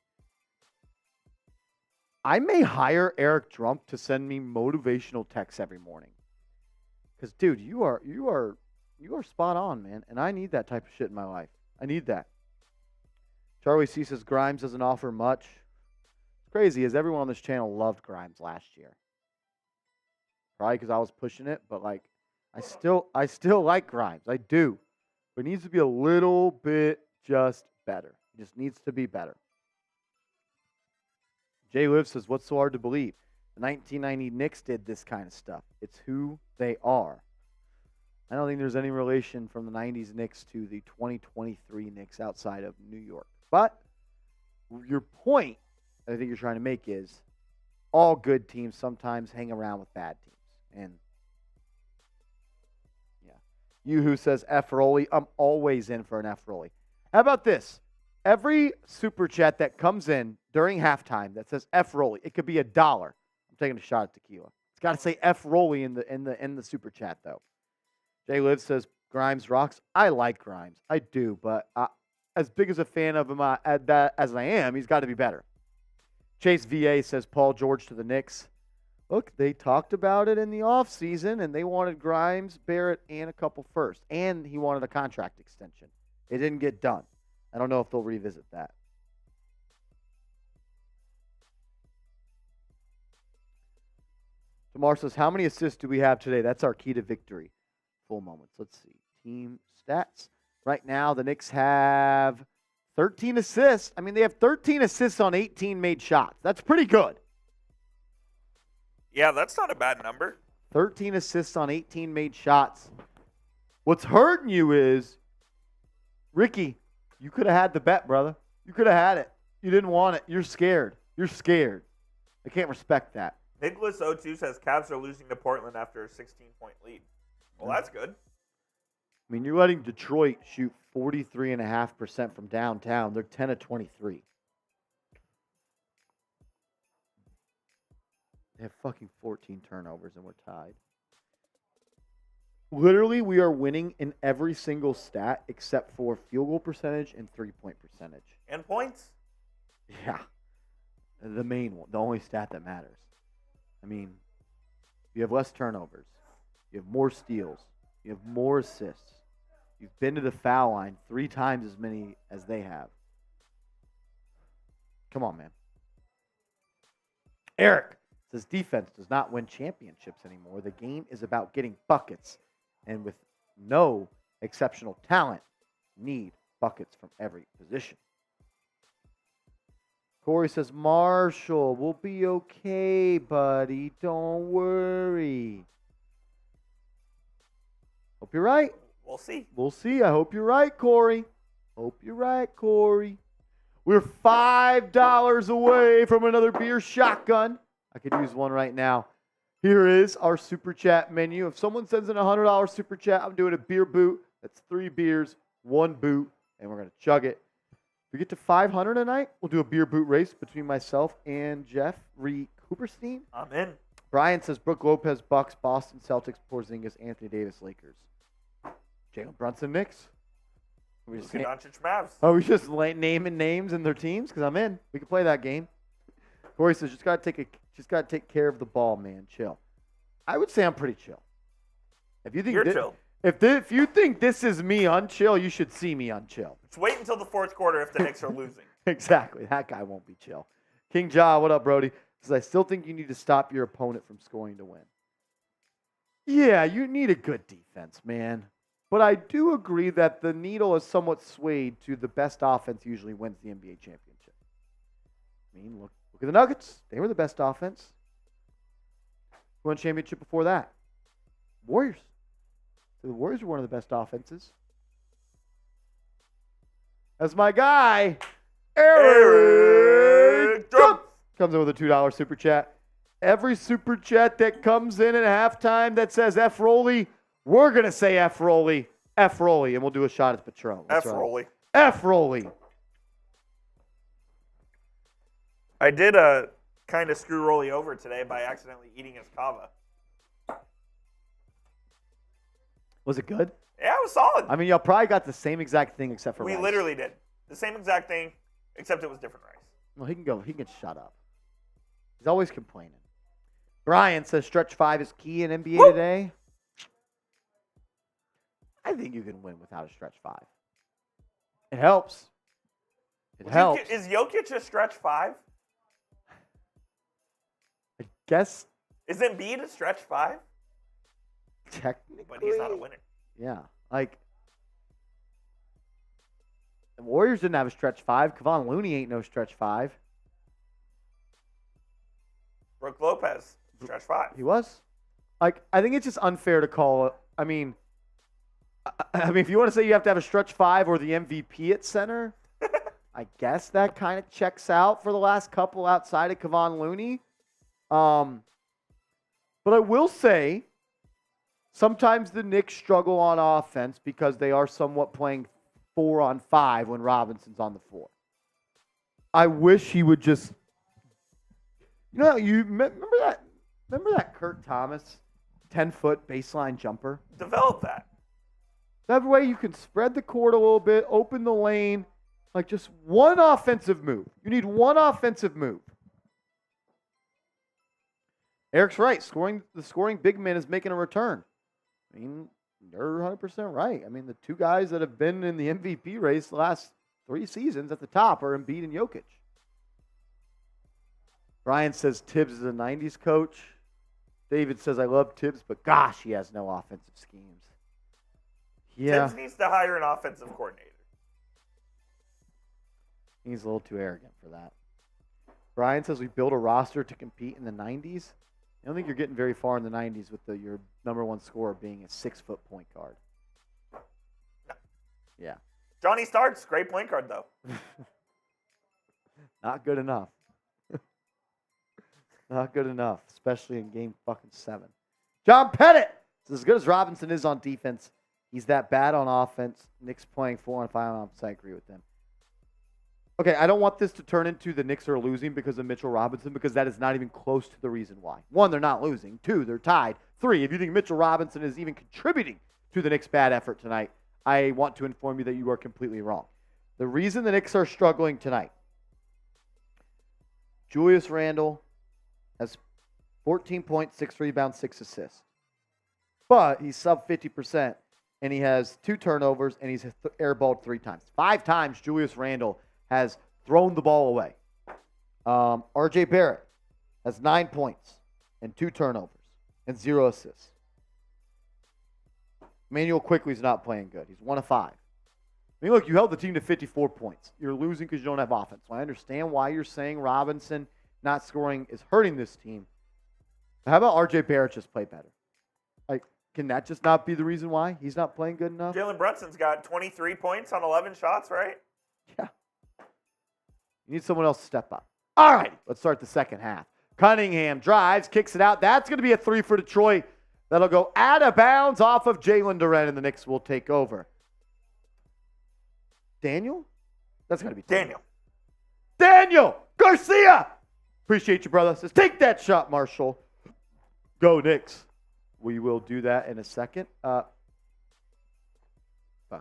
I may hire Eric Drump to send me motivational texts every morning. Because, dude, you are spot on, man. And I need that type of shit in my life. I need that. Charlie C says, Grimes doesn't offer much. It's crazy, as everyone on this channel loved Grimes last year. Probably because I was pushing it, but I still like Grimes. I do. But it needs to be a little bit just better. It just needs to be better. Jay Liv says, what's so hard to believe? The 1990 Knicks did this kind of stuff. It's who they are. I don't think there's any relation from the 90s Knicks to the 2023 Knicks outside of New York. But your point I think you're trying to make is all good teams sometimes hang around with bad teams. And, yeah. Who says F Rolly. I'm always in for an F Rolly. How about this? Every super chat that comes in during halftime that says F Rolly, it could be $1. I'm taking a shot at tequila. It's got to say F Rolly in the super chat though. Jay Liv says Grimes rocks. I like Grimes. I do, but as big as a fan of him as I am, he's got to be better. Chase VA says Paul George to the Knicks. Look, they talked about it in the offseason, and they wanted Grimes, Barrett, and a couple first. And he wanted a contract extension. It didn't get done. I don't know if they'll revisit that. Tamar says, how many assists do we have today? That's our key to victory. Full moments. Let's see. Team stats. Right now, the Knicks have 13 assists. I mean, they have 13 assists on 18 made shots. That's pretty good. Yeah, that's not a bad number. 13 assists on 18 made shots. What's hurting you is, Ricky, you could have had the bet, brother. You could have had it. You didn't want it. You're scared. You're scared. I can't respect that. Nicholas O2 says Cavs are losing to Portland after a 16-point lead. Well, that's good. I mean, you're letting Detroit shoot 43.5% from downtown. They're 10 of 23. They have fucking 14 turnovers, and we're tied. Literally, we are winning in every single stat except for field goal percentage and three-point percentage. And points? Yeah. The main one. The only stat that matters. I mean, you have less turnovers. You have more steals. You have more assists. You've been to the foul line 3 times as many as they have. Come on, man. Eric says defense does not win championships anymore. The game is about getting buckets. And with no exceptional talent, need buckets from every position. Corey says, Marshall, we'll be okay, buddy. Don't worry. Hope you're right. We'll see. We'll see. I hope you're right, Corey. Hope you're right, Corey. We're $5 away from another beer shotgun. I could use one right now. Here is our super chat menu. If someone sends in a $100 super chat, I'm doing a beer boot. That's 3 beers, 1 boot, and we're going to chug it. If we get to 500 tonight, we'll do a beer boot race between myself and Jeffrey Cooperstein. I'm in. Brian says Brook Lopez, Bucks, Boston Celtics, Porzingis, Anthony Davis, Lakers. Jalen Brunson, Knicks. We just Mavs. Are we just naming names and their teams? Because I'm in. We can play that game. Corey says just got to take care of the ball, man. Chill. I would say I'm pretty chill. If you think You're chill. If you think this is me unchill, you should see me unchill. Just wait until the fourth quarter if the Knicks are losing. Exactly. That guy won't be chill. King Ja, what up, Brody? Says I still think you need to stop your opponent from scoring to win. Yeah, you need a good defense, man. But I do agree that the needle is somewhat swayed to the best offense usually wins the NBA championship. I mean, look at the Nuggets. They were the best offense. Who won championship before that? Warriors. So the Warriors were one of the best offenses. That's my guy, Eric Trump. Comes in with a $2 super chat. Every super chat that comes in at halftime that says F Rolly, we're going to say F Rolly, F Rolly, and we'll do a shot at Patron. F Rolly. F Rolly. I did kind of screw Rolly over today by accidentally eating his kava. Was it good? Yeah, it was solid. I mean, y'all probably got the same exact thing except for rice. We literally did. The same exact thing, except it was different rice. Well, he can go. He can shut up. He's always complaining. Brian says stretch 5 is key in NBA today. I think you can win without a stretch 5. It helps. It helps. Is Jokic a stretch 5? I guess. Is Embiid a stretch 5? Technically. But he's not a winner. Yeah. Like, the Warriors didn't have a stretch 5. Kevon Looney ain't no stretch 5. Brook Lopez, stretch 5. He was. Like, I think it's just unfair to call it. I mean, if you want to say you have to have a stretch 5 or the MVP at center, I guess that kind of checks out for the last couple outside of Kevon Looney. But I will say, Sometimes the Knicks struggle on offense because they are somewhat playing 4-on-5 when Robinson's on the floor. I wish he would just, you remember that Kurt Thomas 10-foot baseline jumper? Develop that. That way you can spread the court a little bit, open the lane, like just one offensive move. You need one offensive move. Eric's right. The scoring big man is making a return. I mean, they're 100% right. I mean, the two guys that have been in the MVP race the last 3 seasons at the top are Embiid and Jokic. Brian says Tibbs is a 90s coach. David says, I love Tibbs, but gosh, he has no offensive schemes. Yeah. Tibbs needs to hire an offensive coordinator. He's a little too arrogant for that. Brian says we build a roster to compete in the 90s. I don't think you're getting very far in the 90s with your number one scorer being a 6-foot point guard. No. Yeah. Johnny Starks, great point guard, though. Not good enough. Not good enough, especially in game fucking 7. John Pettit says, as good as Robinson is on defense, he's that bad on offense. Knicks playing 4-on-5 on offense. I agree with them. Okay, I don't want this to turn into the Knicks are losing because of Mitchell Robinson, because that is not even close to the reason why. 1, they're not losing. 2, they're tied. 3, if you think Mitchell Robinson is even contributing to the Knicks' bad effort tonight, I want to inform you that you are completely wrong. The reason the Knicks are struggling tonight, Julius Randle has 14 points, 6 rebounds, 6 assists. But he's sub 50%, and he has 2 turnovers, and he's airballed 3 times. 5 times Julius Randle has thrown the ball away. RJ Barrett has 9 points and 2 turnovers and 0 assists. Emmanuel Quickly's not playing good. He's 1 of 5. I mean, look, you held the team to 54 points. You're losing because you don't have offense. So I understand why you're saying Robinson not scoring is hurting this team. But how about RJ Barrett just play better? Like, can that just not be the reason why he's not playing good enough? Jalen Brunson's got 23 points on 11 shots, right? Yeah. You need someone else to step up. All right, let's start the second half. Cunningham drives, kicks it out. That's going to be a 3 for Detroit. That'll go out of bounds off of Jalen Duren, and the Knicks will take over. Daniel? That's got to be Daniel. Daniel Garcia! Appreciate you, brother. Says, take that shot, Marshall. Go, Knicks. We will do that in a second. Fuck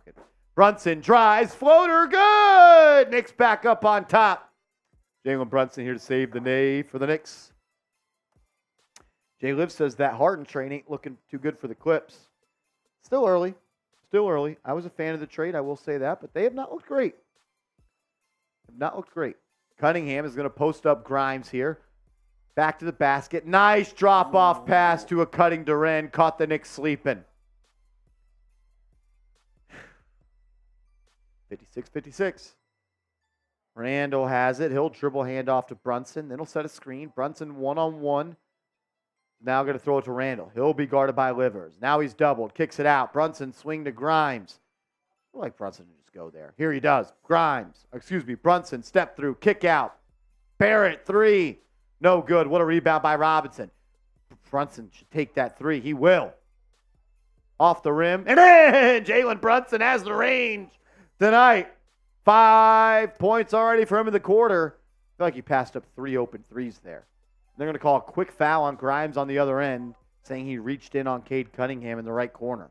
it. Brunson drives, floater, good! Knicks back up on top. Jalen Brunson here to save the day for the Knicks. Jay Liv says that Harden trade ain't looking too good for the Clips. Still early. Still early. I was a fan of the trade, I will say that, but they have not looked great. Have not looked great. Cunningham is going to post up Grimes here. Back to the basket. Nice drop-off pass to a cutting Duren. Caught the Knicks sleeping. 56-56. Randle has it. He'll dribble handoff to Brunson. Then he'll set a screen. Brunson one-on-one. Now going to throw it to Randle. He'll be guarded by Livers. Now he's doubled. Kicks it out. Brunson swing to Grimes. I like Brunson to just go there. Here he does. Brunson step through. Kick out. Barrett 3. No good. What a rebound by Robinson. Brunson should take that 3. He will. Off the rim. And in! Jalen Brunson has the range tonight. 5 points already for him in the quarter. I feel like he passed up 3 open threes there. They're going to call a quick foul on Grimes on the other end, saying he reached in on Cade Cunningham in the right corner.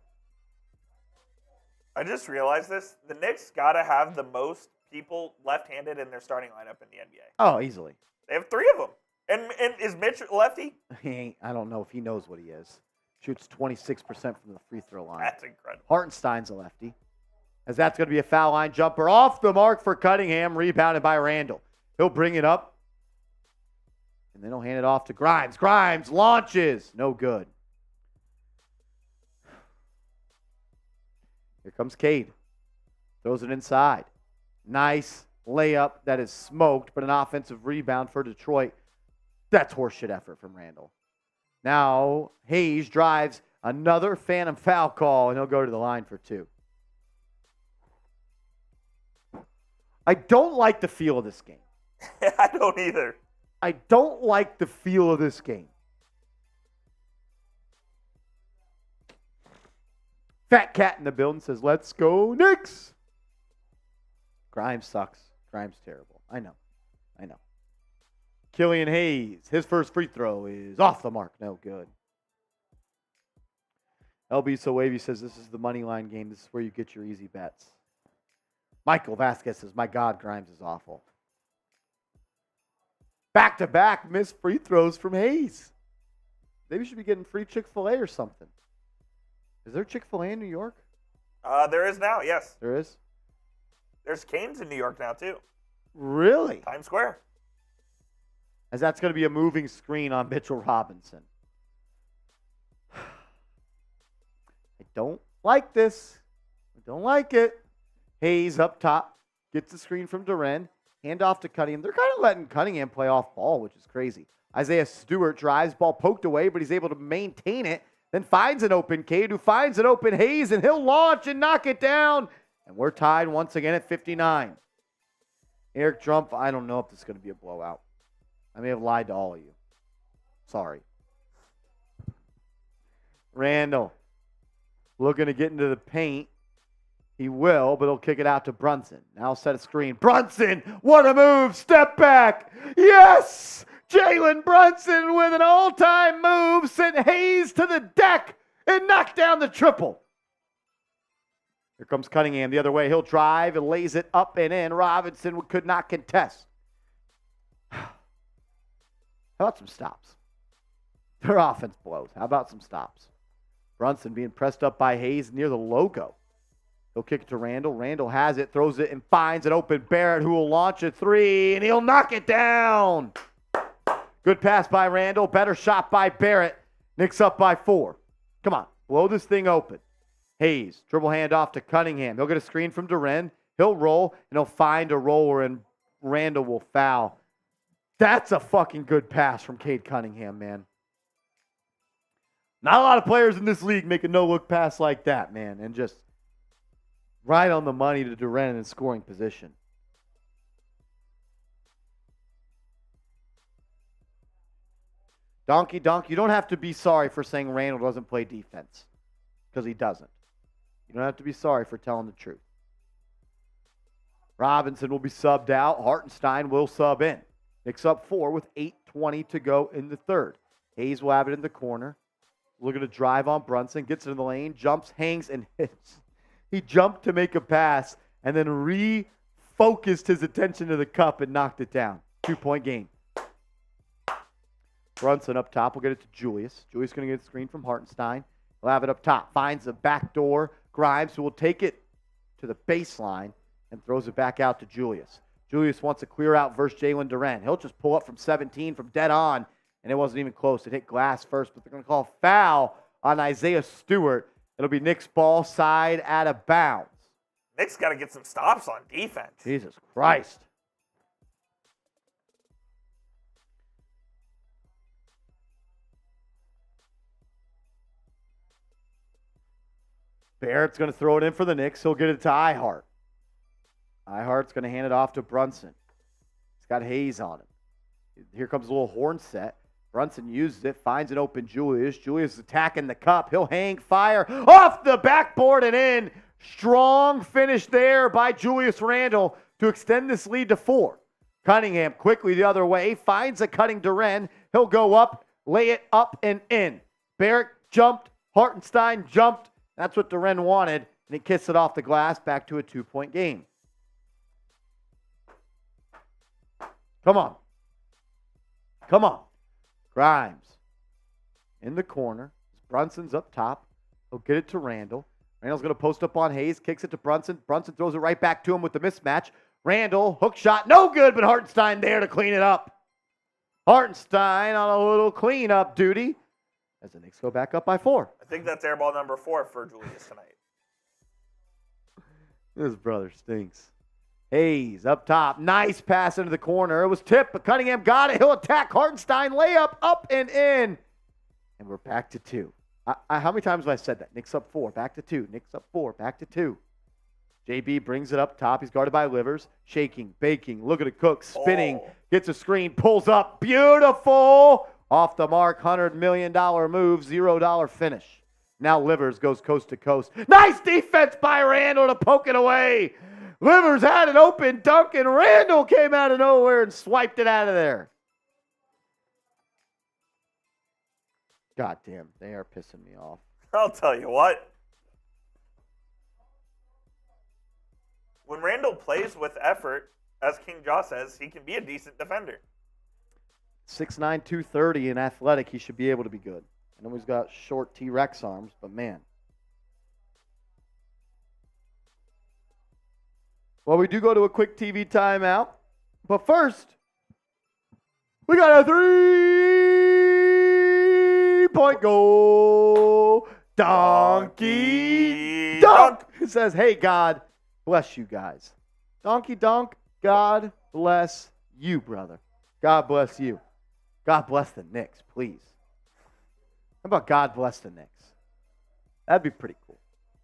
I just realized this. The Knicks got to have the most people left-handed in their starting lineup in the NBA. Oh, easily. They have 3 of them. And is Mitch lefty? I don't know if he knows what he is. Shoots 26% from the free throw line. That's incredible. Hartenstein's a lefty. As that's going to be a foul line jumper off the mark for Cunningham, rebounded by Randle. He'll bring it up. And then he'll hand it off to Grimes. Grimes launches. No good. Here comes Cade. Throws it inside. Nice layup that is smoked, but an offensive rebound for Detroit. That's horseshit effort from Randle. Now Hayes drives, another phantom foul call, and he'll go to the line for 2. I don't like the feel of this game. I don't either. I don't like the feel of this game. Fat Cat in the building says, let's go Knicks. Grimes sucks. Grimes terrible. I know. Killian Hayes, his first free throw is off the mark. No good. LB So Wavy says, this is the money line game. This is where you get your easy bets. Michael Vasquez says, my God, Grimes is awful. Back-to-back missed free throws from Hayes. Maybe we should be getting free Chick-fil-A or something. Is there Chick-fil-A in New York? There is now, yes. There is? There's Cane's in New York now, too. Really? Times Square. As that's going to be a moving screen on Mitchell Robinson. I don't like this. I don't like it. Hayes up top. Gets the screen from Duren. Hand off to Cunningham. They're kind of letting Cunningham play off ball, which is crazy. Isaiah Stewart drives, ball poked away, but he's able to maintain it. Then finds an open Cade, who finds an open Hayes, and he'll launch and knock it down. And we're tied once again at 59. Eric Trump, I don't know if this is going to be a blowout. I may have lied to all of you. Sorry. Randle looking to get into the paint. He will, but he'll kick it out to Brunson. Now set a screen. Brunson, what a move. Step back. Yes! Jalen Brunson with an all-time move sent Hayes to the deck and knocked down the triple. Here comes Cunningham the other way. He'll drive and lays it up and in. Robinson could not contest. How about some stops? Their offense blows. How about some stops? Brunson being pressed up by Hayes near the logo. He'll kick it to Randle. Randle has it, throws it, and finds an open Barrett, who will launch a three, and he'll knock it down. Good pass by Randle. Better shot by Barrett. Knicks up by 4. Come on, blow this thing open. Hayes, dribble handoff to Cunningham. He'll get a screen from Duren. He'll roll, and he'll find a roller, and Randle will foul. That's a fucking good pass from Cade Cunningham, man. Not a lot of players in this league make a no-look pass like that, man, and just right on the money to Duren in scoring position. Donkey, you don't have to be sorry for saying Randle doesn't play defense, because he doesn't. You don't have to be sorry for telling the truth. Robinson will be subbed out. Hartenstein will sub in. Knicks up 4 with 8:20 to go in the third. Hayes will have it in the corner. Looking to drive on Brunson. Gets in the lane. Jumps, hangs, and hits. He jumped to make a pass and then refocused his attention to the cup and knocked it down. 2-point game. Brunson up top. We'll get it to Julius. Julius going to get a screen from Hartenstein. He'll have it up top. Finds the back door. Grimes, who will take it to the baseline and throws it back out to Julius. Julius wants to clear out versus Jalen Duren. He'll just pull up from 17 from dead on, and it wasn't even close. It hit glass first, but they're going to call foul on Isaiah Stewart. It'll be Knicks ball side out of bounds. Knicks got to get some stops on defense. Jesus Christ. Barrett's going to throw it in for the Knicks. He'll get it to Ihart. Ihart's going to hand it off to Brunson. He's got Hayes on him. Here comes a little horn set. Brunson uses it, finds an open Julius. Julius is attacking the cup. He'll hang fire off the backboard and in. Strong finish there by Julius Randle to extend this lead to 4. Cunningham quickly the other way, finds a cutting Duren. He'll go up, lay it up and in. Barrett jumped, Hartenstein jumped. That's what Duren wanted, and he kissed it off the glass, back to a 2-point game. Come on. Come on. Grimes in the corner. Brunson's up top. He'll get it to Randle. Randle's going to post up on Hayes, kicks it to Brunson. Brunson throws it right back to him with the mismatch. Randle, hook shot, no good, but Hartenstein there to clean it up. Hartenstein on a little cleanup duty as the Knicks go back up by 4. I think that's air ball number 4 for Julius tonight. His brother stinks. Hayes up top. Nice pass into the corner. It was tipped, but Cunningham got it. He'll attack Hartenstein. Layup up and in. And we're back to 2. How many times have I said that? Knicks up 4, back to 2. Knicks up 4, back to 2. JB brings it up top. He's guarded by Livers. Shaking, baking, looking to cook, spinning. Gets a screen, pulls up. Beautiful. Off the mark, $100 million move, $0 finish. Now Livers goes coast to coast. Nice defense by Randle to poke it away. Livers had it open. Dunk, and Randle came out of nowhere and swiped it out of there. God damn, they are pissing me off. I'll tell you what. When Randle plays with effort, as King Jaw says, he can be a decent defender. 6'9", 230 and athletic, he should be able to be good. I know he's got short T-Rex arms, but man. Well, we do go to a quick TV timeout. But first, we got a 3-point goal. Donkey dunk. It says, hey, God, bless you guys. Donkey dunk, God bless you, brother. God bless you. God bless the Knicks, please. How about God bless the Knicks? That'd be pretty cool.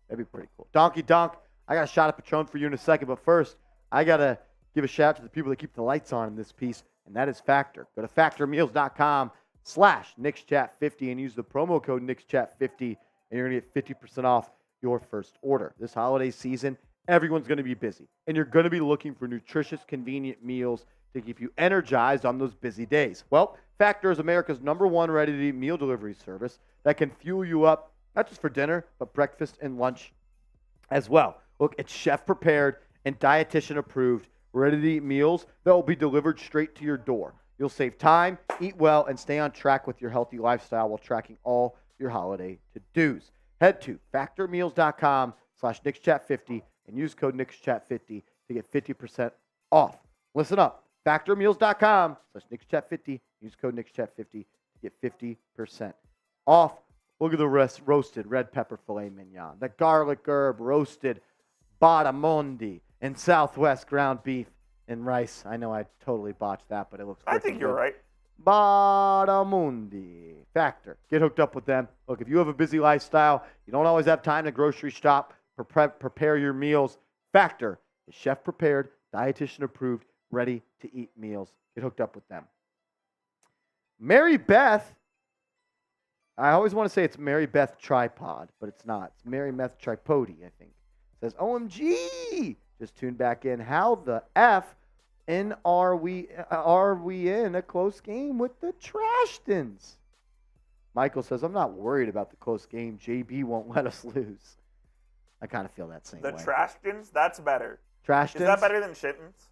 That'd be pretty cool. Donkey dunk. I got a shot of Patron for you in a second, but first, I got to give a shout out to the people that keep the lights on in this piece, and that is Factor. Go to factormeals.com/KnicksChat50 and use the promo code KnicksChat50, and you're going to get 50% off your first order. This holiday season, everyone's going to be busy, and you're going to be looking for nutritious, convenient meals to keep you energized on those busy days. Well, Factor is America's #1 ready-to-eat meal delivery service that can fuel you up, not just for dinner, but breakfast and lunch as well. Look, it's chef-prepared and dietitian-approved ready-to-eat meals that will be delivered straight to your door. You'll save time, eat well, and stay on track with your healthy lifestyle while tracking all your holiday to-dos. Head to factormeals.com/KnicksChat50 and use code KnicksChat50 to get 50% off. Listen up. factormeals.com/KnicksChat50. Use code KnicksChat50 to get 50% off. Look at the roasted red pepper filet mignon, the garlic herb roasted barramundi, and Southwest ground beef and rice. I know I totally botched that, but it looks I think you're right. Barramundi. Factor. Get hooked up with them. Look, if you have a busy lifestyle, you don't always have time to grocery shop, prepare your meals. Factor is chef-prepared, dietitian-approved, ready-to-eat meals. Get hooked up with them. Mary Beth. I always want to say it's Mary Beth Tripod, but it's not. It's Mary Beth Tripodi, I think. Says, OMG! Just tuned back in. How the F are we in a close game with the Trashtons? Michael says, I'm not worried about the close game. JB won't let us lose. I kind of feel that same way. The Trashtons, that's better. Trashtons? Is that better than Shittons?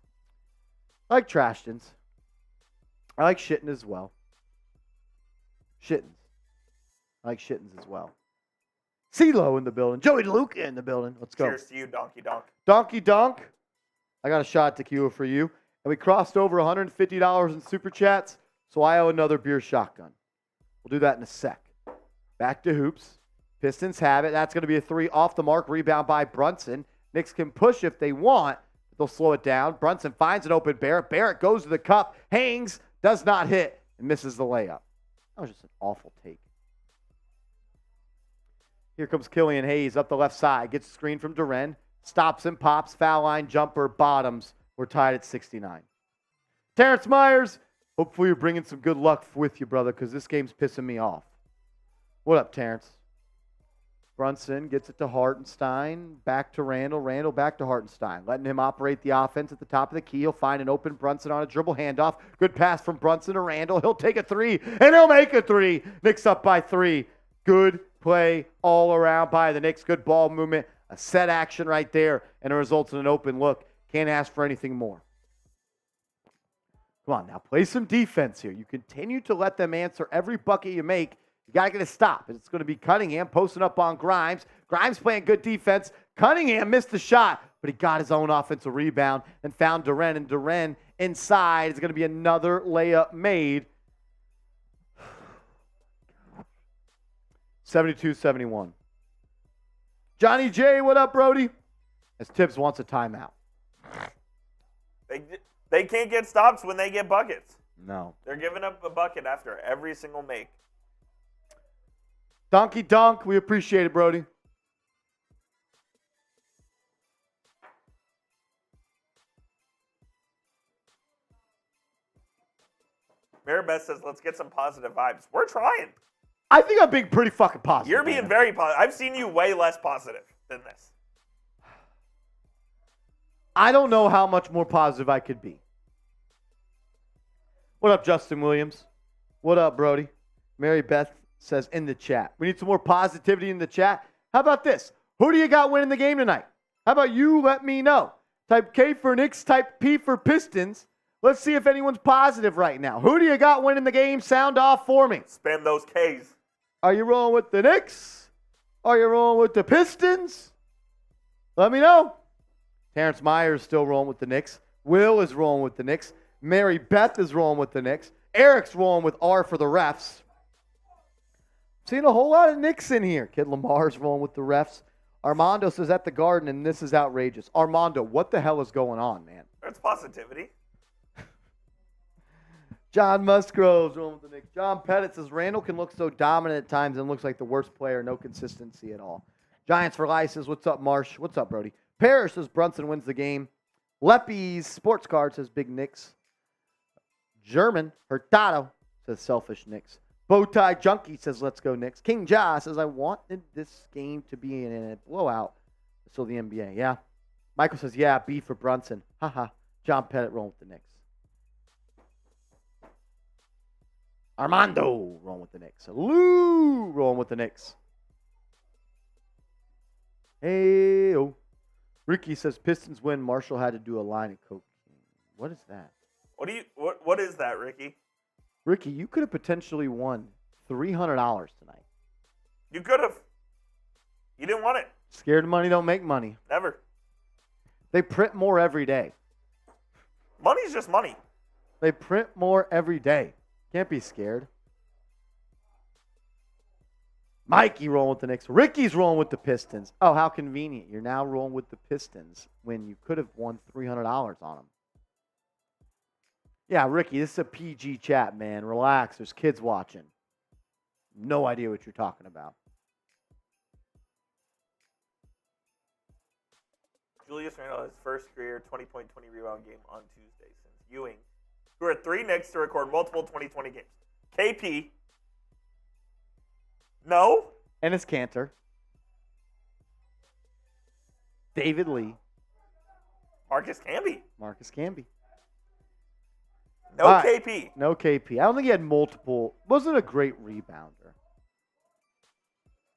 I like Trashtons. I like Shitton as well. Shittons. I like Shittons as well. CeeLo in the building. Joey DeLuca in the building. Let's go. Cheers to you, Donkey Donk. Donkey Donk. I got a shot of tequila for you. And we crossed over $150 in Super Chats, so I owe another beer shotgun. We'll do that in a sec. Back to hoops. Pistons have it. That's going to be a 3 off the mark. Rebound by Brunson. Knicks can push if they want. But they'll slow it down. Brunson finds an open Barrett. Barrett goes to the cup. Hangs. Does not hit. And misses the layup. That was just an awful take. Here comes Killian Hayes up the left side. Gets a screen from Duren. Stops and pops. Foul line jumper. Bottoms. We're tied at 69. Terrence Myers. Hopefully you're bringing some good luck with you, brother, because this game's pissing me off. What up, Terrence? Brunson gets it to Hartenstein. Back to Randle. Randle back to Hartenstein. Letting him operate the offense at the top of the key. He'll find an open Brunson on a dribble handoff. Good pass from Brunson to Randle. He'll take a 3, and he'll make a 3. Knicks up by 3. Good play all around by the Knicks. Good ball movement. A set action right there, and it results in an open look. Can't ask for anything more. Come on, now play some defense here. You continue to let them answer every bucket you make. You got to get a stop. It's going to be Cunningham posting up on Grimes. Grimes playing good defense. Cunningham missed the shot, but he got his own offensive rebound and found Duren. And Duren inside is going to be another layup made. 72-71. Johnny J, what up, Brody? As Tibbs wants a timeout. They can't get stops when they get buckets. No. They're giving up a bucket after every single make. Donkey Donk, we appreciate it, Brody. Maribeth says, let's get some positive vibes. We're trying. I think I'm being pretty fucking positive. You're being very positive. I've seen you way less positive than this. I don't know how much more positive I could be. What up, Justin Williams? What up, Brody? Mary Beth says in the chat. We need some more positivity in the chat. How about this? Who do you got winning the game tonight? How about you let me know? Type K for Knicks, type P for Pistons. Let's see if anyone's positive right now. Who do you got winning the game? Sound off for me. Spam those Ks. Are you rolling with the Knicks? Are you rolling with the Pistons? Let me know. Terrence Myers still rolling with the Knicks. Will is rolling with the Knicks. Mary Beth is rolling with the Knicks. Eric's rolling with R for the refs. Seeing a whole lot of Knicks in here. Kid Lamar's rolling with the refs. Armando says at the Garden, and this is outrageous. Armando, what the hell is going on, man? That's positivity. John Musgrove's rolling with the Knicks. John Pettit says Randle can look so dominant at times and looks like the worst player. No consistency at all. Giants for Life says, what's up, Marsh? What's up, Brody? Parrish says Brunson wins the game. Leppy's Sports Card says Big Knicks. German Hurtado says selfish Knicks. Bowtie Junkie says let's go Knicks. King Ja says I wanted this game to be in a blowout. So the NBA, yeah. Michael says yeah, B for Brunson. Haha. John Pettit rolling with the Knicks. Armando rolling with the Knicks. Lou rolling with the Knicks. Hey, oh. Ricky says Pistons win. Marshall had to do a line of coke. What is that? What is that, Ricky? Ricky, you could have potentially won $300 tonight. You could have. You didn't want it. Scared money don't make money. Never. They print more every day. Money's just money. They print more every day. Can't be scared. Mikey rolling with the Knicks. Ricky's rolling with the Pistons. Oh, how convenient. You're now rolling with the Pistons when you could have won $300 on them. Yeah, Ricky, this is a PG chat, man. Relax. There's kids watching. No idea what you're talking about. Julius Randle his first career 20-point, 20-rebound game on Tuesday since Ewing, who are 3 Knicks to record multiple 2020 games. KP. No. Enes Kanter. David Lee. Marcus Camby. Marcus Camby. No right. KP. No KP. I don't think he had multiple. Wasn't a great rebounder.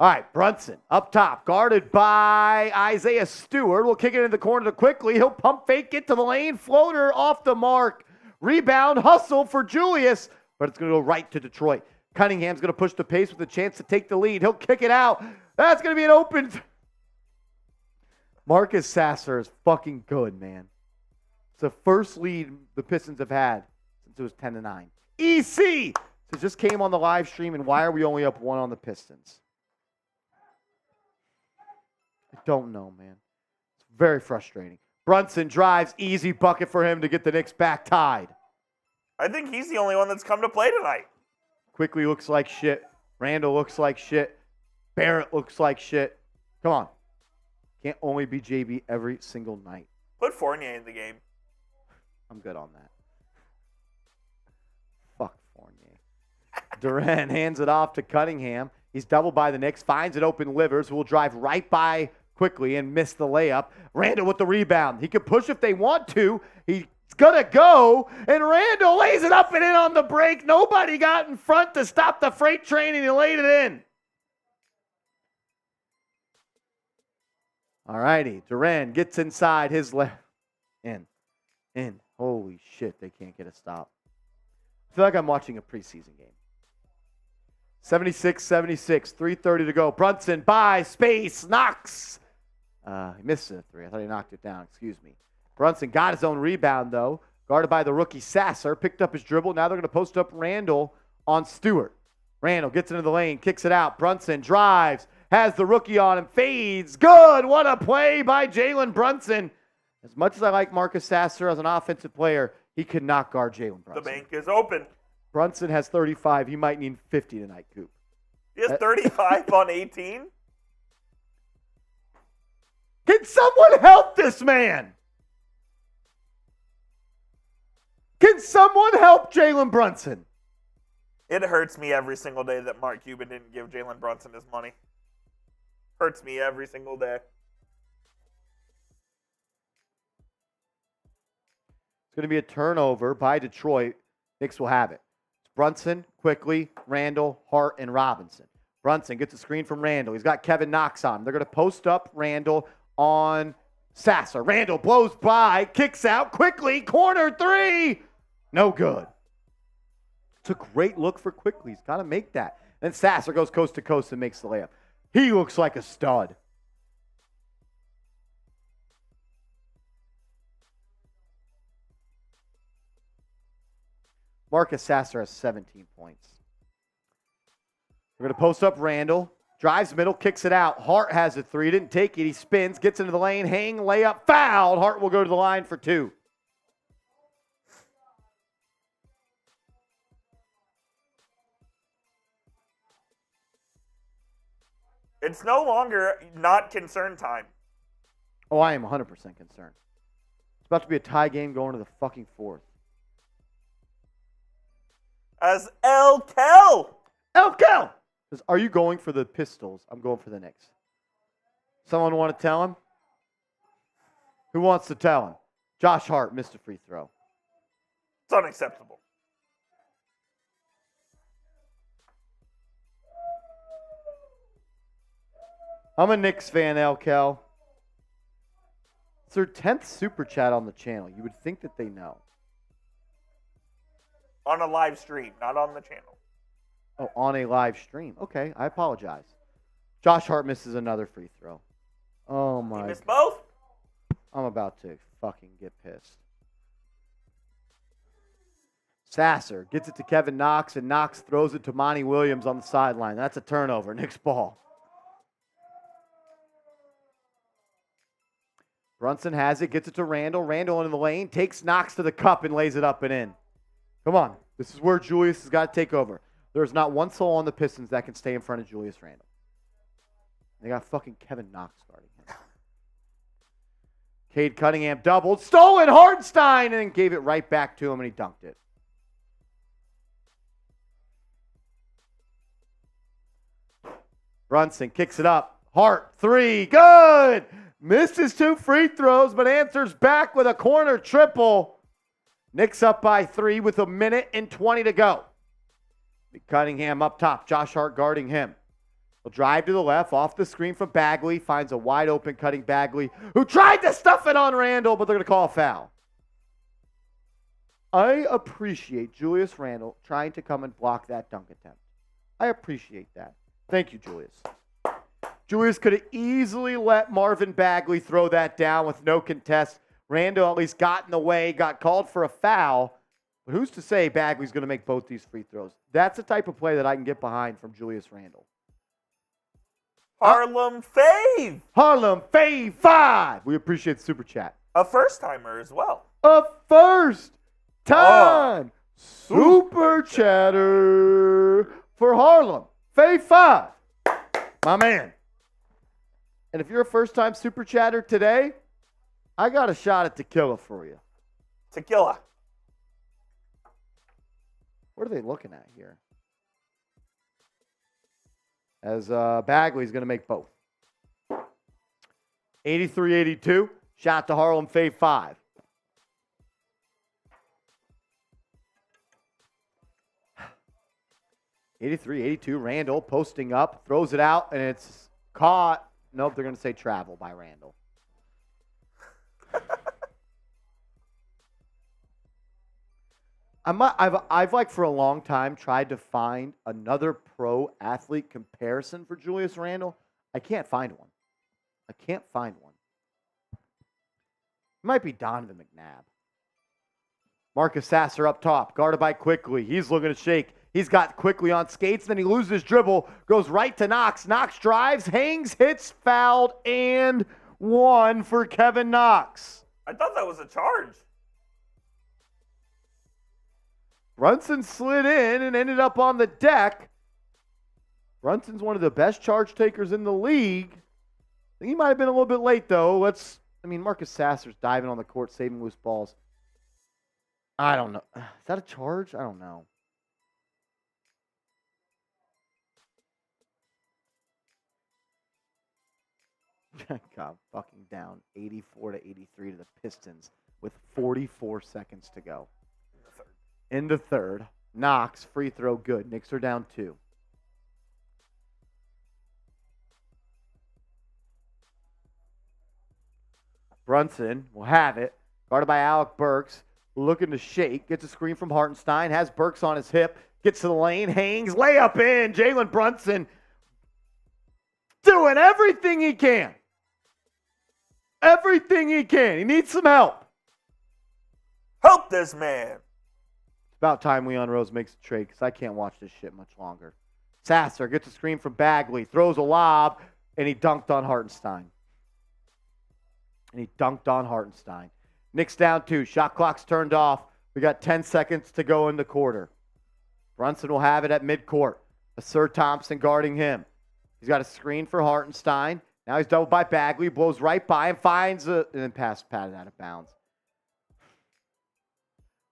All right, Brunson up top, guarded by Isaiah Stewart. We'll kick it in the corner quickly. He'll pump fake, get to the lane, floater off the mark. Rebound, hustle for Julius, but it's going to go right to Detroit. Cunningham's going to push the pace with a chance to take the lead. He'll kick it out. That's going to be an open. Marcus Sasser is fucking good, man. It's the first lead the Pistons have had since it was 10-9. EC! So just came on the live stream, and why are we only up 1 on the Pistons? I don't know, man. It's very frustrating. Brunson drives, easy bucket for him to get the Knicks back tied. I think he's the only one that's come to play tonight. Quickly looks like shit. Randle looks like shit. Barrett looks like shit. Come on. Can't only be JB every single night. Put Fournier in the game. I'm good on that. Fuck Fournier. Duran hands it off to Cunningham. He's doubled by the Knicks. Finds it open Livers, who will drive right by quickly and miss the layup. Randle with the rebound. He can push if they want to. He's going to go, and Randle lays it up and in on the break. Nobody got in front to stop the freight train, and he laid it in. All righty. Duran gets inside his left. In. Holy shit, they can't get a stop. I feel like I'm watching a preseason game. 76-76, 3:30 to go. Brunson by space, knocks. He missed a 3. I thought he knocked it down. Excuse me. Brunson got his own rebound, though. Guarded by the rookie Sasser. Picked up his dribble. Now they're going to post up Randle on Stewart. Randle gets into the lane, kicks it out. Brunson drives, has the rookie on him, fades. Good. What a play by Jalen Brunson. As much as I like Marcus Sasser as an offensive player, he could not guard Jalen Brunson. The bank is open. Brunson has 35. He might need 50 tonight, Coop. He has 35 on 18. Can someone help this man? Can someone help Jalen Brunson? It hurts me every single day that Mark Cuban didn't give Jalen Brunson his money. Hurts me every single day. It's going to be a turnover by Detroit. Knicks will have it. It's Brunson, quickly, Randle, Hart, and Robinson. Brunson gets a screen from Randle. He's got Kevin Knox on him. They're going to post up Randle on Sasser. Randle blows by, kicks out quickly, corner three. No good. It's a great look for Quickly. He's got to make that. Then Sasser goes coast to coast and makes the layup. He looks like a stud. Marcus Sasser has 17 points. We're going to post up Randle. Drives middle, kicks it out. Hart has a three. Didn't take it. He spins, gets into the lane, hang, layup, fouled. Hart will go to the line for two. It's no longer not concern time. Oh, I am 100% concerned. It's about to be a tie game going to the fucking fourth. As El Kel. Says, are you going for the Pistols? I'm going for the Knicks. Someone want to tell him? Who wants to tell him? Josh Hart missed a free throw. It's unacceptable. I'm a Knicks fan, Elkel. It's their 10th super chat on the channel. You would think that they know. On a live stream, not on the channel. Oh, on a live stream. Okay, I apologize. Josh Hart misses another free throw. Oh, my. He missed both? I'm about to fucking get pissed. Sasser gets it to Kevin Knox, and Knox throws it to Monty Williams on the sideline. That's a turnover. Knicks ball. Brunson has it, gets it to Randle. Randle into the lane, takes Knox to the cup and lays it up and in. Come on. This is where Julius has got to take over. There's not one soul on the Pistons that can stay in front of Julius Randle. They got fucking Kevin Knox guarding him. Cade Cunningham doubled, stolen Hartenstein, and then gave it right back to him, and he dunked it. Brunson kicks it up. Hart, three, good! Misses two free throws, but answers back with a corner triple. Knicks up by 3 with 1:20 to go. Cunningham up top. Josh Hart guarding him. He'll drive to the left, off the screen from Bagley. Finds a wide open cutting Bagley, who tried to stuff it on Randle, but they're going to call a foul. I appreciate Julius Randle trying to come and block that dunk attempt. I appreciate that. Thank you, Julius. Julius could have easily let Marvin Bagley throw that down with no contest. Randle at least got in the way, got called for a foul. But who's to say Bagley's going to make both these free throws? That's the type of play that I can get behind from Julius Randle. Harlem Fave. Harlem Fave 5. We appreciate the super chat. A first-timer as well. A first time super chatter for Harlem Fave 5. My man. And if you're a first-time super chatter today, I got a shot at tequila for you. Tequila. What are they looking at here? As Bagley's going to make both. 83-82. Shot to Harlem Fave 5. (83-82). Randle posting up, throws it out, and it's caught. Nope, they're going to say travel by Randle. I've like for a long time tried to find another pro athlete comparison for Julius Randle. I can't find one. It might be Donovan McNabb. Marcus Sasser up top, guarded by Quickly. He's looking to shake. He's got Quickly on skates, then he loses his dribble, goes right to Knox. Knox drives, hangs, hits, fouled, and one for Kevin Knox. I thought that was a charge. Brunson slid in and ended up on the deck. Brunson's one of the best charge takers in the league. I think he might have been a little bit late, though. Marcus Sasser's diving on the court, saving loose balls. I don't know. Is that a charge? I don't know. God, fucking down 84-83 to the Pistons with 44 seconds to go. In the third. Knox, free throw, good. Knicks are down 2. Brunson will have it. Guarded by Alec Burks. Looking to shake. Gets a screen from Hartenstein. Has Burks on his hip. Gets to the lane. Hangs. Layup in. Jalen Brunson doing everything he can. Everything he can. He needs some help. Help this man. It's about time Leon Rose makes a trade because I can't watch this shit much longer. Sasser gets a screen from Bagley. Throws a lob. And he dunked on Hartenstein. Knicks down 2. Shot clock's turned off. We got 10 seconds to go in the quarter. Brunson will have it at midcourt. Sir Thompson guarding him. He's got a screen for Hartenstein. Now he's doubled by Bagley. Blows right by him. Finds and then pass patted out of bounds.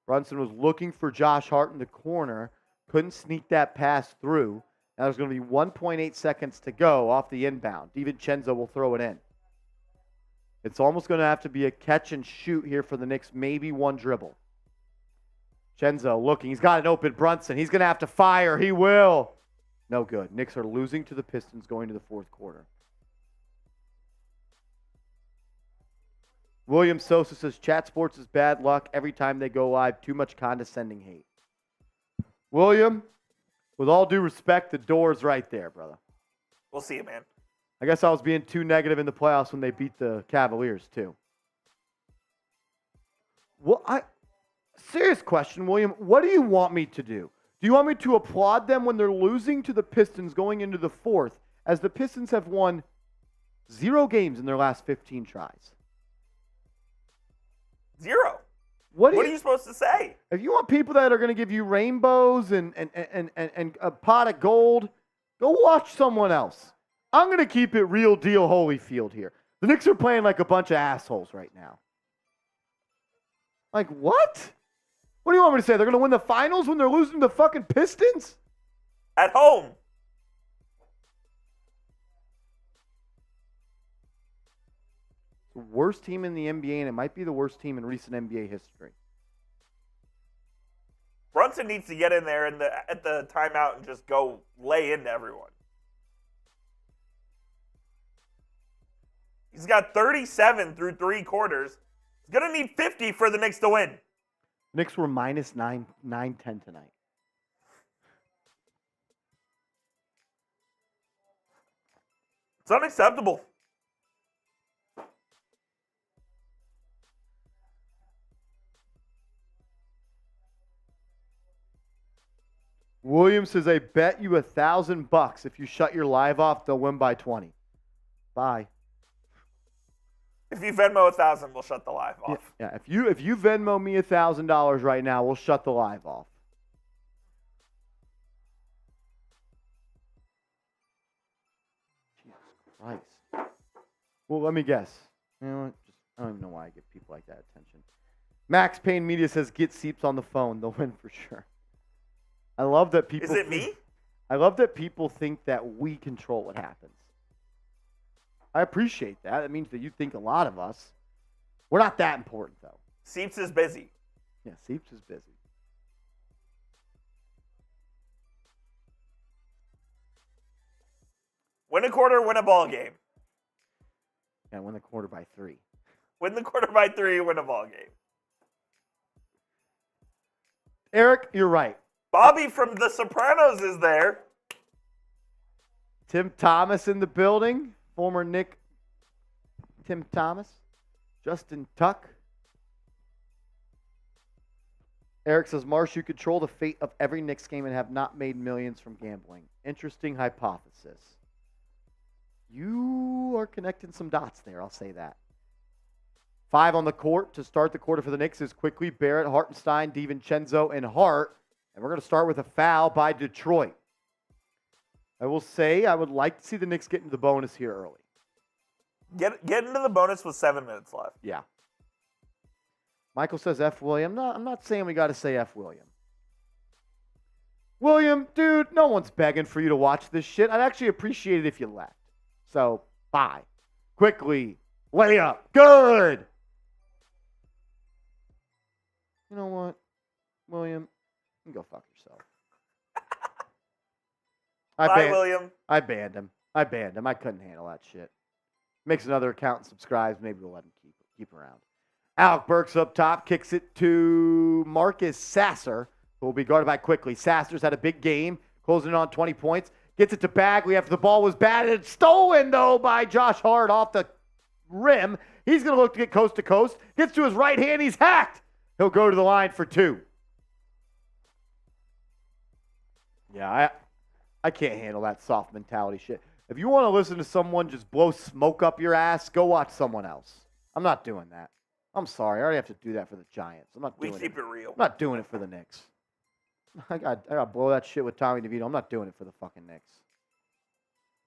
Brunson was looking for Josh Hart in the corner. Couldn't sneak that pass through. Now there's going to be 1.8 seconds to go off the inbound. DiVincenzo will throw it in. It's almost going to have to be a catch and shoot here for the Knicks. Maybe one dribble. Chenzo looking. He's got an open Brunson. He's going to have to fire. He will. No good. Knicks are losing to the Pistons going to the fourth quarter. William Sosa says, Chat Sports is bad luck every time they go live. Too much condescending hate. William, with all due respect, the door's right there, brother. We'll see you, man. I guess I was being too negative in the playoffs when they beat the Cavaliers, too. Well, serious question, William. What do you want me to do? Do you want me to applaud them when they're losing to the Pistons going into the fourth, as the Pistons have won 0 games in their last 15 tries? 0. What are you supposed to say? If you want people that are going to give you rainbows and a pot of gold, go watch someone else. I'm going to keep it real deal Holyfield here. The Knicks are playing like a bunch of assholes right now. Like, what? What do you want me to say? They're going to win the finals when they're losing to the fucking Pistons? At home. The worst team in the NBA, and it might be the worst team in recent NBA history. Brunson needs to get in there at the timeout and just go lay into everyone. He's got 37 through 3 quarters. He's going to need 50 for the Knicks to win. Knicks were minus 9-10 tonight. It's unacceptable. Williams says, I bet you $1,000 if you shut your live off, they'll win by 20. Bye. If you Venmo 1,000, we'll shut the live off. Yeah, if you Venmo me $1,000 right now, we'll shut the live off. Jesus Christ. Well, let me guess. You know what? I don't even know why I give people like that attention. Max Payne Media says, get Seeps on the phone. They'll win for sure. I love that people. Is it me? I love that people think that we control what happens. I appreciate that. It means that you think a lot of us. We're not that important, though. Seeps is busy. Yeah, Seeps is busy. Win a quarter, win a ball game. Yeah, win the quarter by 3. Win the quarter by 3, win a ball game. Eric, you're right. Bobby from The Sopranos is there. Tim Thomas in the building. Former Knick Tim Thomas. Justin Tuck. Eric says, Marsh, you control the fate of every Knicks game and have not made millions from gambling. Interesting hypothesis. You are connecting some dots there, I'll say that. 5 on the court to start the quarter for the Knicks is quickly Barrett, Hartenstein, DiVincenzo, and Hart. And we're going to start with a foul by Detroit. I will say I would like to see the Knicks get into the bonus here early. Get into the bonus with 7 minutes left. Yeah. Michael says F. William. No, I'm not saying we got to say F. William. William, dude, no one's begging for you to watch this shit. I'd actually appreciate it if you left. So, bye. Quickly. Layup. Good. You know what, William? You can go fuck yourself. Bye, William. I banned him. I couldn't handle that shit. Makes another account and subscribes. Maybe we'll let him keep around. Alec Burks up top, kicks it to Marcus Sasser, who will be guarded by Quickly. Sasser's had a big game, closing in on 20 points. Gets it to Bagley after the ball was batted. Stolen, though, by Josh Hart off the rim. He's going to look to get coast to coast. Gets to his right hand. He's hacked. He'll go to the line for 2. Yeah, I can't handle that soft mentality shit. If you want to listen to someone just blow smoke up your ass, go watch someone else. I'm not doing that. I'm sorry. I already have to do that for the Giants. I'm not doing it. We keep it real. I'm not doing it for the Knicks. I got to blow that shit with Tommy DeVito. I'm not doing it for the fucking Knicks.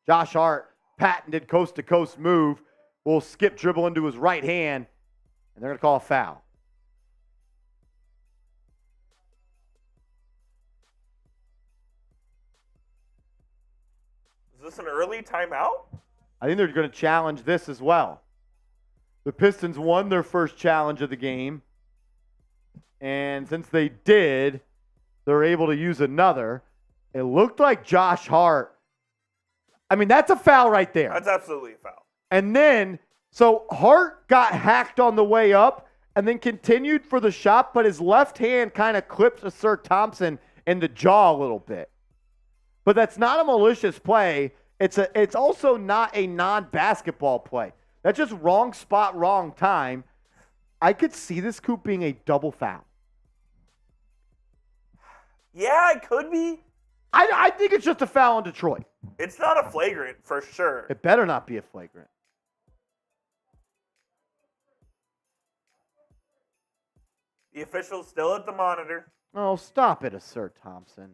Josh Hart, patented coast-to-coast move, will skip dribble into his right hand, and they're going to call a foul. Is this an early timeout? I think they're going to challenge this as well. The Pistons won their first challenge of the game, and since they did, they're able to use another. It looked like Josh Hart. I mean, that's a foul right there. That's absolutely a foul. And then, so Hart got hacked on the way up and then continued for the shot, but his left hand kind of clipped Sir Thompson in the jaw a little bit. But that's not a malicious play. It's also not a non-basketball play. That's just wrong spot, wrong time. I could see this Coop being a double foul. Yeah, it could be. I think it's just a foul on Detroit. It's not a flagrant for sure. It better not be a flagrant. The official's still at the monitor. Oh, stop it, Sir Thompson.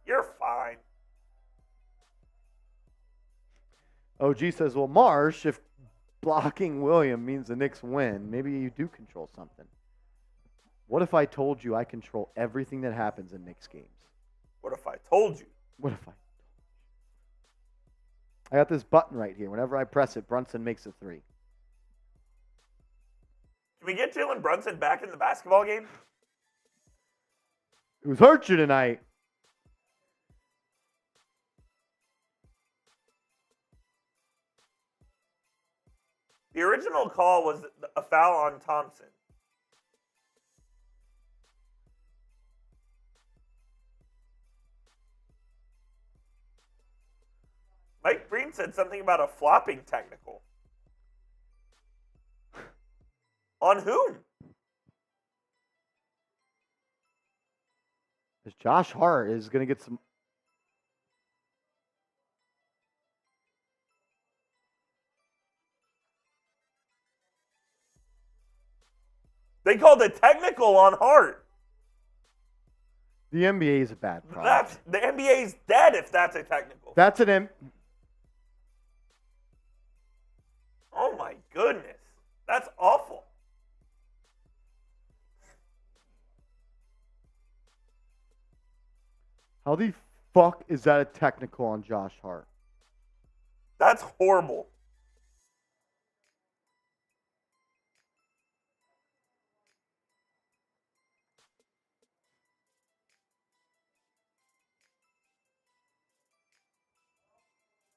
You're fine. OG says, well, Marsh, if blocking William means the Knicks win, maybe you do control something. What if I told you I control everything that happens in Knicks games? What if I told you? What if I got this button right here. Whenever I press it, Brunson makes a 3. Can we get Jalen Brunson back in the basketball game? Who's hurt you tonight? The original call was a foul on Thompson. Mike Breen said something about a flopping technical. On whom? As Josh Hart is going to get some. They called a technical on Hart. The NBA is a bad product. The NBA's dead if that's a technical. That's an Oh my goodness. That's awful. How the fuck is that a technical on Josh Hart? That's horrible.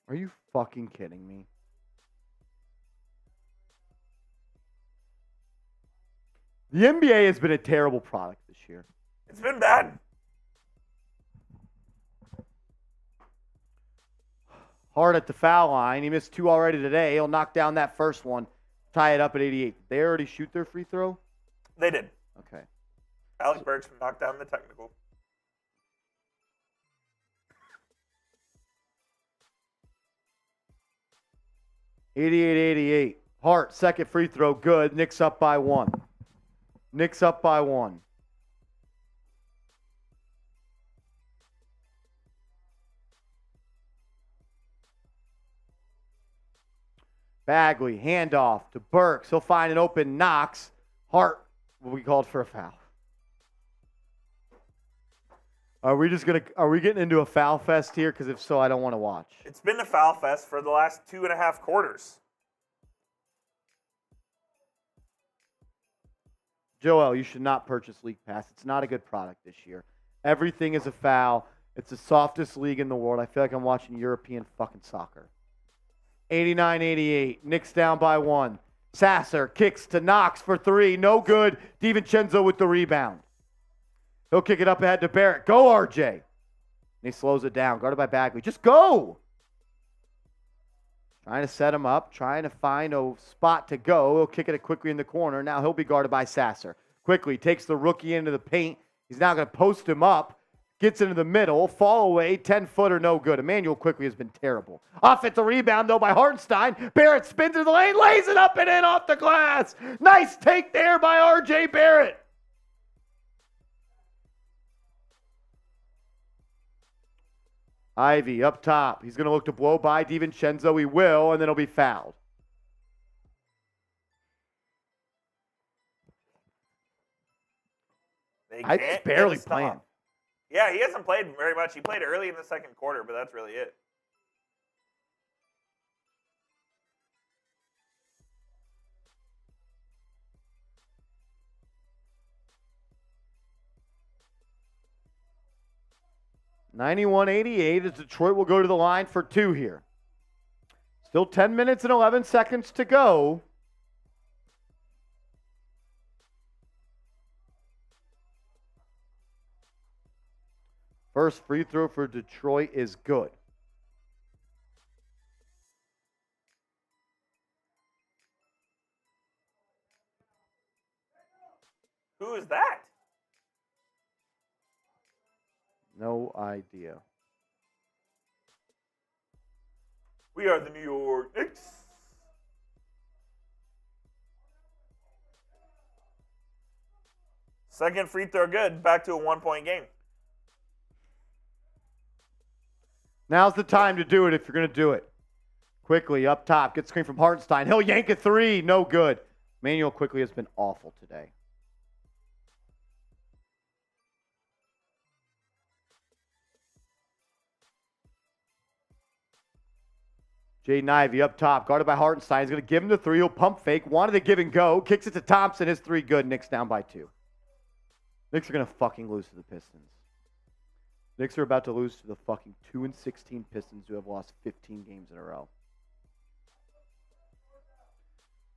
Are you fucking kidding me? The NBA has been a terrible product this year. It's been bad. Hart at the foul line. He missed 2 already today. He'll knock down that first one, tie it up at 88. Did they already shoot their free throw? They did. Okay. Alec Burks knocked down the technical. $88-88. Hart, second free throw, good. Knicks up by 1. Knicks up by 1. Bagley, handoff to Burks. He'll find an open Knox. Hart will be called for a foul. Are we getting into a foul fest here? Because if so, I don't want to watch. It's been a foul fest for the last 2.5 quarters. Joel, you should not purchase League Pass. It's not a good product this year. Everything is a foul. It's the softest league in the world. I feel like I'm watching European fucking soccer. 89-88. Knicks down by 1. Sasser kicks to Knox for 3. No good. DiVincenzo with the rebound. He'll kick it up ahead to Barrett. Go, RJ. And he slows it down. Guarded by Bagley. Just go. Trying to set him up. Trying to find a spot to go. He'll kick it quickly in the corner. Now he'll be guarded by Sasser. Quickly takes the rookie into the paint. He's now going to post him up. Gets into the middle. Fall away. 10-footer. No good. Emmanuel quickly has been terrible. Offensive rebound, though, by Hartenstein. Barrett spins into the lane. Lays it up and in off the glass. Nice take there by RJ Barrett. Ivey up top. He's going to look to blow by DiVincenzo. He will, and then he'll be fouled. Ivey's barely playing. Yeah, he hasn't played very much. He played early in the second quarter, but that's really it. (91-88) as Detroit will go to the line for 2 here. Still 10 minutes and 11 seconds to go. First free throw for Detroit is good. Who is that? No idea. We are the New York Knicks. Second free throw good. Back to a 1-point game. Now's the time to do it if you're going to do it. Quickly up top. Gets screen from Hartenstein. He'll yank a 3. No good. Manuel quickly has been awful today. Jaden Ivey up top, guarded by Hartenstein. He's going to give him the 3. He'll pump fake. Wanted to give and go. Kicks it to Thompson. His 3 good. Knicks down by 2. Knicks are going to fucking lose to the Pistons. Knicks are about to lose to the fucking 2-16 Pistons who have lost 15 games in a row.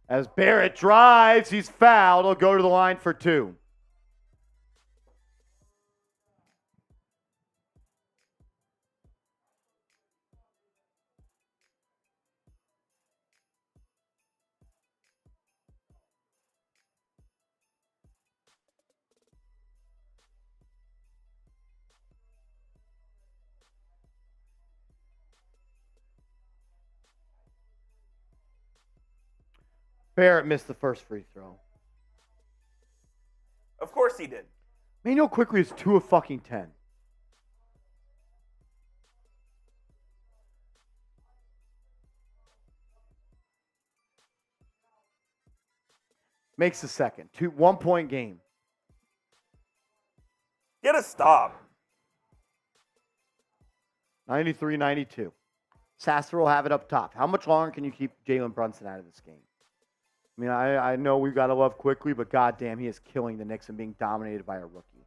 As Barrett drives, he's fouled. He'll go to the line for 2. Barrett missed the first free throw. Of course he did. Manuel quickly is 2 of fucking 10. Makes the second. 1-point game. Get a stop. 93-92. Sasser will have it up top. How much longer can you keep Jalen Brunson out of this game? I mean, I know we've got to love quickly, but goddamn, he is killing the Knicks and being dominated by a rookie.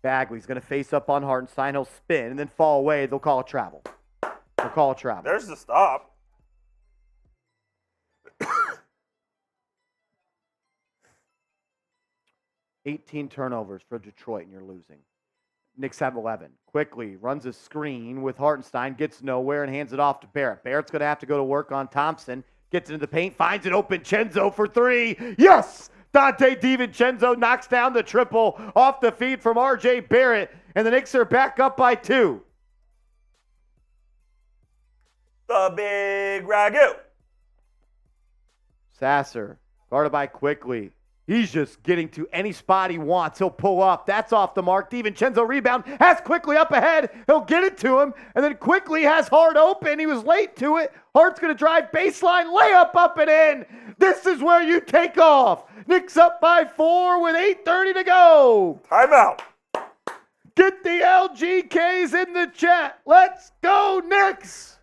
Bagley's going to face up on Hartenstein. He'll spin and then fall away. They'll call a travel. They'll call a travel. There's the stop. 18 turnovers for Detroit, and you're losing. Knicks have 11. Quickly runs a screen with Hartenstein, gets nowhere, and hands it off to Barrett. Barrett's going to have to go to work on Thompson. Gets into the paint, finds an open Chenzo for 3. Yes! Dante DiVincenzo knocks down the triple off the feed from RJ Barrett, and the Knicks are back up by 2. The big ragu. Sasser, guarded by Quickly. He's just getting to any spot he wants. He'll pull up. That's off the mark. DiVincenzo rebound. Has Quickly up ahead. He'll get it to him. And then Quickly has Hart open. He was late to it. Hart's going to drive baseline. Layup up and in. This is where you take off. Knicks up by 4 with 8:30 to go. Timeout. Get the LGKs in the chat. Let's go, Knicks.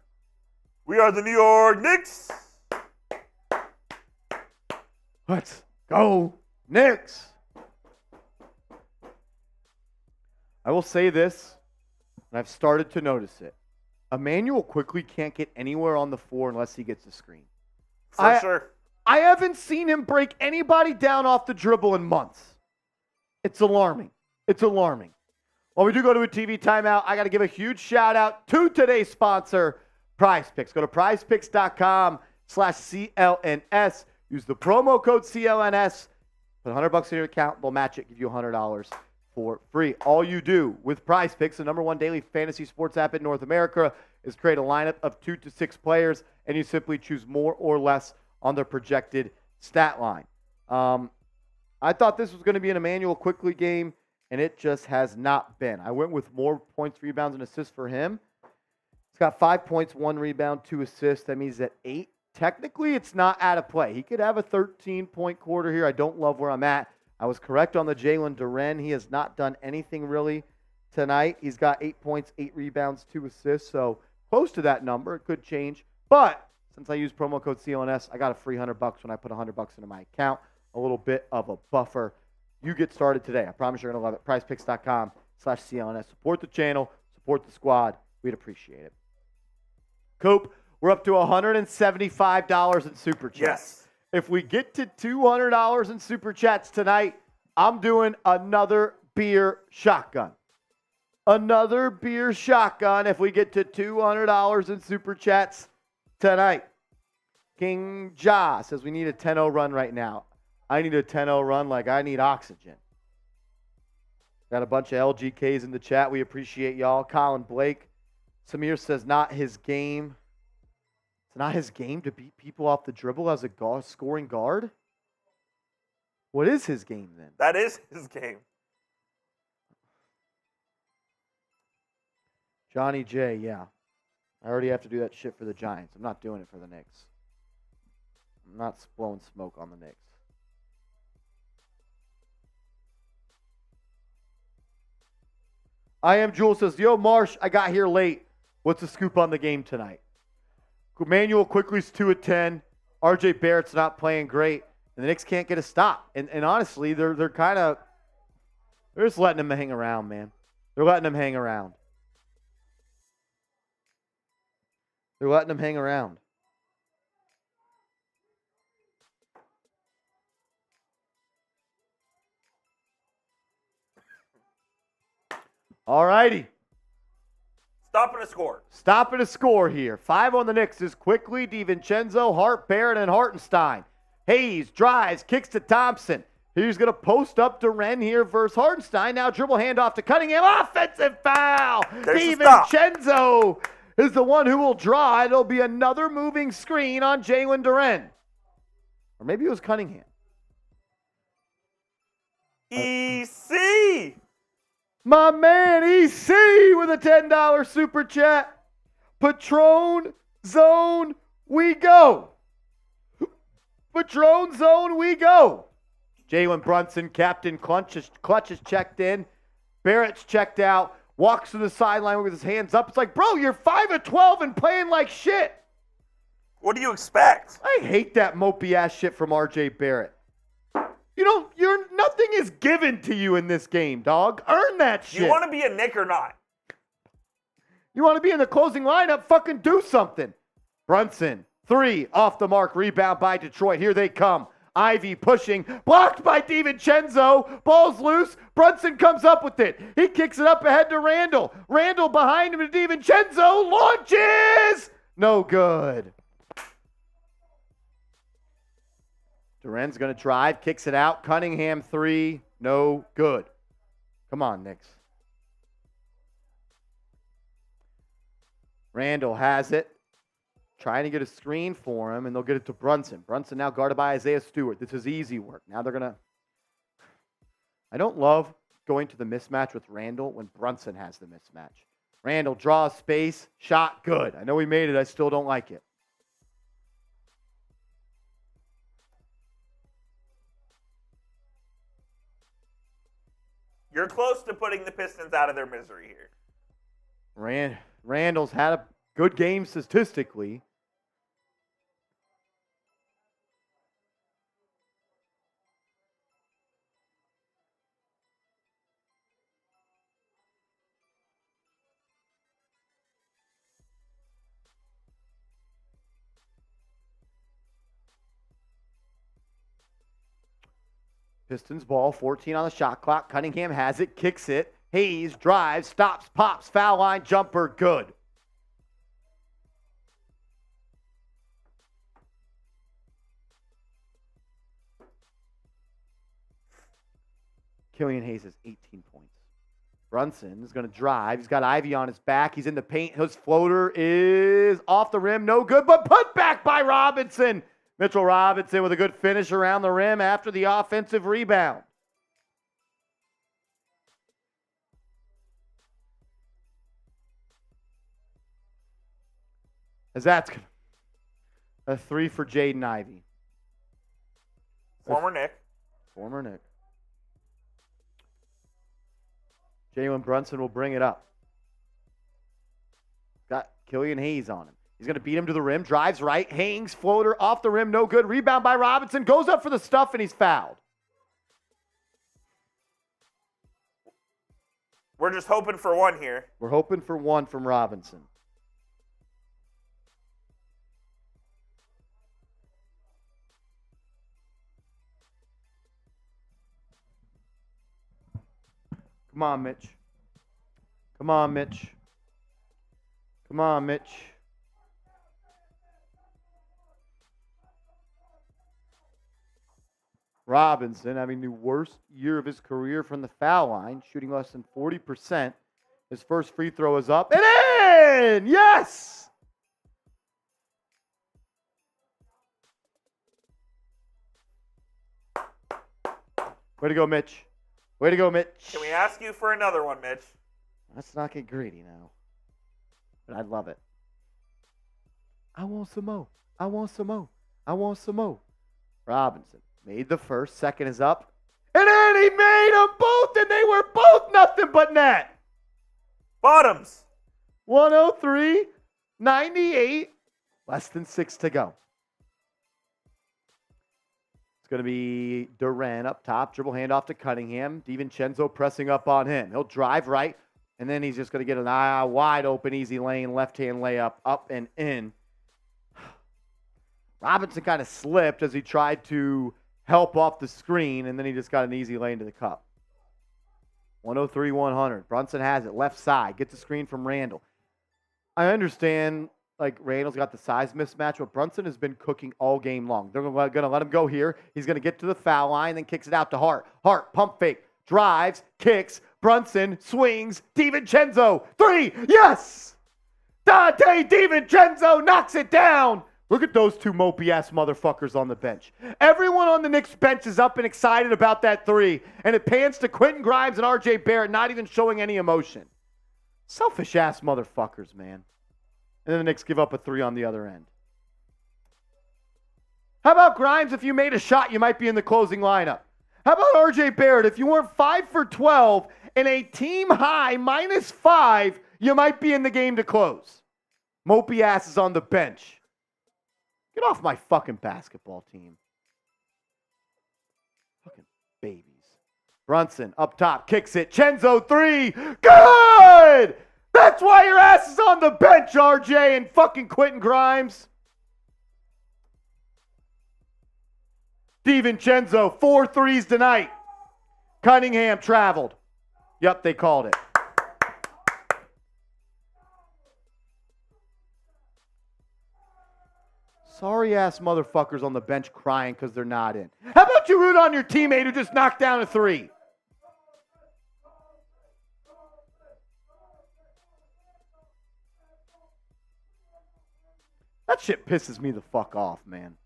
We are the New York Knicks. Let's go, Knicks. I will say this, and I've started to notice it. Emmanuel quickly can't get anywhere on the floor unless he gets a screen. For sure. I haven't seen him break anybody down off the dribble in months. It's alarming. It's alarming. While we do go to a TV timeout, I got to give a huge shout out to today's sponsor, Prize Picks. Go to prizepicks.com/CLNS. Use the promo code CLNS. Put $100 in your account. They'll match it. Give you $100 for free. All you do with Prize Picks, the #1 daily fantasy sports app in North America, is create a lineup of 2 to 6 players, and you simply choose more or less on their projected stat line. I thought this was going to be an Emmanuel Quickly game, and it just has not been. I went with more points, rebounds, and assists for him. He's got 5 points, 1 rebound, 2 assists. That means at 8. Technically, it's not out of play. He could have a 13-point quarter here. I don't love where I'm at. I was correct on the Jalen Duren. He has not done anything really tonight. He's got 8 points, 8 rebounds, 2 assists, so close to that number. It could change. But since I use promo code CLNS, I got a free $100 when I put $100 into my account. A little bit of a buffer. You get started today. I promise you're going to love it. PrizePicks.com/CLNS. Support the channel. Support the squad. We'd appreciate it. Coop, we're up to $175 in Super Chats. Yes. If we get to $200 in Super Chats tonight, I'm doing another beer shotgun. Another beer shotgun if we get to $200 in Super Chats tonight. King Ja says we need a 10-0 run right now. I need a 10-0 run like I need oxygen. Got a bunch of LGKs in the chat. We appreciate y'all. Colin Blake. Samir says not his game. It's not his game to beat people off the dribble as a scoring guard? What is his game then? That is his game. Johnny J, yeah. I already have to do that shit for the Giants. I'm not doing it for the Knicks. I'm not blowing smoke on the Knicks. I am Jules says, yo, Marsh, I got here late. What's the scoop on the game tonight? Emmanuel Quickly's 2 of 10. RJ Barrett's not playing great. And the Knicks can't get a stop. And honestly, they're just letting him hang around, man. They're letting him hang around. They're letting him hang around. All righty. Stopping a score. Stopping a score here. 5 on the Knicks is Quickly, DiVincenzo, Hart, Barrett, and Hartenstein. Hayes drives, kicks to Thompson. He's going to post up Duren here versus Hartenstein. Now dribble handoff to Cunningham. Offensive foul. DiVincenzo is the one who will draw. It'll be another moving screen on Jalen Duren. Or maybe it was Cunningham. EC. My man EC with a $10 super chat. Patron zone, we go. Patron zone, we go. Jalen Brunson, captain, clutch is checked in. Barrett's checked out. Walks to the sideline with his hands up. It's like, bro, you're 5 of 12 and playing like shit. What do you expect? I hate that mopey ass shit from RJ Barrett. Nothing is given to you in this game, dog. Earn that shit. You want to be a Knick or not? You want to be in the closing lineup? Fucking do something. Brunson, 3, off the mark, rebound by Detroit. Here they come. Ivey pushing, blocked by DiVincenzo. Ball's loose. Brunson comes up with it. He kicks it up ahead to Randle. Randle behind him to DiVincenzo. Launches! No good. Duren's going to drive, kicks it out. Cunningham 3, no good. Come on, Knicks. Randle has it. Trying to get a screen for him, and they'll get it to Brunson. Brunson now guarded by Isaiah Stewart. This is easy work. Now they're going to... I don't love going to the mismatch with Randle when Brunson has the mismatch. Randle draws space. Shot good. I know he made it. I still don't like it. You're close to putting the Pistons out of their misery here. Randle's had a good game statistically. Pistons ball, 14 on the shot clock. Cunningham has it, kicks it. Hayes drives, stops, pops, foul line, jumper, good. Killian Hayes has 18 points. Brunson is going to drive. He's got Ivey on his back. He's in the paint. His floater is off the rim. No good, but put back by Robinson. Mitchell Robinson with a good finish around the rim after the offensive rebound. As that's a 3 for Jaden Ivey. Former Knick. Former Knick. Jalen Brunson will bring it up. Got Killian Hayes on him. He's going to beat him to the rim. Drives right. Hangs. Floater off the rim. No good. Rebound by Robinson. Goes up for the stuff, and he's fouled. We're just hoping for one here. We're hoping for one from Robinson. Come on, Mitch. Come on, Mitch. Come on, Mitch. Robinson having the worst year of his career from the foul line, shooting less than 40%. His first free throw is up and in! Yes! Way to go, Mitch. Way to go, Mitch. Can we ask you for another one, Mitch? Let's not get greedy now. But I'd love it. I want some more. I want some more. I want some more. Robinson made the first. Second is up. And then he made them both, and they were both nothing but net. Bottoms. 103-98. Less than 6 to go. It's going to be Durant up top. Dribble handoff to Cunningham. DiVincenzo pressing up on him. He'll drive right, and then he's just going to get an wide open, easy lane, left-hand layup, up and in. Robinson kind of slipped as he tried to help off the screen, and then he just got an easy lane to the cup. 103-100. Brunson has it left side. Gets a screen from Randle. I understand, like, Randle's got the size mismatch, but Brunson has been cooking all game long. They're going to let him go here. He's going to get to the foul line, then kicks it out to Hart. Hart, pump fake, drives, kicks. Brunson swings. DiVincenzo, 3, yes! Dante DiVincenzo knocks it down. Look at those two mopey-ass motherfuckers on the bench. Everyone on the Knicks bench is up and excited about that 3, and it pans to Quentin Grimes and R.J. Barrett not even showing any emotion. Selfish-ass motherfuckers, man. And then the Knicks give up a 3 on the other end. How about Grimes? If you made a shot, you might be in the closing lineup. How about R.J. Barrett? If you weren't 5 for 12 and a team-high -5, you might be in the game to close. Mopey-ass is on the bench. Get off my fucking basketball team. Fucking babies. Brunson up top, kicks it. Chenzo 3. Good! That's why your ass is on the bench, RJ and fucking Quentin Grimes. DiVincenzo, 4 threes tonight. Cunningham traveled. Yep, they called it. Sorry-ass motherfuckers on the bench crying because they're not in. How about you root on your teammate who just knocked down a 3? That shit pisses me the fuck off, man.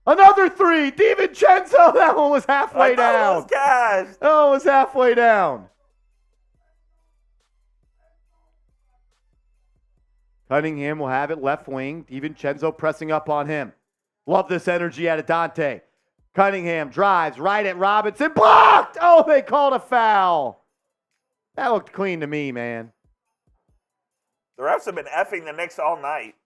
Another 3. DiVincenzo. That one was halfway down. It was cashed. That one was halfway down. Cunningham will have it left wing. DiVincenzo pressing up on him. Love this energy out of Dante. Cunningham drives right at Robinson. Blocked! Oh, they called a foul. That looked clean to me, man. The refs have been effing the Knicks all night.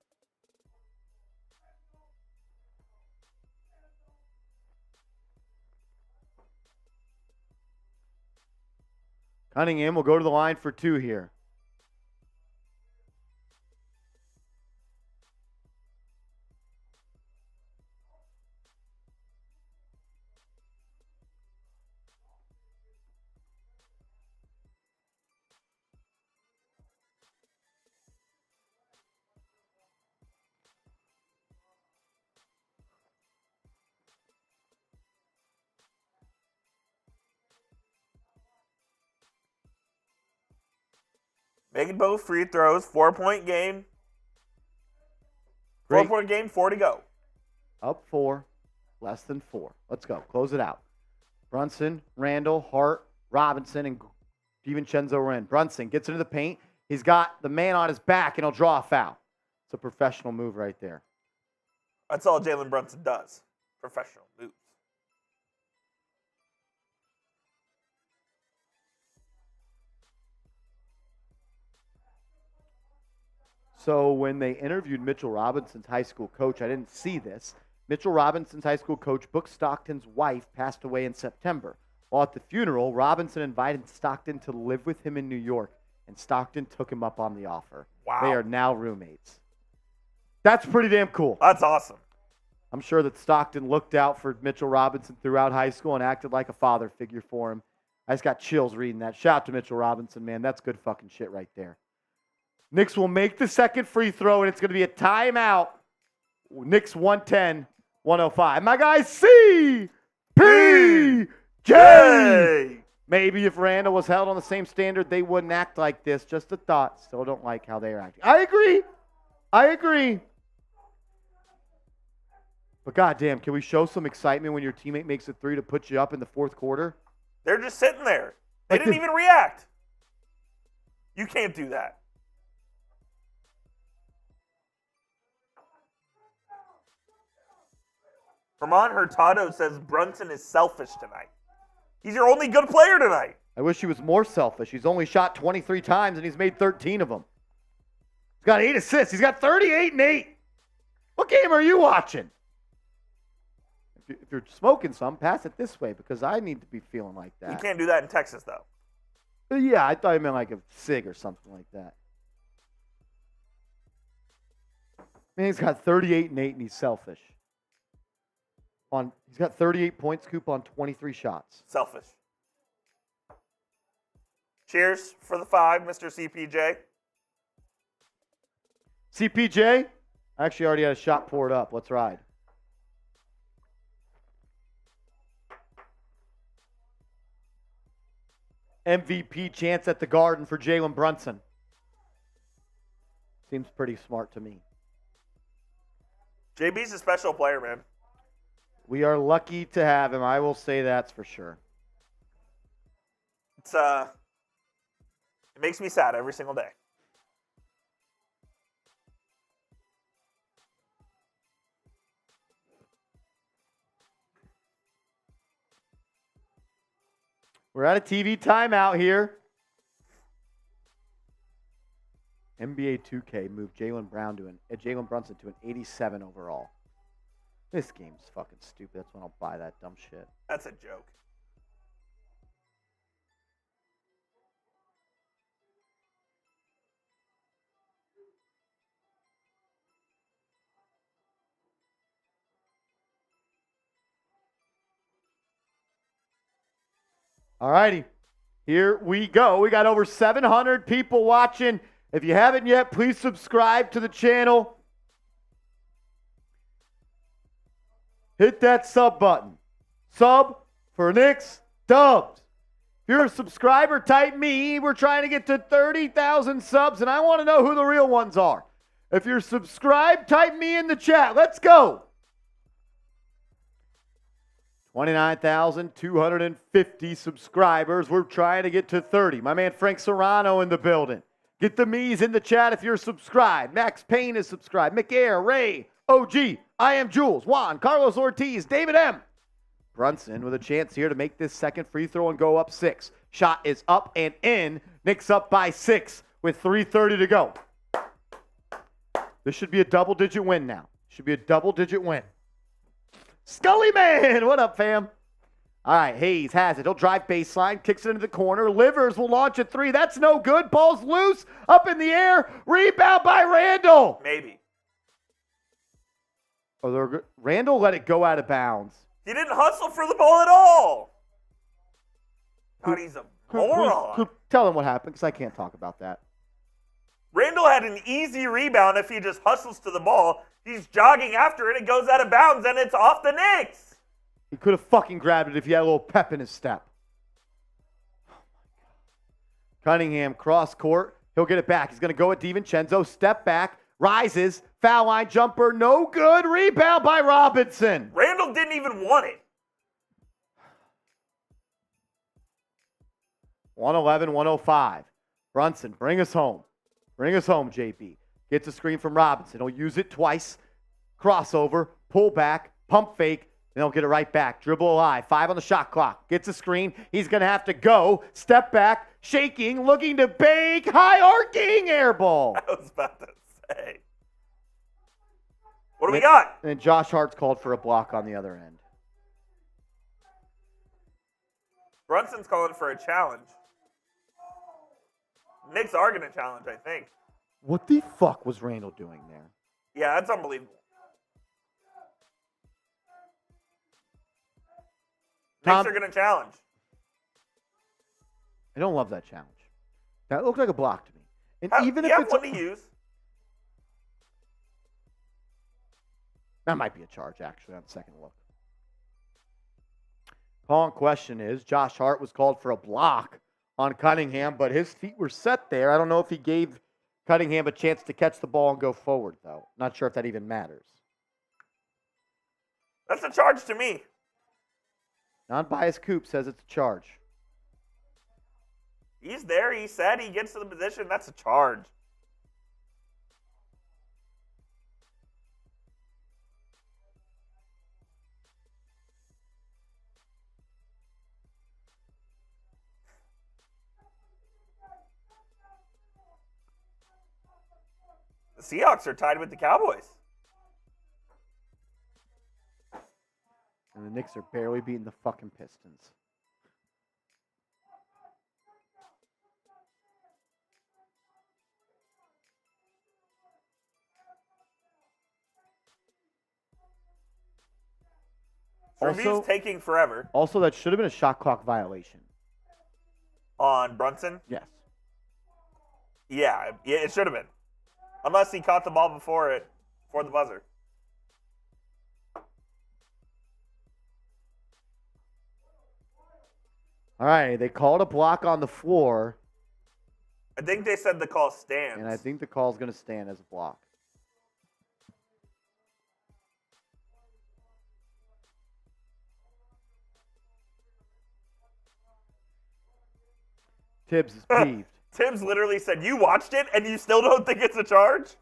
Cunningham will go to the line for 2 here. Making both free throws. 4-point game. 4-point game, 4 to go. Up 4, less than 4. Let's go. Close it out. Brunson, Randle, Hart, Robinson, and DiVincenzo are in. Brunson gets into the paint. He's got the man on his back, and he'll draw a foul. It's a professional move right there. That's all Jalen Brunson does. Professional moves. So when they interviewed Mitchell Robinson's high school coach, I didn't see this. Mitchell Robinson's high school coach, Book Stockton's wife, passed away in September. While at the funeral, Robinson invited Stockton to live with him in New York, and Stockton took him up on the offer. Wow. They are now roommates. That's pretty damn cool. That's awesome. I'm sure that Stockton looked out for Mitchell Robinson throughout high school and acted like a father figure for him. I just got chills reading that. Shout out to Mitchell Robinson, man. That's good fucking shit right there. Knicks will make the second free throw, and it's going to be a timeout. Knicks 110-105. My guy, CPJ. Maybe if Randle was held on the same standard, they wouldn't act like this. Just a thought. Still don't like how they are acting. I agree. But goddamn, can we show some excitement when your teammate makes a three to put you up in the fourth quarter? They're just sitting there. They didn't even react. You can't do that. Vermont Hurtado says Brunson is selfish tonight. He's your only good player tonight. I wish he was more selfish. He's only shot 23 times, and he's made 13 of them. He's got 8 assists. He's got 38 and 8. What game are you watching? If you're smoking some, pass it this way, because I need to be feeling like that. You can't do that in Texas, though. Yeah, I thought you meant like a cig or something like that. Man, he's got 38 and 8, and he's selfish. He's got 38 points, Coop, on 23 shots. Selfish. Cheers for the 5, Mr. CPJ. CPJ, I actually already had a shot poured up. Let's ride. MVP chance at the Garden for Jalen Brunson. Seems pretty smart to me. JB's a special player, man. We are lucky to have him. I will say that's for sure. It makes me sad every single day. We're at a TV timeout here. NBA 2K moved Jalen Brunson to an 87 overall. This game's fucking stupid. That's when I'll buy that dumb shit. That's a joke. All righty. Here we go. We got over 700 people watching. If you haven't yet, please subscribe to the channel. Hit that sub button. Sub for Knicks Dubs. If you're a subscriber, type me. We're trying to get to 30,000 subs, and I want to know who the real ones are. If you're subscribed, type me in the chat. Let's go. 29,250 subscribers. We're trying to get to 30. My man Frank Serrano in the building. Get the me's in the chat if you're subscribed. Max Payne is subscribed. McAir, Ray, OG, I am Jules, Juan, Carlos Ortiz, David M. Brunson with a chance here to make this second free throw and go up 6. Shot is up and in. Knicks up by 6 with 3:30 to go. This should be a double-digit win now. Should be a double-digit win. Scully Man, what up, fam? All right, Hayes has it. He'll drive baseline, kicks it into the corner. Livers will launch a 3. That's no good. Ball's loose, up in the air. Rebound by Randle. Maybe. Randle let it go out of bounds. He didn't hustle for the ball at all. God, he's a moron. Tell him what happened, because I can't talk about that. Randle had an easy rebound if he just hustles to the ball. He's jogging after it. It goes out of bounds, and it's off the Knicks. He could have fucking grabbed it if he had a little pep in his step. Oh, my God. Cunningham cross court. He'll get it back. He's going to go at DiVincenzo. Step back. Rises. Foul line jumper. No good. Rebound by Robinson. Randle didn't even want it. 111-105. Brunson, bring us home. Bring us home, JB. Gets a screen from Robinson. He'll use it twice. Crossover. Pull back. Pump fake. And he'll get it right back. Dribble alive. 5 on the shot clock. Gets a screen. He's going to have to go. Step back. Shaking. Looking to bake. High arcing air ball. I was about to say. What do we got? And Josh Hart's called for a block on the other end. Brunson's calling for a challenge. Knicks are going to challenge, I think. What the fuck was Randle doing there? Yeah, that's unbelievable. Knicks are going to challenge. I don't love that challenge. That looked like a block to me. And even if it's one to use. That might be a charge, actually, on second look. Call in question is Josh Hart was called for a block on Cunningham, but his feet were set there. I don't know if he gave Cunningham a chance to catch the ball and go forward, though. Not sure if that even matters. That's a charge to me. Non-biased Coop says it's a charge. He's there. He said he gets to the position. That's a charge. The Seahawks are tied with the Cowboys. And the Knicks are barely beating the fucking Pistons. Review's taking forever. Also, that should have been a shot clock violation. On Brunson? Yes. Yeah, it should have been. Unless he caught the ball before the buzzer. All right, they called a block on the floor. I think they said the call stands. And I think the call is going to stand as a block. Tibbs is peeved. Tibbs literally said, "You watched it and you still don't think it's a charge?"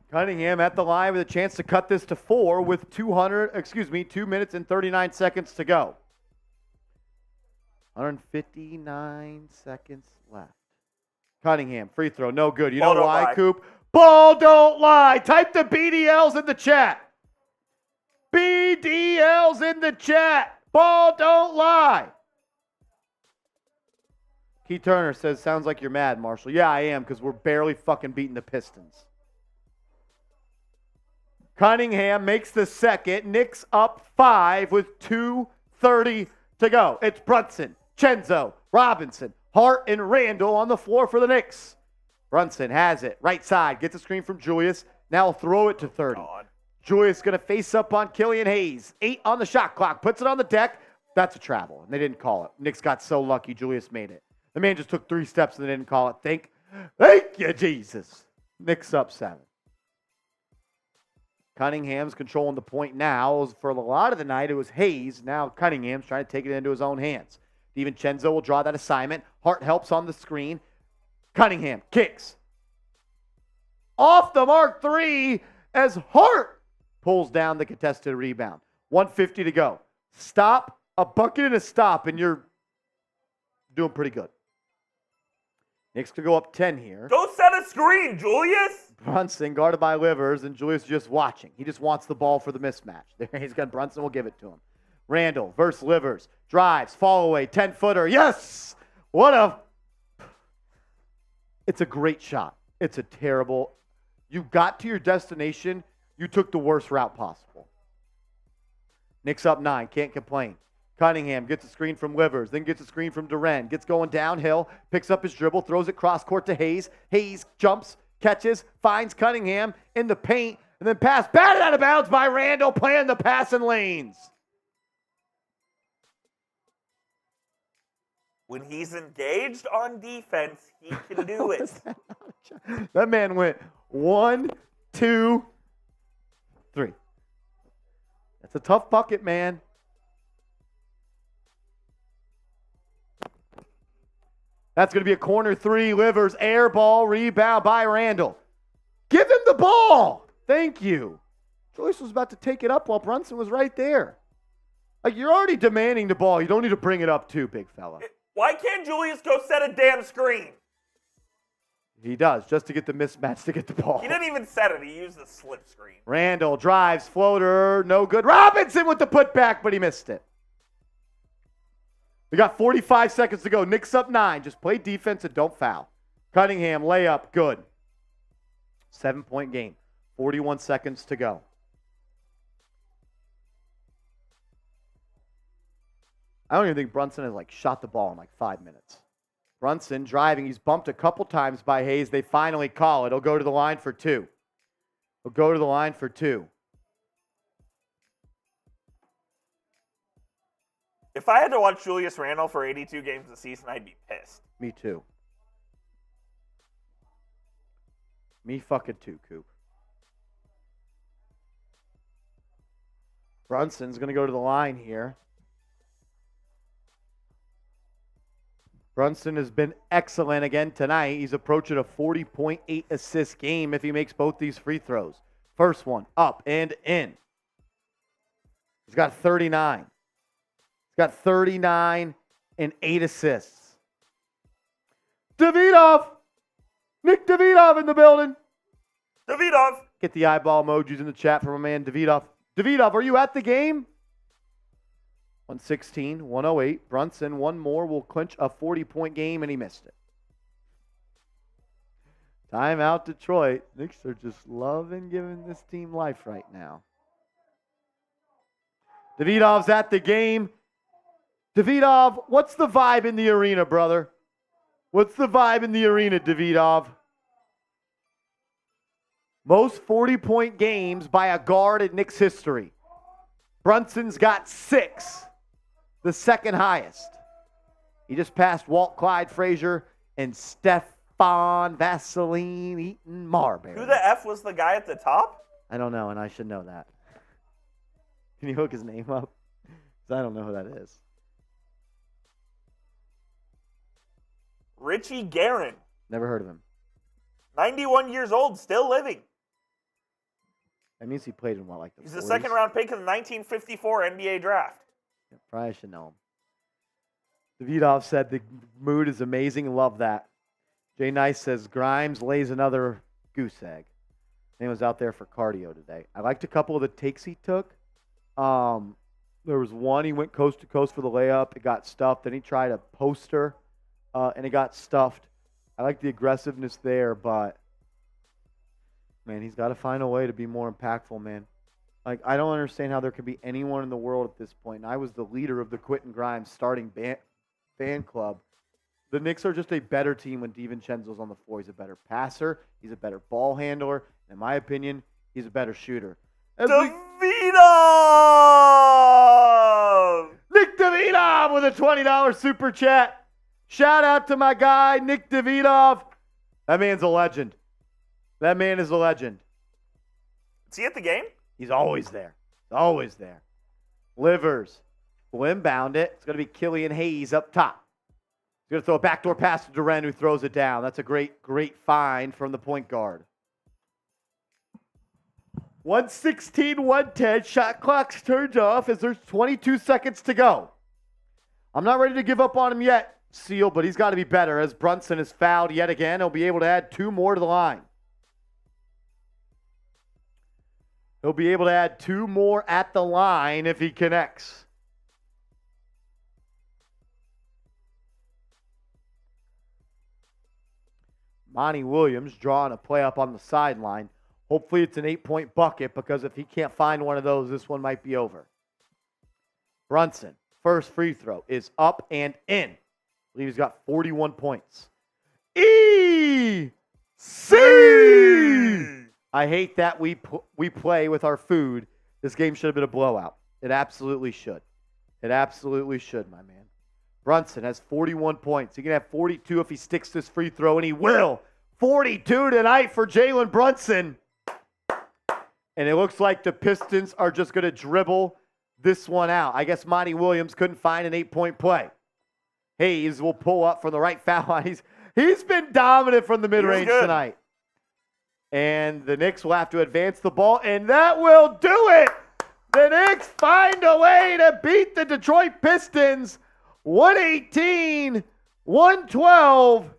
Cunningham at the line with a chance to cut this to 4 with 2 minutes and 39 seconds to go. 159 seconds left. Cunningham, free throw, no good. You know why, Coop? Ball don't lie. Type the BDLs in the chat. BDLs in the chat. Ball don't lie. Key Turner says, sounds like you're mad, Marshall. Yeah, I am, because we're barely fucking beating the Pistons. Cunningham makes the second. Knicks up 5 with 2:30 to go. It's Brunson, Chenzo, Robinson, Hart, and Randle on the floor for the Knicks. Brunson has it. Right side. Gets a screen from Julius. Now he'll throw it to 30. God. Julius going to face up on Killian Hayes. 8 on the shot clock. Puts it on the deck. That's a travel. And they didn't call it. Knicks got so lucky. Julius made it. The man just took 3 steps and they didn't call it. Thank you, Jesus. Knicks up 7. Cunningham's controlling the point now. For a lot of the night, it was Hayes. Now Cunningham's trying to take it into his own hands. DiVincenzo will draw that assignment. Hart helps on the screen. Cunningham kicks. Off the mark 3 as Hart pulls down the contested rebound. 1:50 to go. Stop, a bucket and a stop, and you're doing pretty good. Knicks to go up 10 here. Go set a screen, Julius. Brunson guarded by Livers, and Julius just watching. He just wants the ball for the mismatch. There he's got Brunson. Will give it to him. Randle versus Livers. Drives, fall away, 10-footer. Yes! What a... It's a great shot. It's a terrible... You got to your destination. You took the worst route possible. Knicks up 9. Can't complain. Cunningham gets a screen from Livers, then gets a screen from Duren. Gets going downhill, picks up his dribble, throws it cross court to Hayes. Hayes jumps, catches, finds Cunningham in the paint, and then pass batted out of bounds by Randle, playing the passing lanes. When he's engaged on defense, he can do it. That man went 1, 2, 3. That's a tough bucket, man. That's going to be a corner 3. Livers, air ball, rebound by Randle. Give him the ball. Thank you. Julius was about to take it up while Brunson was right there. Like, you're already demanding the ball. You don't need to bring it up too, big fella. Why can't Julius go set a damn screen? He does, just to get the mismatch to get the ball. He didn't even set it. He used the slip screen. Randle drives, floater, no good. Robinson with the putback, but he missed it. We got 45 seconds to go. Knicks up 9. Just play defense and don't foul. Cunningham, layup, good. 7-point game. 41 seconds to go. I don't even think Brunson has shot the ball in 5 minutes. Brunson driving. He's bumped a couple times by Hayes. They finally call it. He'll go to the line for 2. He'll go to the line for 2. If I had to watch Julius Randle for 82 games a season, I'd be pissed. Me too. Me fucking too, Coop. Brunson's going to go to the line here. Brunson has been excellent again tonight. He's approaching a 40.8 assist game if he makes both these free throws. First one, up and in. He's got 39. He's got 39 and 8 assists. Davidov! Nick Davidov in the building. Davidov! Get the eyeball emojis in the chat for my man Davidov. Davidov, are you at the game? 116, 108. Brunson, one more, will clinch a 40-point game, and he missed it. Timeout, Detroit. Knicks are just loving giving this team life right now. Davidov's at the game. Davidov, what's the vibe in the arena, brother? What's the vibe in the arena, Davidov? Most 40-point games by a guard in Knicks history. Brunson's got 6, the second highest. He just passed Walt Clyde Frazier and Stefan Vaseline Eaton Marbury. Who the F was the guy at the top? I don't know, and I should know that. Can you hook his name up? Because I don't know who that is. Richie Guerin. Never heard of him. 91 years old, still living. That means he played in the He's 40s? a second-round pick in the 1954 NBA draft. Yeah, probably should know him. Davidov said the mood is amazing. Love that. Jay Nice says Grimes lays another goose egg. He was out there for cardio today. I liked a couple of the takes he took. There was one, he went coast to coast for the layup. It got stuffed. Then he tried a poster, and it got stuffed. I like the aggressiveness there, but man, he's got to find a way to be more impactful, man. I don't understand how there could be anyone in the world at this point. And I was the leader of the Quentin Grimes starting fan club. The Knicks are just a better team when DiVincenzo's on the floor. He's a better passer. He's a better ball handler. In my opinion, he's a better shooter. Davidov! Nick Davidov with a $20 super chat. Shout out to my guy, Nick Davidov. That man's a legend. That man is a legend. Is he at the game? He's always there. He's always there. Livers will inbound it. It's going to be Killian Hayes up top. He's going to throw a backdoor pass to Duren, who throws it down. That's a great find from the point guard. 116, 110. Shot clock's turned off as there's 22 seconds to go. I'm not ready to give up on him yet, Seal, but he's got to be better. As Brunson is fouled yet again, he'll be able to add 2 more to the line. He'll be able to add 2 more at the line if he connects. Monty Williams drawing a play up on the sideline. Hopefully it's an 8-point bucket, because if he can't find one of those, this one might be over. Brunson, first free throw, is up and in. I believe he's got 41 points. E-C! I hate that we play with our food. This game should have been a blowout. It absolutely should. It absolutely should, my man. Brunson has 41 points. He can have 42 if he sticks this free throw, and he will. 42 tonight for Jalen Brunson. And it looks like the Pistons are just going to dribble this one out. I guess Monty Williams couldn't find an 8-point play. Hayes will pull up from the right foul line. He's been dominant from the mid-range tonight. And the Knicks will have to advance the ball, and that will do it. The Knicks find a way to beat the Detroit Pistons 118-112.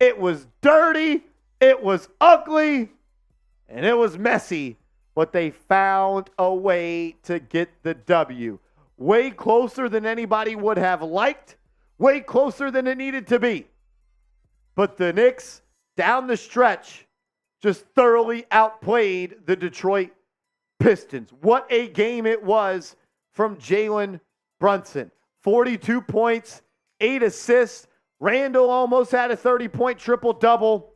It was dirty, it was ugly, and it was messy, but they found a way to get the W. Way closer than anybody would have liked, way closer than it needed to be. But the Knicks, down the stretch, just thoroughly outplayed the Detroit Pistons. What a game it was from Jalen Brunson. 42 points, 8 assists. Randle almost had a 30-point triple-double.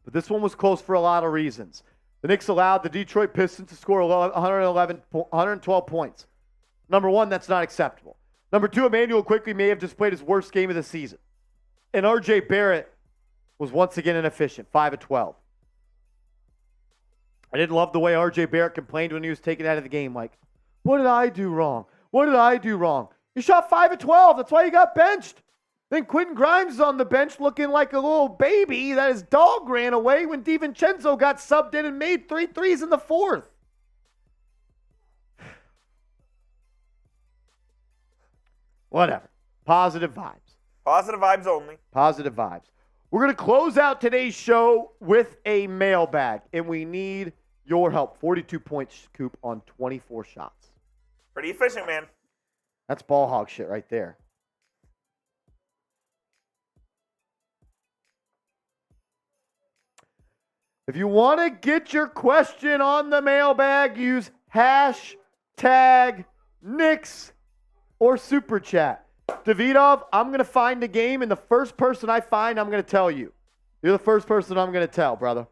But this one was close for a lot of reasons. The Knicks allowed the Detroit Pistons to score 112 points. Number one, that's not acceptable. Number two, Emmanuel quickly may have just played his worst game of the season. And R.J. Barrett was once again inefficient, 5 of 12. I didn't love the way R.J. Barrett complained when he was taken out of the game. Like, what did I do wrong? What did I do wrong? You shot 5 of 12. That's why you got benched. Then Quentin Grimes is on the bench looking like a little baby that his dog ran away when DiVincenzo got subbed in and made 3 threes in the fourth. Whatever. Positive vibes. Positive vibes only. Positive vibes. We're going to close out today's show with a mailbag, and we need your help. 42 points, Coop, on 24 shots. Pretty efficient, man. That's ball hog shit right there. If you want to get your question on the mailbag, use hashtag Knicks or Super Chat. Davidov, I'm going to find a game, and the first person I find, I'm going to tell you. You're the first person I'm going to tell, brother.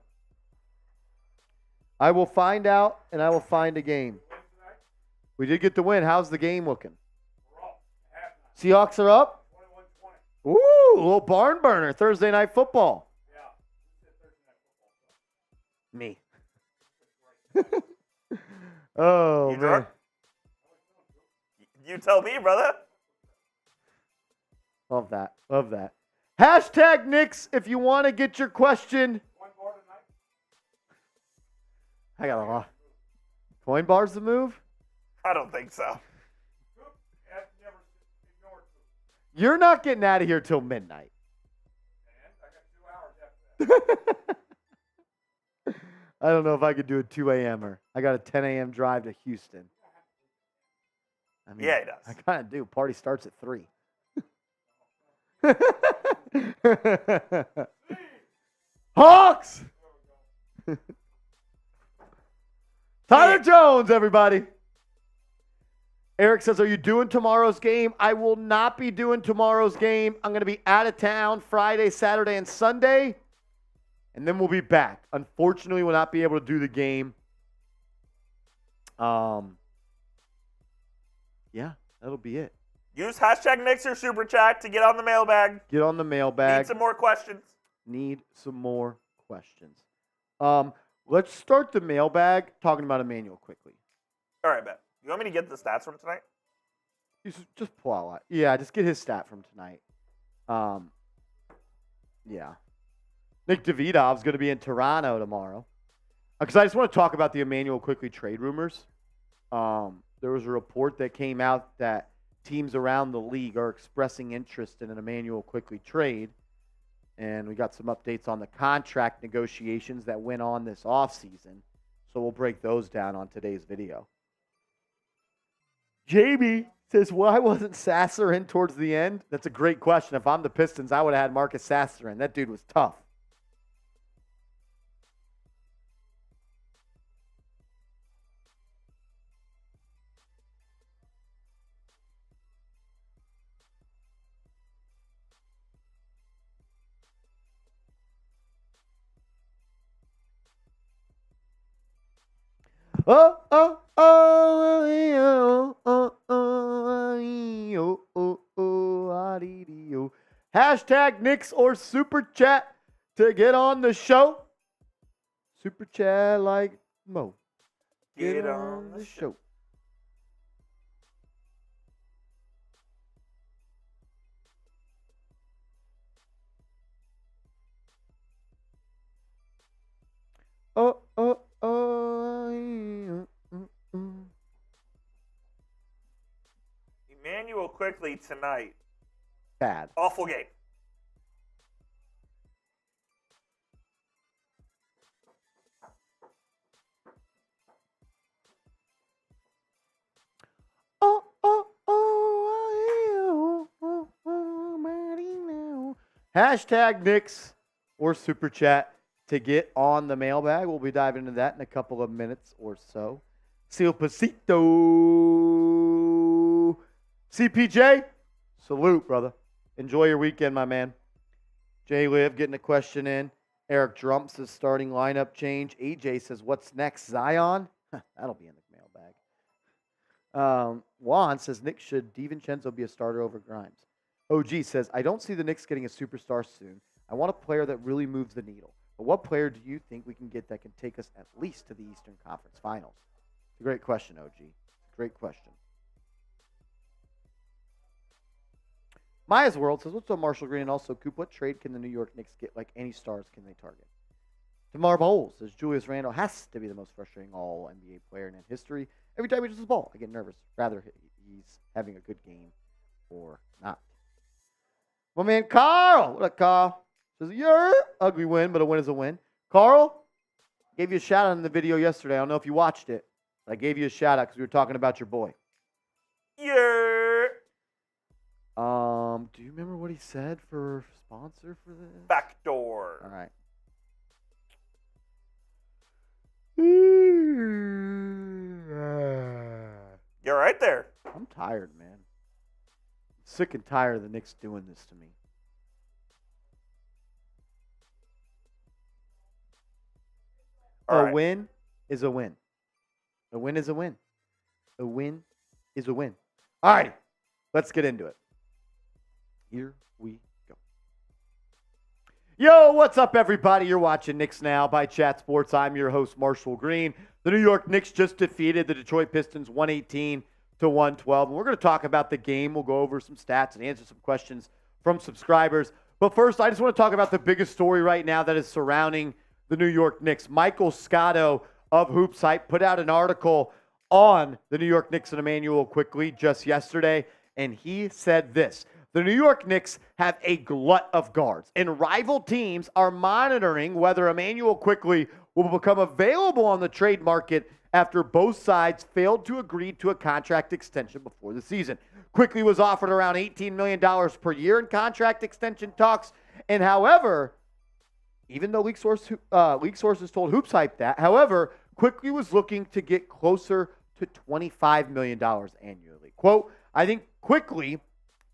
I will find out, and I will find a game. We did get the win. How's the game looking? Seahawks are up? Ooh, a little barn burner. Thursday night football. Me. Oh, You man. drunk? You tell me, brother. Love that. Love that. Hashtag Knicks if you want to get your question. I got a lot. Coin bars the move? I don't think so. You're not getting out of here till midnight. I don't know if I could do a 2 a.m.er. I got a 10 a.m. drive to Houston. I mean, Yeah, he does. I kind of do. Party starts at 3. Hawks! Tyler Jones, everybody. Eric says, are you doing tomorrow's game? I will not be doing tomorrow's game. I'm going to be out of town Friday, Saturday, and Sunday. And then we'll be back. Unfortunately, we'll not be able to do the game. Yeah, that'll be it. Use hashtag Knicks or Super Chat to get on the mailbag. Get on the mailbag. Need some more questions. Need some more questions. Let's start the mailbag talking about Emmanuel quickly. All right, bet. You want me to get the stats from tonight? Just pull out. Yeah, just get his stat from tonight. Yeah. Nick Davidov's going to be in Toronto tomorrow. Because I just want to talk about the Emmanuel quickly trade rumors. There was a report that came out that teams around the league are expressing interest in an Emmanuel quickly trade. And we got some updates on the contract negotiations that went on this offseason. So we'll break those down on today's video. Jamie says, why wasn't Sasser in towards the end? That's a great question. If I'm the Pistons, I would have had Marcus Sasser in. That dude was tough. Oh, oh, oh, oh, oh, oh, oh, oh. Hashtag Knicks or Super Chat to get on the show. Super Chat like Mo. Get on the show. Oh. Emmanuel quickly tonight. Bad. Awful game. Hashtag Knicks or Super Chat to get on the mailbag. We'll be diving into that in a couple of minutes or so. Seal Pasito. CPJ, salute, brother. Enjoy your weekend, my man. J Liv getting a question in. Eric Drump says starting lineup change. AJ says, what's next? Zion? That'll be in the mailbag. Juan says, Knicks should DiVincenzo be a starter over Grimes. OG says, I don't see the Knicks getting a superstar soon. I want a player that really moves the needle. But what player do you think we can get that can take us at least to the Eastern Conference Finals? It's a great question, OG. Great question. Maya's World says, what's up, Marshall Green? And also, Coop, what trade can the New York Knicks get? Like, any stars can they target? Tamar Bowles says, Julius Randle has to be the most frustrating all-NBA player in history. Every time he touches the ball, I get nervous. Rather, he's having a good game or not. My man, Carl. What up, Carl? Says, you're ugly win, but a win is a win. Carl, gave you a shout-out in the video yesterday. I don't know if you watched it, but I gave you a shout-out because we were talking about your boy. Yeah. Do you remember what he said for sponsor for this? Backdoor. All right. You're right there. I'm tired, man. Sick and tired of the Knicks doing this to me. A win is a win. A win is a win. A win is a win. All righty. Let's get into it. Here we go. Yo, what's up, everybody? You're watching Knicks Now by Chat Sports. I'm your host, Marshall Green. The New York Knicks just defeated the Detroit Pistons 118-112. And we're going to talk about the game. We'll go over some stats and answer some questions from subscribers. But first, I just want to talk about the biggest story right now that is surrounding the New York Knicks. Michael Scotto of Hoops Hype put out an article on the New York Knicks and Emmanuel quickly just yesterday, and he said this. The New York Knicks have a glut of guards, and rival teams are monitoring whether Emmanuel Quickley will become available on the trade market after both sides failed to agree to a contract extension before the season. Quickley was offered around $18 million per year in contract extension talks, and however, even though league sources told Hoops Hype that, however, Quickley was looking to get closer to $25 million annually. Quote, I think Quickley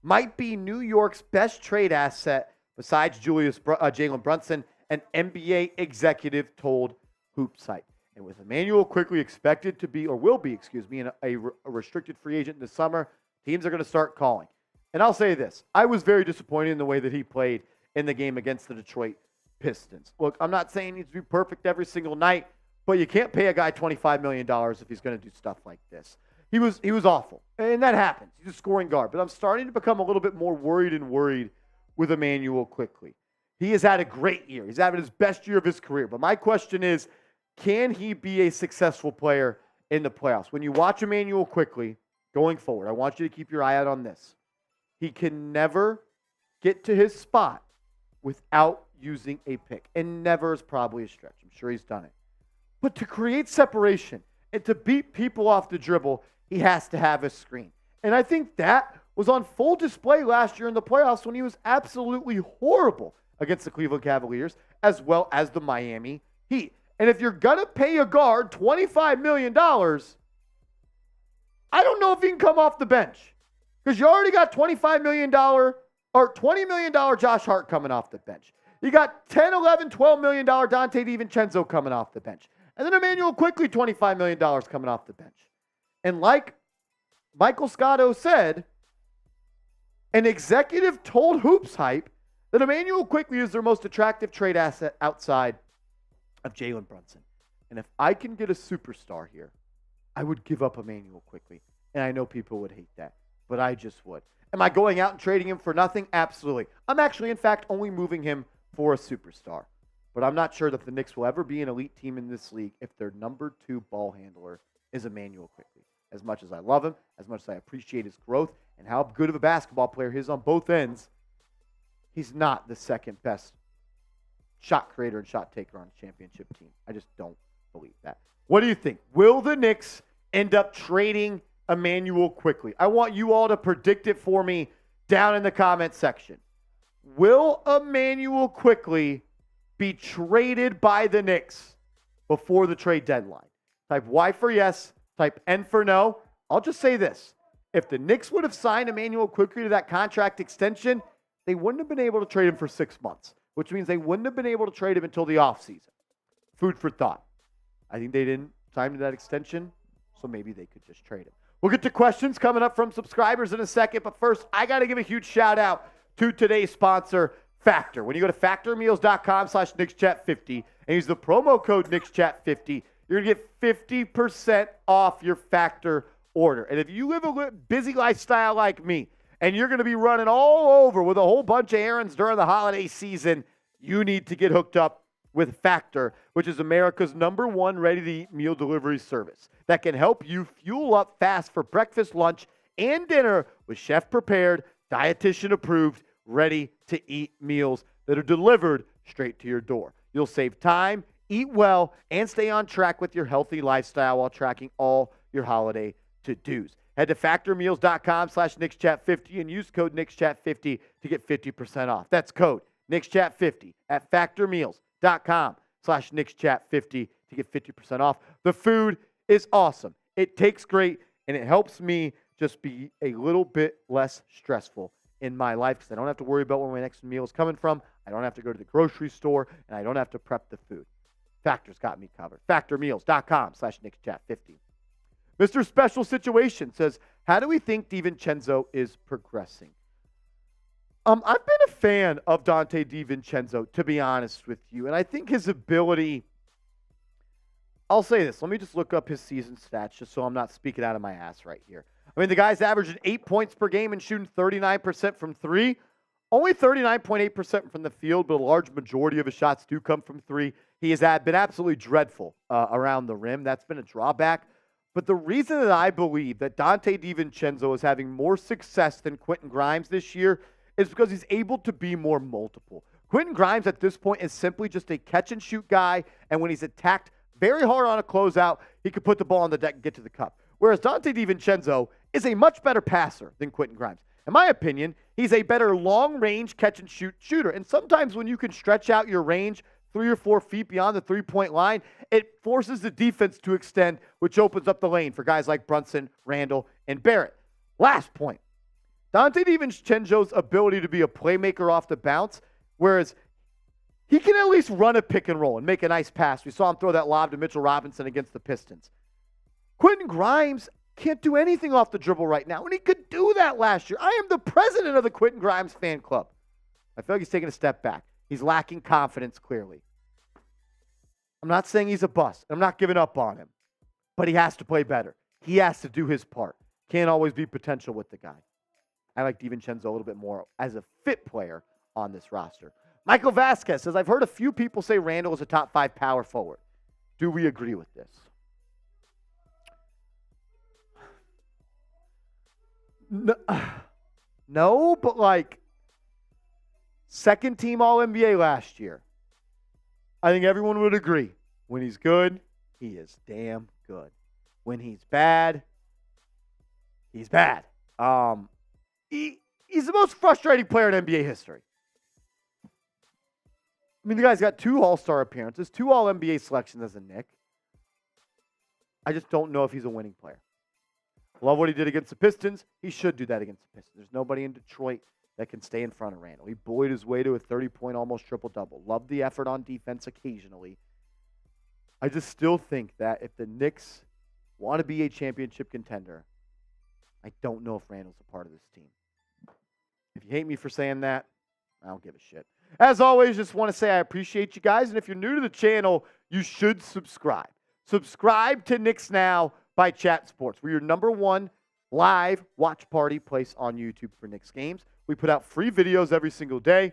might be New York's best trade asset besides Jalen Brunson, an NBA executive told Hoops Hype. And with Emmanuel Quickley expected to be, or will be, in a restricted free agent this summer, teams are going to start calling. And I'll say this. I was very disappointed in the way that he played in the game against the Detroit Pistons. Look, I'm not saying he needs to be perfect every single night, but you can't pay a guy $25 million if he's going to do stuff like this. He was awful, and that happens. He's a scoring guard, but I'm starting to become a little bit more worried with Emmanuel Quickley. He has had a great year. He's having his best year of his career, but my question is, can he be a successful player in the playoffs? When you watch Emmanuel Quickley going forward, I want you to keep your eye out on this. He can never get to his spot without using a pick, and never is probably a stretch. I'm sure he's done it. But to create separation and to beat people off the dribble, he has to have a screen. And I think that was on full display last year in the playoffs when he was absolutely horrible against the Cleveland Cavaliers as well as the Miami Heat. And if you're going to pay a guard $25 million, I don't know if he can come off the bench. Because you already got $25 million or $20 million Josh Hart coming off the bench. You got $10, $11, $12 million Dante DiVincenzo coming off the bench. And then Emmanuel Quickley, $25 million coming off the bench. And like Michael Scotto said, An executive told Hoops Hype that Emmanuel Quickley is their most attractive trade asset outside of Jalen Brunson. And if I can get a superstar here, I would give up Emmanuel Quickley. And I know people would hate that, but I just would. Am I going out and trading him for nothing? Absolutely. I'm actually, in fact, only moving him for a superstar. But I'm not sure that the Knicks will ever be an elite team in this league if their number 2 ball handler is Emmanuel Quickley. As much as I love him, as much as I appreciate his growth and how good of a basketball player he is on both ends, he's not the second best shot creator and shot taker on a championship team. I just don't believe that. What do you think? Will the Knicks end up trading Emmanuel Quickley? I want you all to predict it for me down in the comment section. Will Emmanuel Quickley be traded by the Knicks before the trade deadline? Type Y for yes, type N for no. I'll just say this. If the Knicks would have signed Emmanuel Quickley to that contract extension, they wouldn't have been able to trade him for 6 months, which means they wouldn't have been able to trade him until the offseason. Food for thought. I think they didn't sign to that extension, so maybe they could just trade him. We'll get to questions coming up from subscribers in a second, but first, I got to give a huge shout out to today's sponsor, Factor. When you go to factormeals.com/KnicksChat50 and use the promo code KnicksChat50, you're going to get 50% off your Factor order. And if you live a busy lifestyle like me, and you're going to be running all over with a whole bunch of errands during the holiday season, you need to get hooked up with Factor, which is America's #1 ready-to-eat meal delivery service that can help you fuel up fast for breakfast, lunch, and dinner with chef-prepared, dietitian-approved, ready-to-eat meals that are delivered straight to your door. You'll save time, eat well, and stay on track with your healthy lifestyle while tracking all your holiday to-dos. Head to factormeals.com/KnicksChat50 and use code KnicksChat50 to get 50% off. That's code KnicksChat50 at factormeals.com/KnicksChat50 to get 50% off. The food is awesome. It tastes great, and it helps me just be a little bit less stressful in my life because I don't have to worry about where my next meal is coming from. I don't have to go to the grocery store, and I don't have to prep the food. Factor's got me covered. Factormeals.com/KnicksChat50. Mr. Special Situation says, how do we think DiVincenzo is progressing? I've been a fan of Donte DiVincenzo, to be honest with you, and I think his ability, I'll say this. Let me just look up his season stats just so I'm not speaking out of my ass right here. I mean, the guy's averaging 8 points per game and shooting 39% from three. Only 39.8% from the field, but a large majority of his shots do come from three. He has been absolutely dreadful around the rim. That's been a drawback. But the reason that I believe that Donte DiVincenzo is having more success than Quentin Grimes this year is because he's able to be more multiple. Quentin Grimes at this point is simply just a catch-and-shoot guy, and when he's attacked very hard on a closeout, he can put the ball on the deck and get to the cup. Whereas Donte DiVincenzo is a much better passer than Quentin Grimes. In my opinion, he's a better long-range catch-and-shoot shooter. And sometimes when you can stretch out your range 3 or 4 feet beyond the three-point line, it forces the defense to extend, which opens up the lane for guys like Brunson, Randle, and Barrett. Last point. Donte DiVincenzo's ability to be a playmaker off the bounce, whereas he can at least run a pick and roll and make a nice pass. We saw him throw that lob to Mitchell Robinson against the Pistons. Quentin Grimes can't do anything off the dribble right now, and he could do that last year. I am the president of the Quentin Grimes fan club. I feel like he's taking a step back. He's lacking confidence, clearly. I'm not saying he's a bust. I'm not giving up on him. But he has to play better. He has to do his part. Can't always be potential with the guy. I like DiVincenzo a little bit more as a fit player on this roster. Michael Vasquez says, I've heard a few people say Randle is a top 5 power forward. Do we agree with this? No, but like second team All-NBA last year. I think everyone would agree. When he's good, he is damn good. When he's bad, he's bad. He's the most frustrating player in NBA history. I mean, the guy's got 2 All-Star appearances, 2 All-NBA selections as a Knick. I just don't know if he's a winning player. Love what he did against the Pistons. He should do that against the Pistons. There's nobody in Detroit that can stay in front of Randle. He bullied his way to a 30-point almost triple-double. Love the effort on defense occasionally. I just still think that if the Knicks want to be a championship contender, I don't know if Randle's a part of this team. If you hate me for saying that, I don't give a shit. As always, just want to say I appreciate you guys. And if you're new to the channel, you should subscribe. Subscribe to Knicks Now by Chat Sports. We're your #1 live watch party place on YouTube for Knicks games. We put out free videos every single day.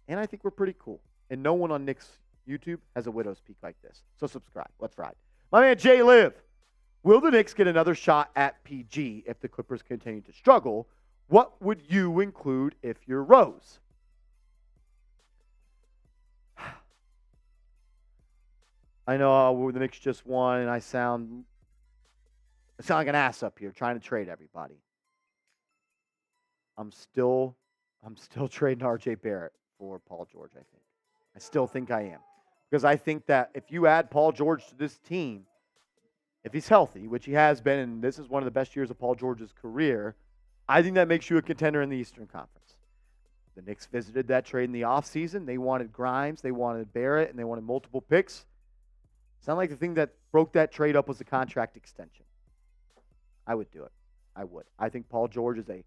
And I think we're pretty cool. And no one on Knicks YouTube has a widow's peak like this. So subscribe. Let's ride. My man Jay Liv. Will the Knicks get another shot at PG if the Clippers continue to struggle? What would you include if you're Rose? I know the Knicks just won, and I sound like an ass up here trying to trade everybody. I'm still trading RJ Barrett for Paul George, I think. I still think I am. Because I think that if you add Paul George to this team, if he's healthy, which he has been, and this is one of the best years of Paul George's career, I think that makes you a contender in the Eastern Conference. The Knicks visited that trade in the offseason. They wanted Grimes, they wanted Barrett, and they wanted multiple picks. Sound like the thing that broke that trade up was the contract extension. I would do it. I would. I think Paul George is a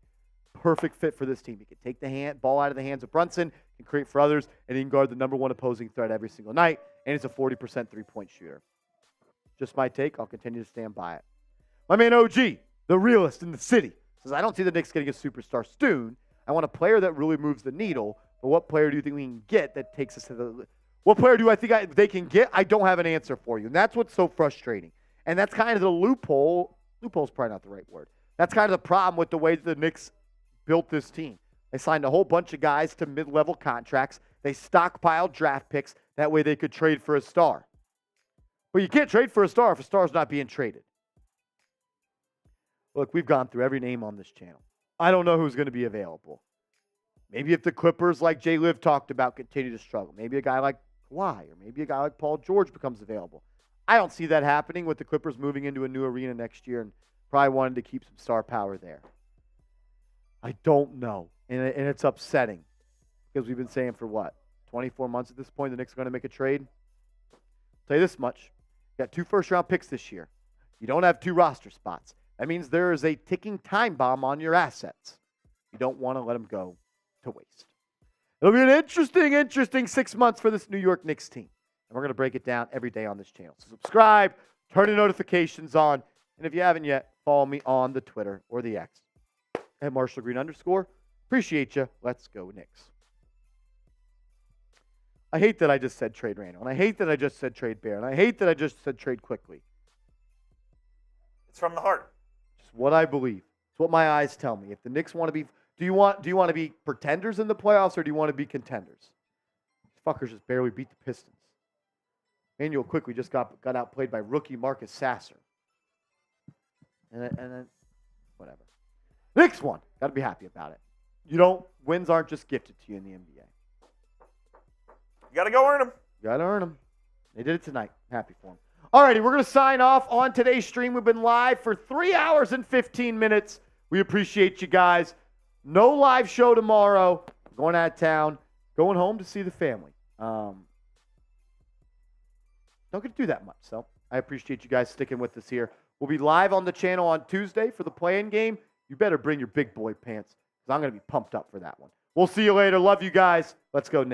perfect fit for this team. He can take the ball out of the hands of Brunson, can create for others, and he can guard the #1 opposing threat every single night, and he's a 40% three-point shooter. Just my take. I'll continue to stand by it. My man OG, the realist in the city, says, I don't see the Knicks getting a superstar soon. I want a player that really moves the needle, but what player do you think we can get that takes us to the – what player do I think they can get? I don't have an answer for you, and that's what's so frustrating. And that's kind of the loophole. Loophole's probably not the right word. That's kind of the problem with the way the Knicks built this team. They signed a whole bunch of guys to mid-level contracts. They stockpiled draft picks. That way they could trade for a star. But you can't trade for a star if a star's not being traded. Look, we've gone through every name on this channel. I don't know who's going to be available. Maybe if the Clippers, like Jay Liv talked about, continue to struggle. Maybe a guy like Kawhi or maybe a guy like Paul George becomes available. I don't see that happening with the Clippers moving into a new arena next year and probably wanting to keep some star power there. I don't know. And it's upsetting because we've been saying for what, 24 months at this point, the Knicks are going to make a trade? I'll tell you this much. You got 2 first-round picks this year. You don't have 2 roster spots. That means there is a ticking time bomb on your assets. You don't want to let them go to waste. It'll be an interesting 6 months for this New York Knicks team. And we're going to break it down every day on this channel. So subscribe, turn your notifications on, and if you haven't yet, follow me on the Twitter or the X at @MarshallGreen_. Appreciate you. Let's go Knicks. I hate that I just said trade Randle, and I hate that I just said trade Bear, and I hate that I just said trade quickly. It's from the heart. It's what I believe. It's what my eyes tell me. If the Knicks want to be, do you want to be pretenders in the playoffs or do you want to be contenders? These fuckers just barely beat the Pistons. Manuel quickly just got outplayed by rookie Marcus Sasser. And then whatever. Knicks won. Got to be happy about it. Wins aren't just gifted to you in the NBA. You got to go earn them. You got to earn them. They did it tonight. Happy for them. Alrighty, we're going to sign off on today's stream. We've been live for 3 hours and 15 minutes. We appreciate you guys. No live show tomorrow. Going out of town. Going home to see the family. Don't get to do that much, so I appreciate you guys sticking with us here. We'll be live on the channel on Tuesday for the play-in game. You better bring your big boy pants because I'm going to be pumped up for that one. We'll see you later. Love you guys. Let's go Knicks.